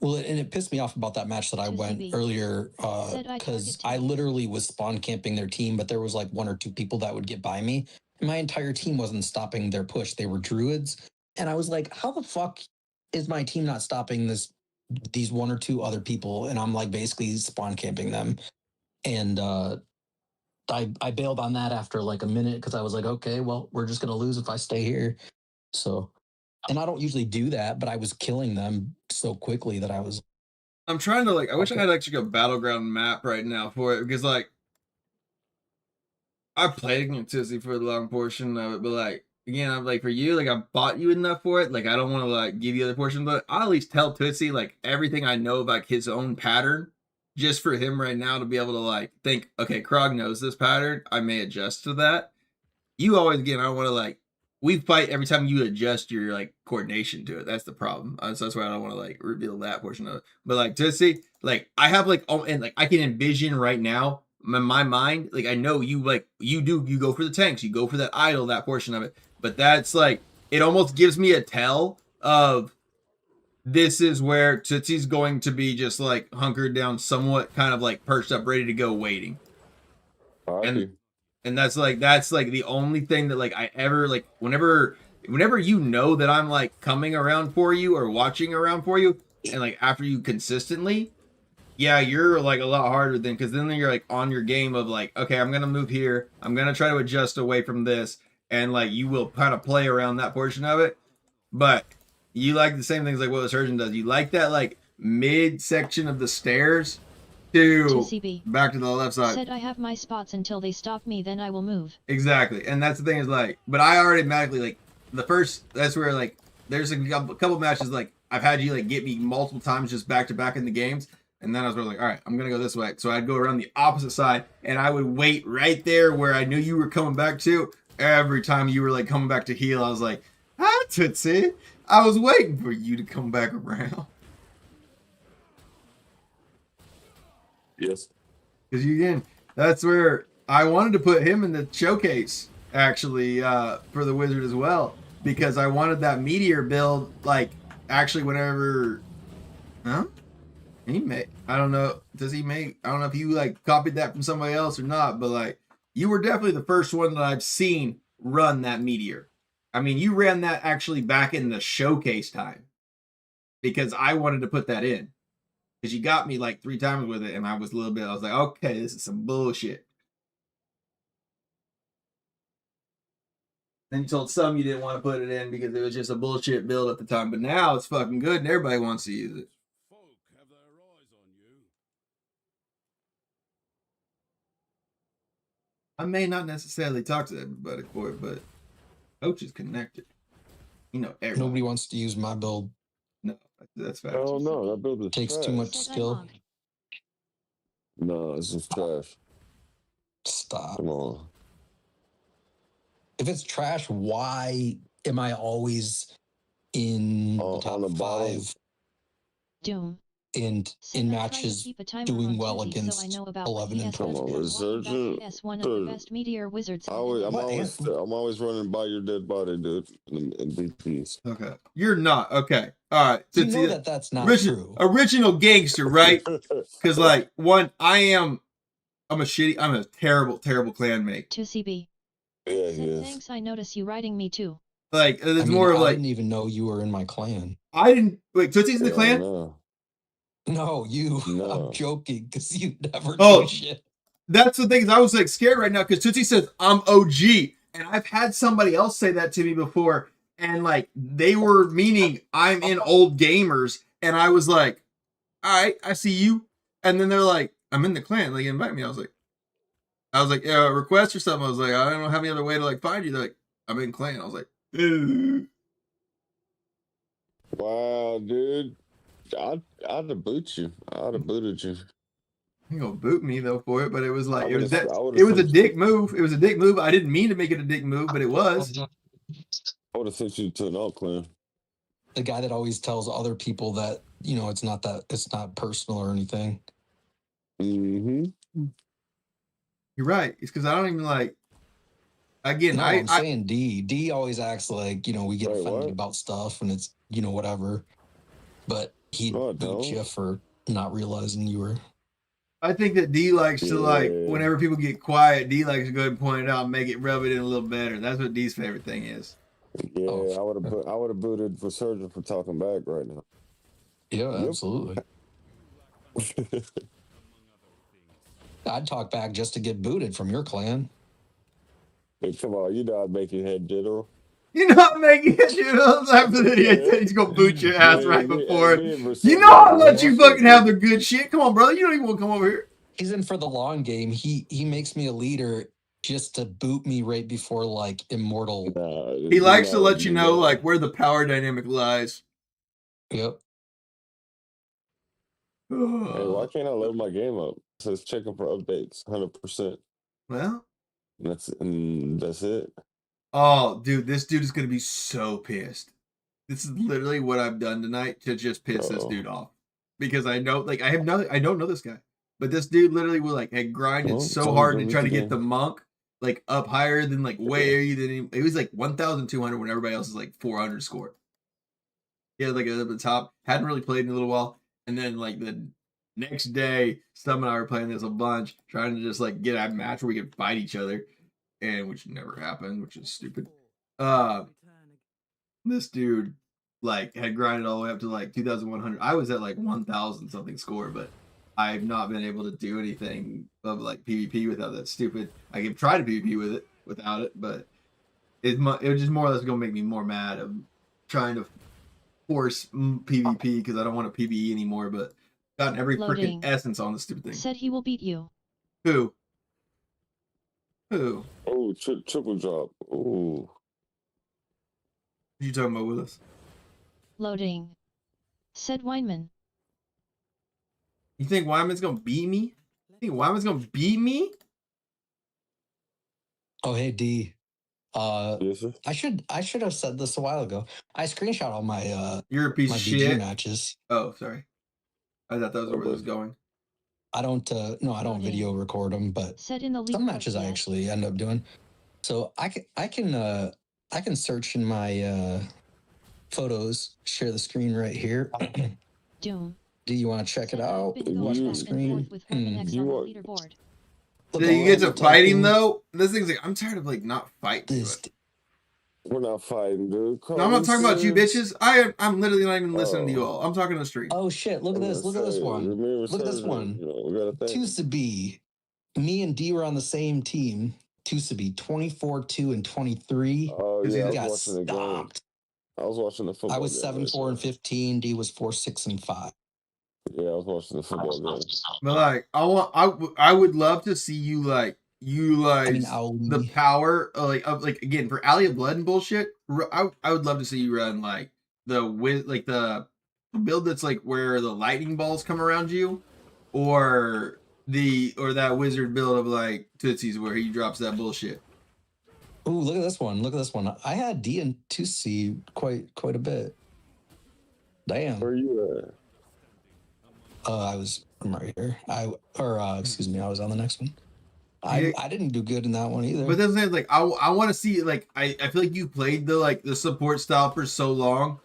Well, and it pissed me off about that match that I went earlier because I literally was spawn camping their team, but there was like 1 or 2 people that would get by me. And my entire team wasn't stopping their push. They were druids. And I was like, how the fuck is my team not stopping these 1 or 2 other people? And I'm like basically spawn camping them. And I bailed on that after like a minute because I was like, okay, well, we're just going to lose if I stay here. So... And I don't usually do that, but I was killing them so quickly that I was... I'm trying to like, I wish I had actually a battleground map right now for it, because like, I played against Sissy for the long portion of it, but like again, I'm like for you, like I bought you enough for it. Like I don't want to like give you the other portion, but I'll at least tell Tootsie like everything I know about his own pattern, just for him right now to be able to like think, okay, Krog knows this pattern. I may adjust to that. You always again, I don't want to like we fight every time you adjust your like coordination to it. That's the problem. So that's why I don't want to like reveal that portion of it. But like Tootsie, like I have like and like I can envision right now in my mind, like I know you like you go for the tanks, you go for that idol, that portion of it. But that's like it almost gives me a tell of this is where Tootsie's going to be just like hunkered down, somewhat kind of like perched up, ready to go, waiting. And that's like the only thing that like I ever like whenever you know that I'm like coming around for you or watching around for you, and like after you consistently, yeah, you're like a lot harder than because then you're like on your game of like, okay, I'm gonna move here, I'm gonna try to adjust away from this, and like you will kind of play around that portion of it. But you like the same things like what the surgeon does. You like that like mid section of the stairs to CB. back to the left side. Said I have my spots until they stop me, then I will move. Exactly, and that's the thing is like, but I already automatically like the first. That's where like there's a couple matches like I've had you like get me multiple times just back to back in the games, and then I was really like, all right, I'm gonna go this way. So I'd go around the opposite side, and I would wait right there where I knew you were coming back to. Every time you were like coming back to heal, I was like, hi Tootsie, I was waiting for you to come back around. Yes. Because you again, that's where I wanted to put him in the showcase actually for the wizard as well, because I wanted that meteor build like actually whenever he may, I don't know, does he make, I don't know if you like copied that from somebody else or not, but like you were definitely the first one that I've seen run that meteor. I mean, you ran that actually back in the showcase time because I wanted to put that in. Because you got me like 3 times with it, and I was a little bit, I was like, okay, this is some bullshit. Then you told some you didn't want to put it in because it was just a bullshit build at the time, but now it's fucking good and everybody wants to use it. Folk have their eyes on you. I may not necessarily talk to everybody for it, but Coach is connected. You know, everybody. Nobody wants to use my build. No, that's fact. Oh no, that build is Takes trash. too much skill. No, it's just trash. Stop. Come on. If it's trash, why am I always in the top on the bottom? 5 Doom. and Said in I try to matches keep a timer doing on well Tootsie, against so I know about 11 and 12? Come on, Resurgent. Yes, one of the best meteor wizards. I'm always running by your dead body, dude, in BPs. Okay. You're not. Okay. All right. You know that that's not true. Original gangster, right? Because like I'm a terrible, terrible clanmate. 2CB. Yeah, Said, he is. thanks, I notice you writing me too. Like it's I mean, more of I like didn't even know you were in my clan. I didn't wait. Tootsie's in the clan. No, you. No. I'm joking because you never Oh. do shit. That's the thing is I was like scared right now because Tootsie says I'm OG, and I've had somebody else say that to me before, and like they were meaning I'm in old gamers, and I was like, all right, I see you, and then they're like, I'm in the clan, like invite me. I was like, request or something. I was like, I don't have any other way to like find you. They're like, I'm in clan. I was like, ugh. Wow, dude. I'd have booted you. I'd have booted you. You gonna boot me though for it, but it was like it was a dick move. It was a dick move. I didn't mean to make it a dick move, but it was. I would have sent you to an alt clan. The guy that always tells other people that, you know, it's not personal or anything. Mm-hmm. You're right. It's because I don't even like. Again, no, I'm saying D always acts like, you know, we get offended about stuff and it's, you know, whatever. But he boot you for not realizing you were. I think that D likes to like whenever people get quiet, D likes to go ahead and point it out and make it rub it in a little better. That's what D's favorite thing is. Yeah, I would have booted Resurgent for talking back right now. Yeah, absolutely. I'd talk back just to get booted from your clan. Hey, come on, you know I'd make your head general. You're not making it, you know. He's gonna boot your ass right before it. You know I'll let you fucking have the good shit. Come on, brother. You don't even want to come over here. He's in for the long game. He makes me a leader just to boot me right before like Immortal. He likes to let you know like where the power dynamic lies. Yep. Hey, why can't I load my game up? It says checking for updates, 100%. Well, That's it. oh, dude, this dude is gonna be so pissed. This is literally what I've done tonight to just piss this dude off, because I know, like, I don't know this guy, but this dude literally was like had grinded so hard to try to get the monk like up higher than like way than he was like 1,200 when everybody else is like 400 score. Yeah, like up at the top. Hadn't really played in a little while, and then like the next day, Stum and I were playing this a bunch, trying to just like get a match where we could fight each other, and which never happened, which is stupid. This dude like had grinded all the way up to like 2,100. I was at like 1,000 something score, but I've not been able to do anything of like PvP without that stupid. I can try to PvP with it without it, but it was just more or less gonna make me more mad of trying to force PvP because I don't want to PvE anymore. But gotten every freaking essence on this stupid thing. Said he will beat you. Who? Oh, triple drop. Oh. You talking about with us? Loading. Said Weinman. You think Wyman's gonna beat me? You think Wyman's gonna beat me? Oh, hey D. Yes, sir? I should have said this a while ago. I screenshot all my You're a piece my of BG shit. matches. Oh, sorry. I thought that was where this was going. I don't no, I don't video record them, but Said in the some matches I actually end up doing. So I can search in my photos, share the screen right here. Doom. Do you want to check it out? Watch my screen. So you get to fighting though? This thing's like, I'm tired of like not fighting. We're not fighting, dude. No, I'm not talking about you bitches. I'm literally not even listening to you all. I'm talking to the stream. Oh shit, look at this. Look at this one. Look at this one. Tusabe. Me and D were on the same team. Tusabe, 24-2 and 23. Oh yeah, got stopped. I was watching the football. I was 7-4 and 15. D was 4-6 and 5. Yeah, I was watching the football game. But like, I would love to see you like utilize the power of again for Alley of Blood and bullshit. I would love to see you run like the build that's like where the lightning balls come around you, or that wizard build of like Tootsie's where he drops that bullshit. Ooh, look at this one. Look at this one. I had D and Tootsie quite a bit. Damn. Where are you at? I'm right here. Excuse me, I was on the next one. I didn't do good in that one either. But that's like I want to see like I feel like you played the support style for so long.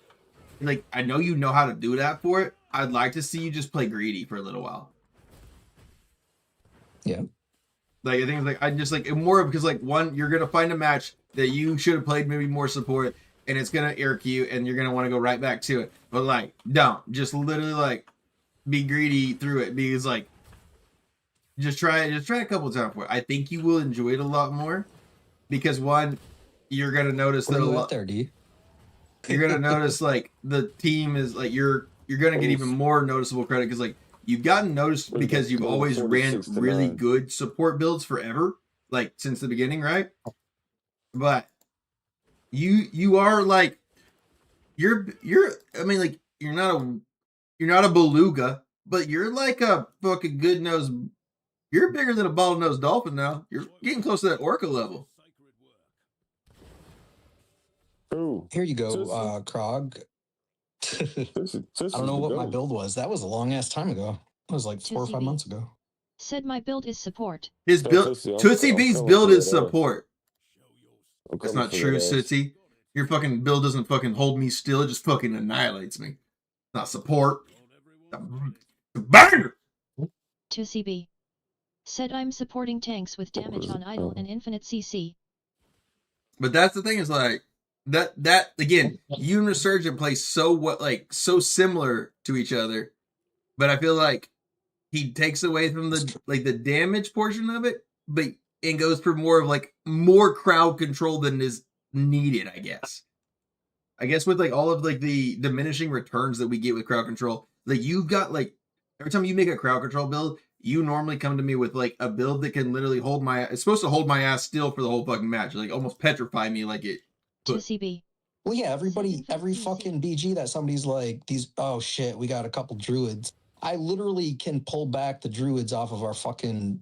Like I know you know how to do that for it. I'd like to see you just play greedy for a little while. Yeah. Like I think like I just like more because like one, you're gonna find a match that you should have played maybe more support, and it's gonna irk you, and you're gonna want to go right back to it. But like, don't just literally like be greedy through it, because like just try a couple times for it. I think you will enjoy it a lot more because one, you're gonna notice that a lot there, D. You're gonna notice like the team is like you're gonna get even more noticeable credit because like you've gotten noticed because you've always ran really good support builds forever, like since the beginning, right? But you are like you're I mean like you're not a beluga, but you're like a fucking good nose. You're bigger than a bottle-nosed dolphin now. You're getting close to that orca level. Ooh. Here you go, Krog. I don't know what my build was. That was a long ass time ago. It was like 4 or 5 months ago. Said my build is support. His build, Tootsie B's build is support. That's not true, Tootsie. Your fucking build doesn't fucking hold me still. It just fucking annihilates me. It's not support. Banger! Tootsie B. Said I'm supporting tanks with damage on idle and infinite CC. But that's the thing is like that again, you and Resurgent play so similar to each other, but I feel like he takes away from the damage portion of it, but and goes for more crowd control than is needed, I guess. I guess with like all of like the diminishing returns that we get with crowd control, like you've got like every time you make a crowd control build, you normally come to me with like a build that can literally hold my. It's supposed to hold my ass still for the whole fucking match, like almost petrify me, like it. 2CB. Well, yeah, every fucking BG that somebody's like, oh shit, we got a couple druids. I literally can pull back the druids off of our fucking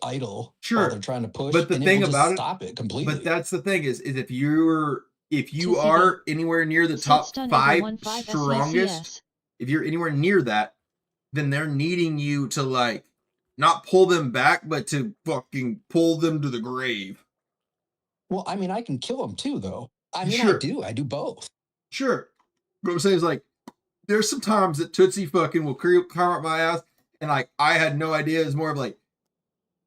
idol while they're trying to push, but the and thing it will about just stop it completely. But that's the thing is if you 2CB. are anywhere near the top Stun 5 everyone 5 strongest, SECS. if you're anywhere near that, then they're needing you to like not pull them back, but to fucking pull them to the grave. Well, I mean, I can kill them too, though. I mean, Sure. I do both. Sure. What I'm saying is like, there's some times that Tootsie fucking will come up my ass, and like I had no idea. It's more of like,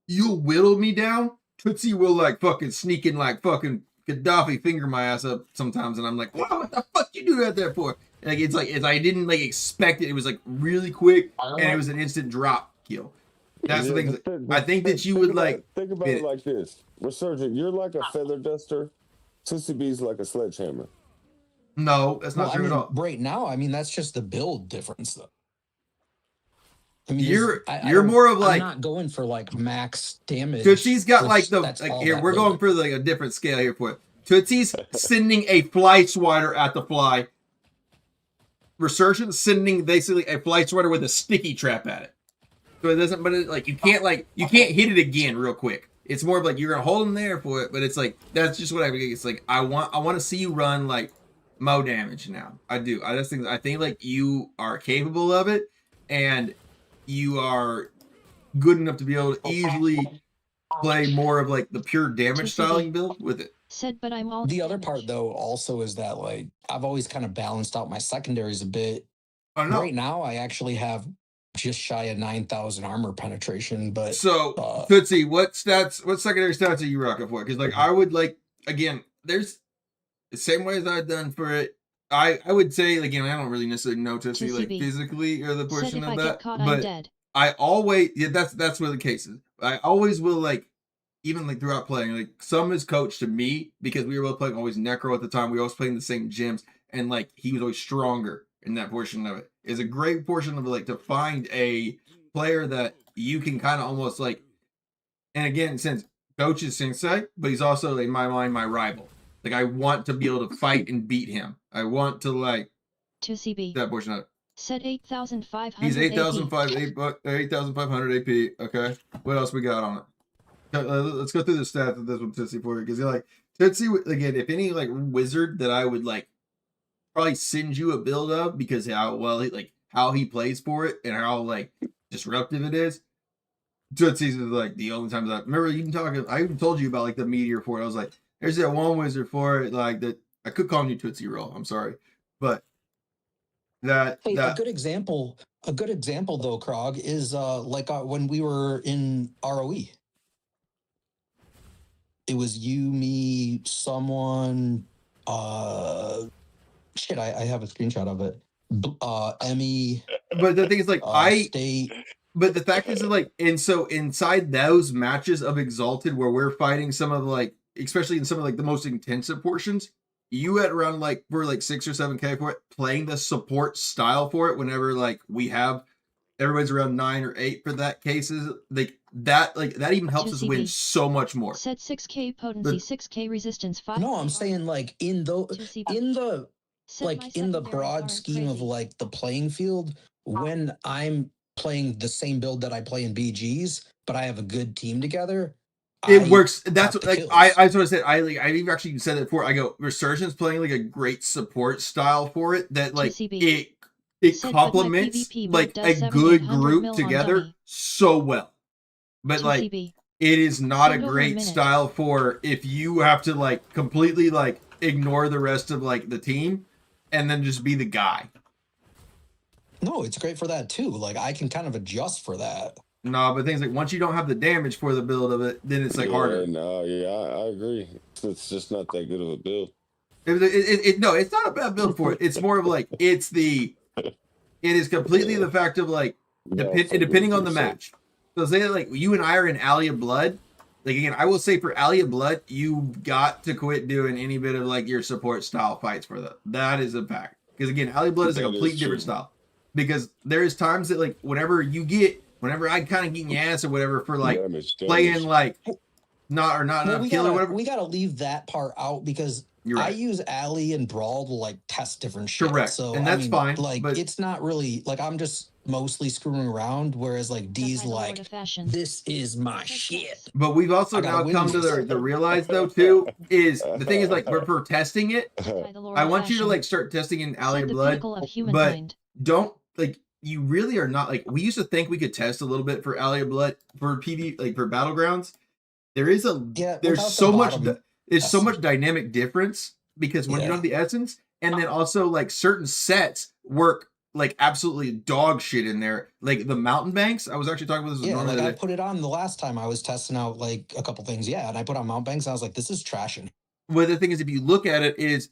you'll whittle me down. Tootsie will like fucking sneak in like fucking Gaddafi finger my ass up sometimes, and I'm like, wow, what the fuck you do that there for? And like it's I didn't like expect it. It was like really quick, and it was an instant drop kill. That's the thing. I think that you would like think about it like this: Resurgent, you're like a feather duster. Tootsie B's like a sledgehammer. No, that's not true at all. Right now, I mean, that's just the build difference, though. I mean, you're more of like, I'm not going for like max damage. Tootsie's got like the like here we're going for like a different scale here for it. Tootsie's sending a fly swatter at the fly. Resurgent sending basically a fly swatter with a sticky trap at it. So it doesn't, but it, like you can't hit it again real quick. It's more of like you're gonna hold them there for it, but it's like that's just what I think. It's like I want to see you run like Mo damage now. I do. I think like you are capable of it, and you are good enough to be able to easily play more of like the pure damage styling build with it. Said, but I'm all the other part though also is that like I've always kind of balanced out my secondaries a bit. Right now I actually have just shy of 9,000 armor penetration, but so Tootsie, what secondary stats are you rocking for? Because like I would like, again, there's the same way as I've done for it. I would say, again, I don't really necessarily know Tootsie like physically or the portion of that, but I always that's where the case is. I always will like, even like throughout playing, like some is coached to me because we were both playing always Necro at the time. We were always playing the same gyms, and like he was always stronger in that portion of it. It's a great portion of it, like to find a player that you can kind of almost like, and again, since coach is Sensei, but he's also in my mind my rival. Like I want to be able to fight and beat him. I want to like 2CB that portion of it. Said 8,500. He's 8,500 AP. Okay, what else we got on it? Let's go through the stats of this one, Tootsie, for you, because you're like Tootsie again. If any like wizard that I would like probably send you a build of because how well how he plays for it and how like disruptive it is. Tootsie's is like the only times I remember even talking. I even told you about like the meteor for it. I was like, there's that one wizard for it, like that. I could call you Tootsie Roll. I'm sorry, but a good example though, Krog, is when we were in ROE. It was you, me, someone. Shit, I have a screenshot of it. Emmy. But the thing is, like, State. But the fact is, like, and so inside those matches of Exalted, where we're fighting some of like, especially in some of like the most intensive portions, you had around like we're like 6 or 7K for it, playing the support style for it. Whenever like we have everybody's around 9 or 8 for that cases, like that even helps us win so much more. Said 6K potency, 6K resistance, 5. No, I'm saying like in the broad scheme of like the playing field, when I'm playing the same build that I play in BGs, but I have a good team together. It works. That's what, like I sort of said. I've actually said it before. I go Resurgence playing like a great support style for it that like it complements like a good group together so well. But like it is not a great style for if you have to like completely like ignore the rest of like the team and then just be the guy. No, it's great for that too. Like I can kind of adjust for that. No, but things like once you don't have the damage for the build of it, then it's like harder. No, I agree. It's just not that good of a build. No, it's not a bad build for it. It's more of like it is completely the fact of like depending on the match. So say like you and I are in Alia Blood. Like again, I will say for Alia Blood, you got to quit doing any bit of like your support style fights for that. That is a fact. Because again, Alia Blood is a completely different style. Because there's times that like whenever you get whenever I kind of getting ass or whatever for like Damage. playing like not Well, enough kill or whatever. we gotta leave that part out because You're I right. use Alley and Brawl to like test different shit. Correct. So And that's fine, Like but it's not really like I'm just mostly screwing around, whereas like D's like this is my shit. But we've also now come to the realize though too is the thing is like for testing it, I want you to like start testing in Alley of Blood, but don't like you really are not like we used to think we could test a little bit for Alley of Blood for PV like for Battlegrounds. There is there's so much so much dynamic difference because when you don't have the essence, and then also like certain sets work like absolutely dog shit in there. Like the mountain banks. I was actually talking about this. Yeah, like I put it on the last time I was testing out like a couple things. Yeah, and I put on mountain banks and I was like, this is trashing. Well, the thing is, if you look at it, it's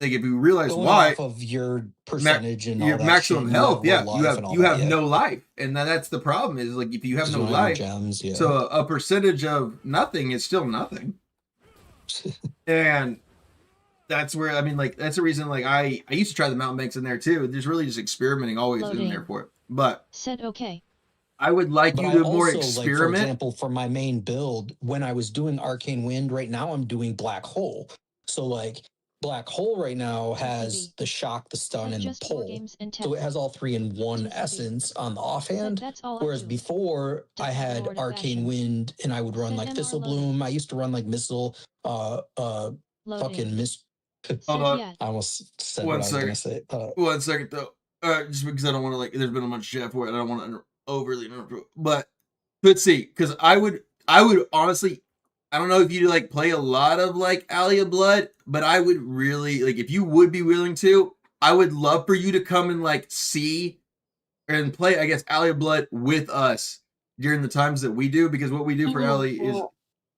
like if you realize going why off of your percentage and your all that maximum shit, health, you have yeah. no life, and that's the problem. Is like if you have Just no don't have life, gems, yeah. so a percentage of nothing is still nothing, and that's where I mean, like that's the reason. Like I used to try the mountain banks in there too. There's really just experimenting always in there for it, but said okay. I would like you to more experiment. Like, for example, for my main build, when I was doing Arcane Wind, right now I'm doing Black Hole. So like Black Hole right now has the shock, the stun, and the pull. So it has all three in one essence on the offhand. Whereas before I had Arcane Wind and I would run like Thistle Bloom. I used to run like Missile, fucking Miss. Hold on. I almost said what I was gonna say. 1 second though. Just because I don't want to like there's been a bunch of shit for it. I don't want to overly interrupt. But let's see, because I would honestly, I don't know if you like play a lot of like Alley of Blood, but I would really like if you would be willing to, I would love for you to come and like see and play, I guess, Alley of Blood with us during the times that we do, because what we do for Alley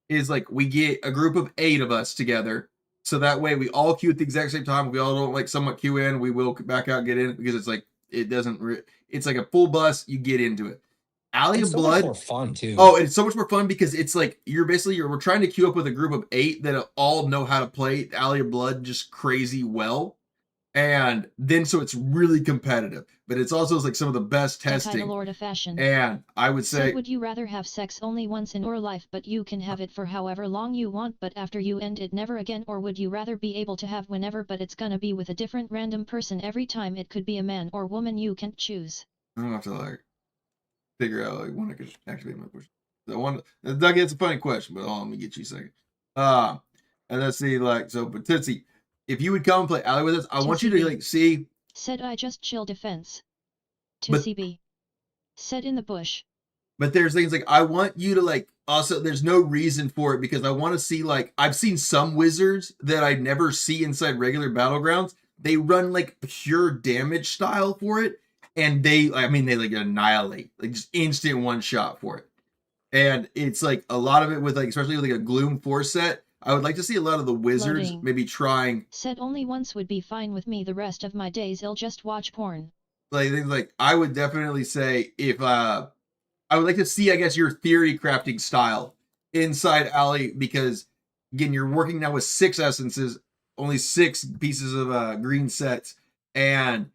is like we get a group of 8 of us together. So that way we all queue at the exact same time. We all don't like somewhat queue in. We will back out, get in because it's like it doesn't. It's like a full bus. You get into it. Alley of Blood. It's so much more fun too. Oh, it's so much more fun because it's like we're trying to queue up with a group of 8 that all know how to play Alley of Blood just crazy well, and then so it's really competitive. But it's also like some of the best testing. Lord of Fashion. And I would say, would you rather have sex only once in your life, but you can have it for however long you want, but after you end it never again, or would you rather be able to have whenever, but it's gonna be with a different random person every time? It could be a man or woman, you can't choose. I don't have to like figure out like one that could activate my question. The one Doug, it's a funny question, but hold on, let me get you a second. And let's see, like but Tootsie, if you would come and play Alley with us, I want you to like see. Said I just chill defense. To CB. Said in the bush. But there's things like I want you to like also there's no reason for it because I want to see like I've seen some wizards that I never see inside regular battlegrounds. They run like pure damage style for it. And they like annihilate, like just instant one shot for it. And it's like a lot of it with like, especially with like a Gloom 4 set. I would like to see a lot of the wizards maybe trying. Said only once would be fine with me. The rest of my days I'll just watch porn. Like I would definitely say if I would like to see, I guess, your theory crafting style inside Alley, because again, you're working now with 6 essences, only 6 pieces of green sets, and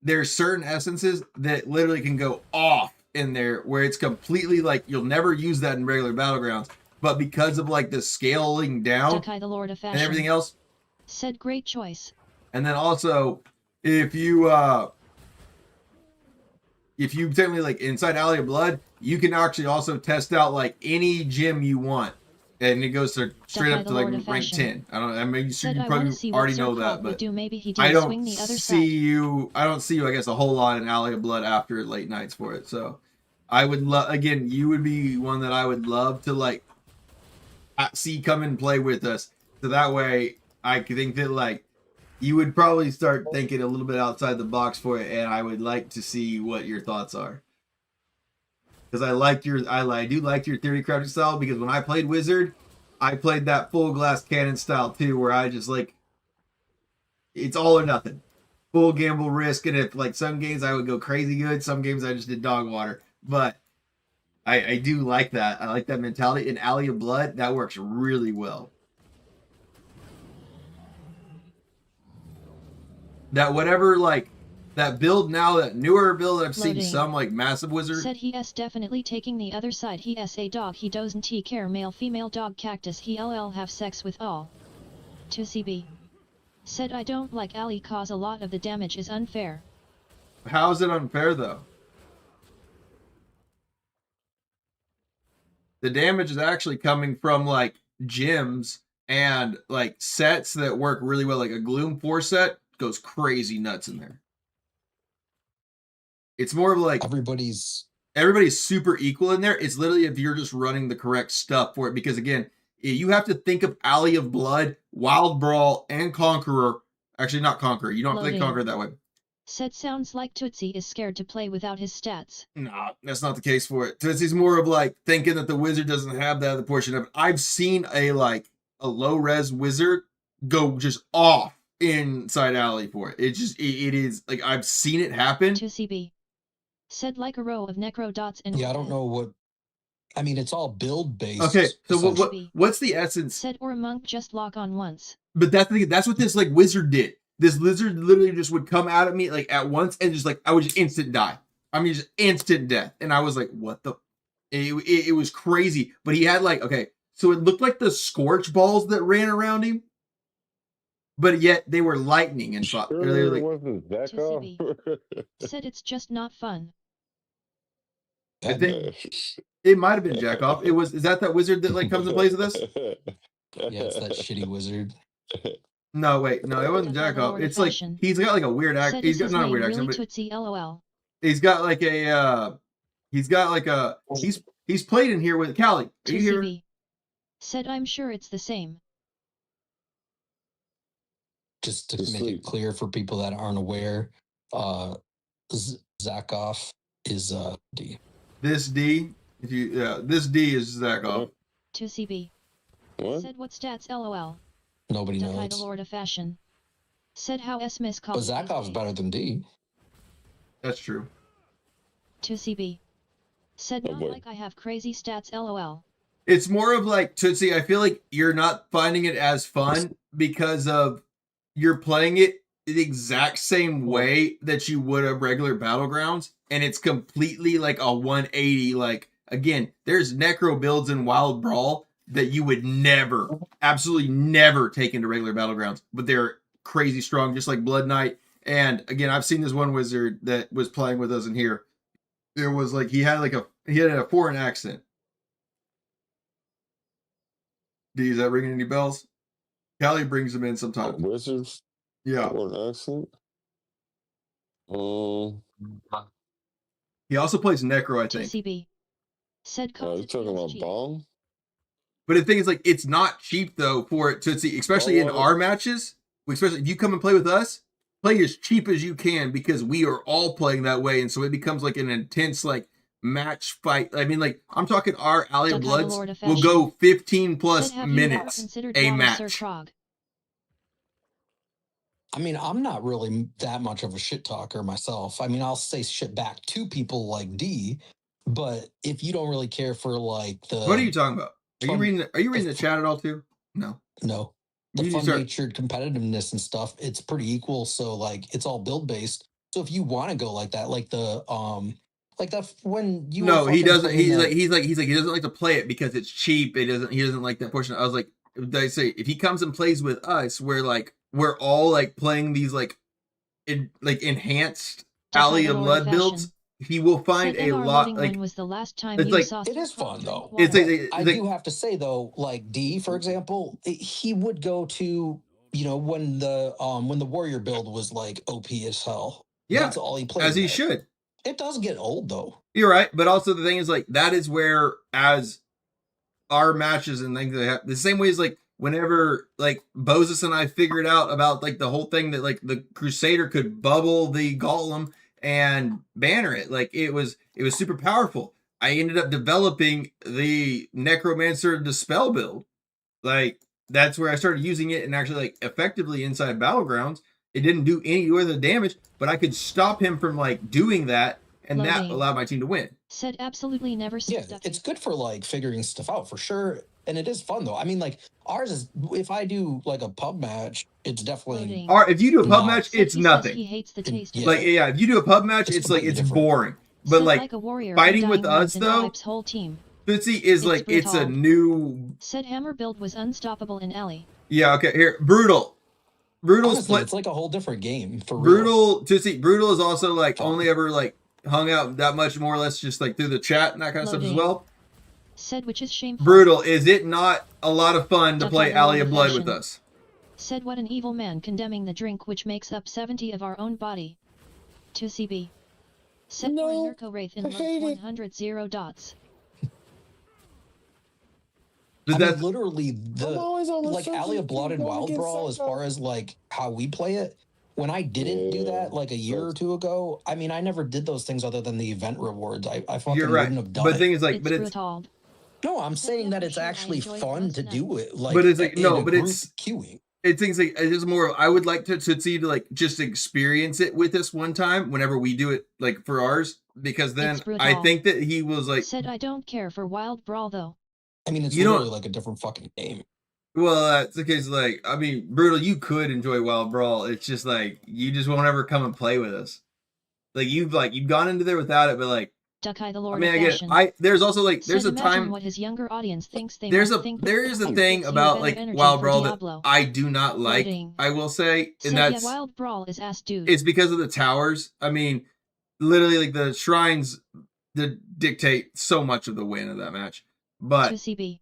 there's certain essences that literally can go off in there where it's completely like you'll never use that in regular battlegrounds, but because of like the scaling down the Lord of Fashion. And everything else. Said great choice. And then also if you technically like inside Alley of Blood, you can actually also test out like any gym you want. And it goes to straight up to like rank 10. I mean, you probably already know that, but I don't see you. I don't see you. I guess a whole lot in Alley of Blood after late nights for it. So I would love. Again, you would be one that I would love to like see come and play with us. So that way, I think that like you would probably start thinking a little bit outside the box for it, and I would like to see what your thoughts are. Because I do like your theory crafting style, because when I played Wizard, I played that full glass cannon style too, where I just like, it's all or nothing. Full gamble risk, and if like some games I would go crazy good, some games I just did dog water. But I do like that. I like that mentality. In Alley of Blood, that works really well. That whatever like that build now, that newer build that I've seen Loading. some like massive wizard. Said he s definitely taking the other side. He s a dog. He doesn't care male female dog cactus. He ll have sex with all. 2CB. Said I don't like Ali cause a lot of the damage is unfair. How is it unfair though? The damage is actually coming from like gyms and like sets that work really well. Like a Gloom 4 set goes crazy nuts in there. It's more of like Everybody's super equal in there. It's literally if you're just running the correct stuff for it. Because again, you have to think of Alley of Blood, Wild Brawl, and Conqueror. Actually, not Conqueror. You don't have to think Loading. Conqueror that way. Said sounds like Tootsie is scared to play without his stats. Nah, that's not the case for it. Tootsie's more of like thinking that the wizard doesn't have that other portion of it. I've seen a low res wizard go just off inside Alley for it. It is like I've seen it happen. 2CB. Said like a row of necro dots and I don't know what. I mean, it's all build based. Okay, so essentially. what's the essence? Said or a monk just lock on once. But that's the thing. That's what this like wizard did. This lizard literally just would come out at me like at once and just like I would just instant die. I mean, just instant death. And I was like, what the? It was crazy. But he had like, okay, so it looked like the scorch balls that ran around him, but yet they were lightning and shot. Sure, Like, wasn't that 2CB. Said it's just not fun. I think it might have been Jackoff. It was. Is that wizard that like comes and plays with us? Yeah, it's that shitty wizard. No, wait, no, it wasn't Jackoff. It's like he's got like a weird accent. He's got not a weird accent, but Tootsie LOL. he's got like a. He's played in here with Callie. Are you here? 2CB. Said I'm sure it's the same. Just to make it clear for people that aren't aware, Zakoff is D. This D, this D is Zakoff. 2CB. What? Said what stats LOL. Nobody Defy knows. the Lord of Fashion. Said how S miss But calls. Zakoff's better than D. That's true. 2CB. Said Oh, not boy. like I have crazy stats LOL. It's more of like Tootsie. I feel like you're not finding it as fun because of you're playing it the exact same way that you would a regular Battlegrounds, and it's completely like a 180. Like again, there's necro builds in Wild Brawl that you would never, absolutely never take into regular Battlegrounds, but they're crazy strong, just like Blood Knight. And again, I've seen this one wizard that was playing with us in here. There was like he had a foreign accent. D, is that ringing any bells? Callie brings them in sometimes. Wizards? Yeah. Or an accent? He also plays Necro, I think. 2CB. Said Oh, you talking about cheap. Bong? But the thing is, like, it's not cheap though for it to see, especially in our matches. Especially if you come and play with us, play as cheap as you can because we are all playing that way, and so it becomes like an intense like match fight. I mean, like I'm talking our Alley of Bloods will go 15 plus minutes a match. I mean, I'm not really that much of a shit talker myself. I mean, I'll say shit back to people like D, but if you don't really care for like the What are you talking about? Are you reading the chat at all too? No. No. The fun-natured competitiveness and stuff, it's pretty equal. So like it's all build based. So if you want to go like that, like the when you he doesn't. He doesn't like to play it because it's cheap. He doesn't like that portion. I was like, I say if he comes and plays with us, we're all like playing these like enhanced Alley of Blood builds. He will find a lot. Like was the last time it is fun though. I do have to say though, like D, for example, he would go to when the warrior build was like OP as hell. Yeah, that's all he played. As he should. It does get old though. You're right, but also the thing is like that is where as our matches and things like that, the same way as like whenever like Boses and I figured out about like the whole thing that like the Crusader could bubble the Golem and banner it, like it was super powerful. I ended up developing the Necromancer Dispel build. Like that's where I started using it and actually like effectively inside Battlegrounds. It didn't do any other damage, but I could stop him from like doing that, and that allowed my team to win. Said absolutely never. Yeah, it's good for like figuring stuff out for sure. And it is fun though. I mean, like ours is. If I do like a pub match, it's definitely. Loading. Or if you do a pub No. match, Said it's he says nothing. he hates the taste of Like, it. yeah, if you do a pub match, It's it's like, completely it's different. boring. But Said like a warrior fighting with undying us rounds in though, Alip's whole team. Tootsie is It's like, it's a brutal. new. Said hammer build was unstoppable in alley. Yeah, okay, here, Brutal. Brutal's Honestly, it's like a whole different game for real. Brutal, Tootsie, Brutal is also like only ever like hung out that much more or less just like through the chat and that kind of stuff as well. Said which is shameful. Brutal, is it not a lot of fun to play Alley of Blood with us? Said what an evil man condemning the drink which makes up 70 of our own body. 2CB. Said for a Nurko Wraith in low 100 0 dots. I mean, literally, like Alley of Blood and Wild Brawl, as far as like how we play it, when I didn't do that like a year or two ago, I mean, I never did those things other than the event rewards. I fucking You're right. wouldn't have done But it. the thing is, like, It's but it's brutal. No, I'm saying that it's actually fun to do it. Like, but it's like in no, a but group it's queuing. It things like it's more. I would like to see to like just experience it with us one time whenever we do it like for ours, because then I think that he was like said I don't care for Wild Brawl though. I mean, it's You literally don't- like a different fucking game. well, that's the case. Like, I mean, Brutal, you could enjoy Wild Brawl. It's just like you just won't ever come and play with us. Like you've gone into there without it, but like Duck-Eye the Lord I mean, of I get Fashion. there's also like there's said a imagine time what his younger audience thinks they there is might a thing about like Wild Brawl that I do not like. Loading. I will say, said, and that's yeah, Wild Brawl is ass dude. it's because of the towers. I mean, literally, like the shrines that dictate so much of the win of that match. But 2CB.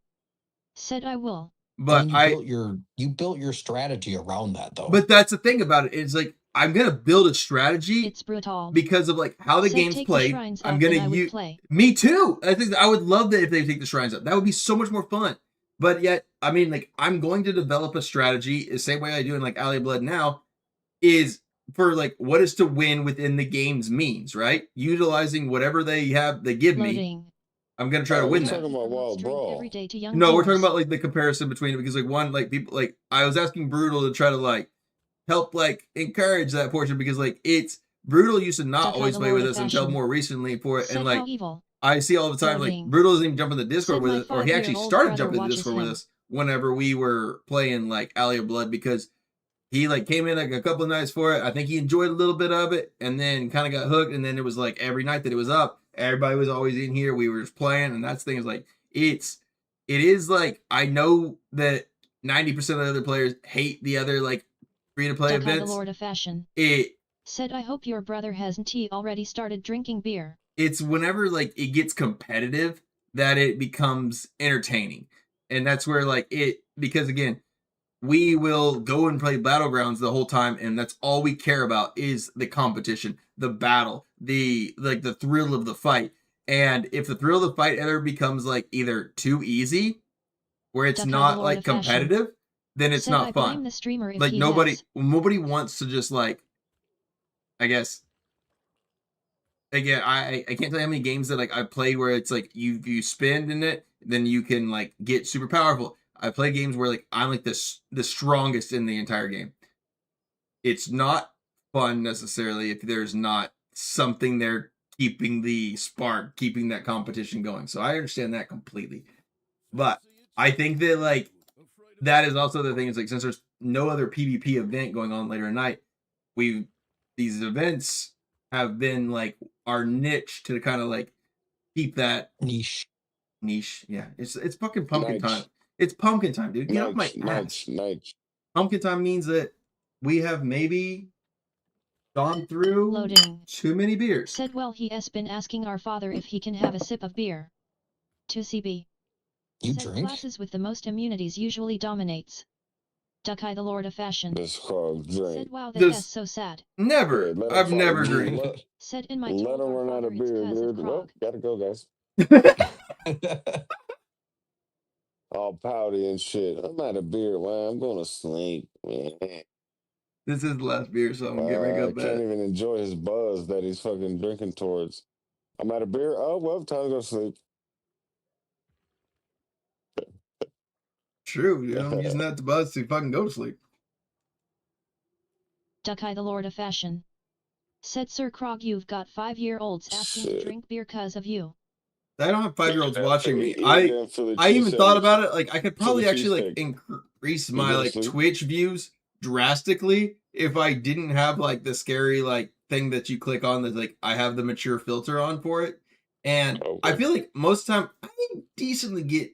Said I will. But you built your strategy around that though. But that's the thing about it. It's like I'm gonna build a strategy. It's brutal because of like how the said game's take played. The shrines I'm out, gonna then I would use. Play. Me too. I think I would love that if they take the shrines out. That would be so much more fun. But yet, I mean, like I'm going to develop a strategy the same way I do in like Alley of Blood now, is for like what is to win within the game's means, right? Utilizing whatever they give me. I'm gonna try to win that. Talking about Wild Brawl. No, we're talking about like the comparison between it because like one like people like I was asking Brutal to try to like help like encourage that portion because like it's Brutal used to not always play with us until more recently for it, and like I see all the time like Brutal doesn't even jump in the Discord with us, or he actually started jumping in the Discord with us whenever we were playing like Alley of Blood because he like came in like a couple of nights for it. I think he enjoyed a little bit of it and then kind of got hooked, and then it was like every night that it was up, everybody was always in here. We were just playing, and that's the thing is like it is like I know that 90% of the other players hate the other like free-to-play events. The Lord of Fashion. Said I hope your brother hasn't already started drinking beer. It's whenever like it gets competitive that it becomes entertaining, and that's where like because again we will go and play Battlegrounds the whole time, and that's all we care about is the competition, the battle, the thrill of the fight. And if the thrill of the fight ever becomes like either too easy, where it's not like competitive, then it's not fun. The streamer if like nobody wants to just like, I guess. Again, I can't tell you how many games that like I played where it's like you spin in it, then you can like get super powerful. I play games where like I'm like the strongest in the entire game. It's not fun necessarily if there's not something there keeping the spark, keeping that competition going. So I understand that completely. But I think that like that is also the thing is like since there's no other PvP event going on later at night, these events have been like our niche to kind of like keep that niche. Yeah, it's fucking pumpkin time. It's pumpkin time, dude. Get off my ass. Pumpkin time means that we have maybe gone through too many beers. Said well he has been asking our father if he can have a sip of beer. 2CB. You said drink? Classes with the most immunities usually dominates. Duck-Eye the Lord of Fashion. This called drink. Said wow that's so sad. Never. I've never drank. Said in my let him run out of beer, dude. Well, gotta go, guys. All pouty and shit. I'm out of beer, man. I'm going to sleep. This is the last beer, so I'm gonna get ready to go to bed. I can't even enjoy his buzz that he's fucking drinking towards. I'm out of beer. Oh, well, time to go to sleep. True, dude. I'm using that to buzz to fucking go to sleep. Duck-Eye the Lord of Fashion. Said Sir Krog you've got 5-year-olds asking to drink beer cause of you. I don't have 5-year-olds Yeah, watching me. eat I that Philly even thought cheese about it. Like I could Philly probably actually like cheesesteak. increase You my go to like sleep? Twitch views drastically if I didn't have like the scary like thing that you click on that's like I have the mature filter on for it. And I Okay. feel like most of the time I decently get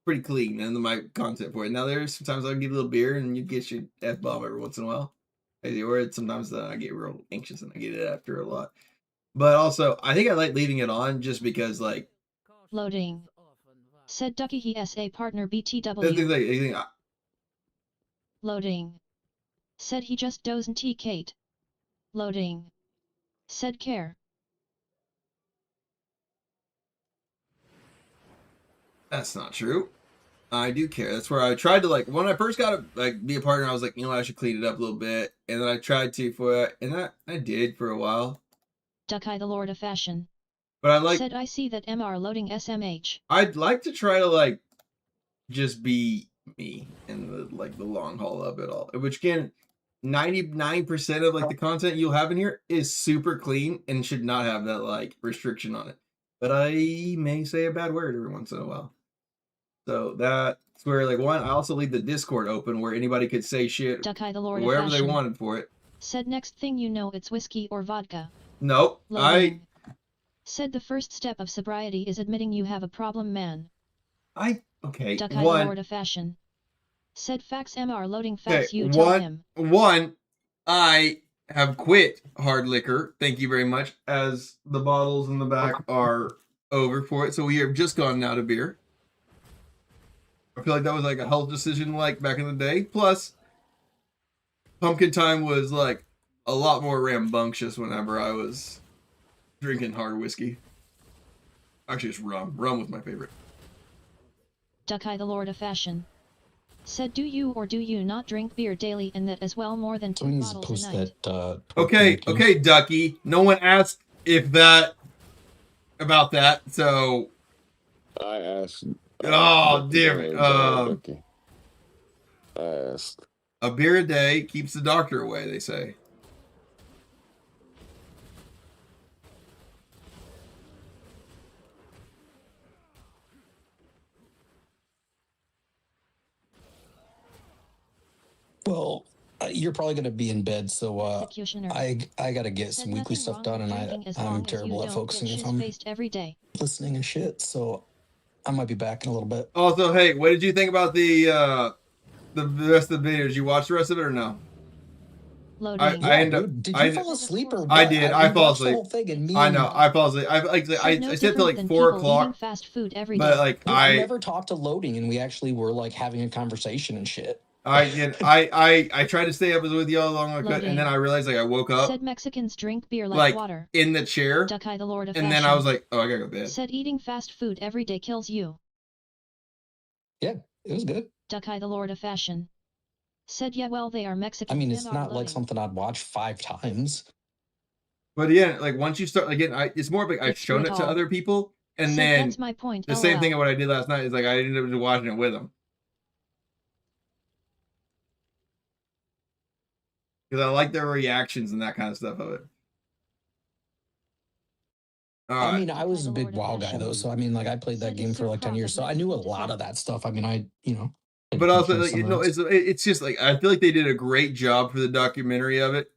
pretty clean in my content for it. Now there's sometimes I'll get a little beer and you get your F bomb every once in a while. Or sometimes I get real anxious and I get it after a lot. But also I think I like leaving it on just because like Loading. Said Ducky he SA partner the thing BTW. like Loading. Said he just doesn't Kate. Loading. Said care. that's not true. I do care. That's where I tried to like when I first got to like be a partner. I was like, you know, I should clean it up a little bit, and then I tried to for it, and that I did for a while. Ducky the Lord of Fashion. But I like. Said I see that MR loading SMH. I'd like to try to like just be me in the like the long haul of it all, which can 99% of like the content you'll have in here is super clean and should not have that like restriction on it. But I may say a bad word every once in a while. So that's where, like, one, I also leave the Discord open where anybody could say shit Ducky the Lord wherever of they Fashion. wanted for it. Said next thing you know it's whiskey or vodka. Nope. Loading. Said the first step of sobriety is admitting you have a problem, man. Okay. Ducky the Lord of Fashion. Said fax MR loading fax you tell him. One, I have quit hard liquor. Thank you very much. As the bottles in the back are over for it. So we have just gone now to beer. I feel like that was like a health decision like back in the day. Plus, pumpkin time was like a lot more rambunctious whenever I was drinking hard whiskey. Actually, it's rum. Rum was my favorite. Ducky the Lord of Fashion. Said do you or do you not drink beer daily and that as well more than 2 bottles a night? Okay, Ducky. No one asked if that about that, so I asked. Oh, damn it. I asked. A beer a day keeps the doctor away, they say. Well, you're probably going to be in bed, so I got to get some weekly stuff done, and I'm terrible at focusing if I'm every day. listening and shit, so I might be back in a little bit. Also, hey, what did you think about the rest of the video? Did you watch the rest of it or no? Loading. Did you fall asleep or what? I did. I fall asleep. The whole thing and I know. I fall asleep. I stayed till like 4 o'clock. Fast food every but day. like I never talked to Loading, and we actually were like having a conversation and shit. I tried to stay up with you all along I could, and then I realized like I woke up. Said Mexicans drink beer like water. In the chair. Ducky the Lord of and Fashion. then I was like, oh, I gotta go to bed. Said eating fast food every day kills you. Yeah, it was good. Ducky the Lord of Fashion. Said yeah, well they are Mexican. I mean, it's not like something I'd watch 5 times. But yeah, like once you start again, it's more like I've shown it to other people, and then that's my point. The same thing of what I did last night is like I ended up watching it with them. Because I like their reactions and that kind of stuff of it. I mean, I was a big WoW guy though, so I mean, like I played that game for like 10 years, so I knew a lot of that stuff. I mean, But also, like, it's just like I feel like they did a great job for the documentary of it,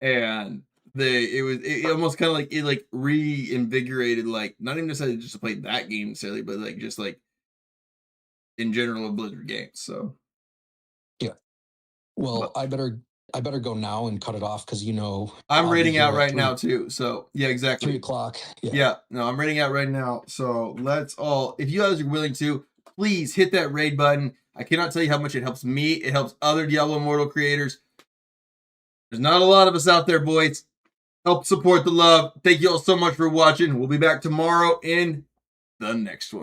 and it almost kind of like it like reinvigorated like not even necessarily just to play that game necessarily, but like just like in general of Blizzard games. So yeah, well, I better go now and cut it off because I'm rating out right now too. So yeah, exactly. 3 o'clock. Yeah, no, I'm rating out right now. So let's all, if you guys are willing to, please hit that raid button. I cannot tell you how much it helps me. It helps other Diablo Immortal creators. There's not a lot of us out there, boys. Help support the love. Thank you all so much for watching. We'll be back tomorrow in the next one.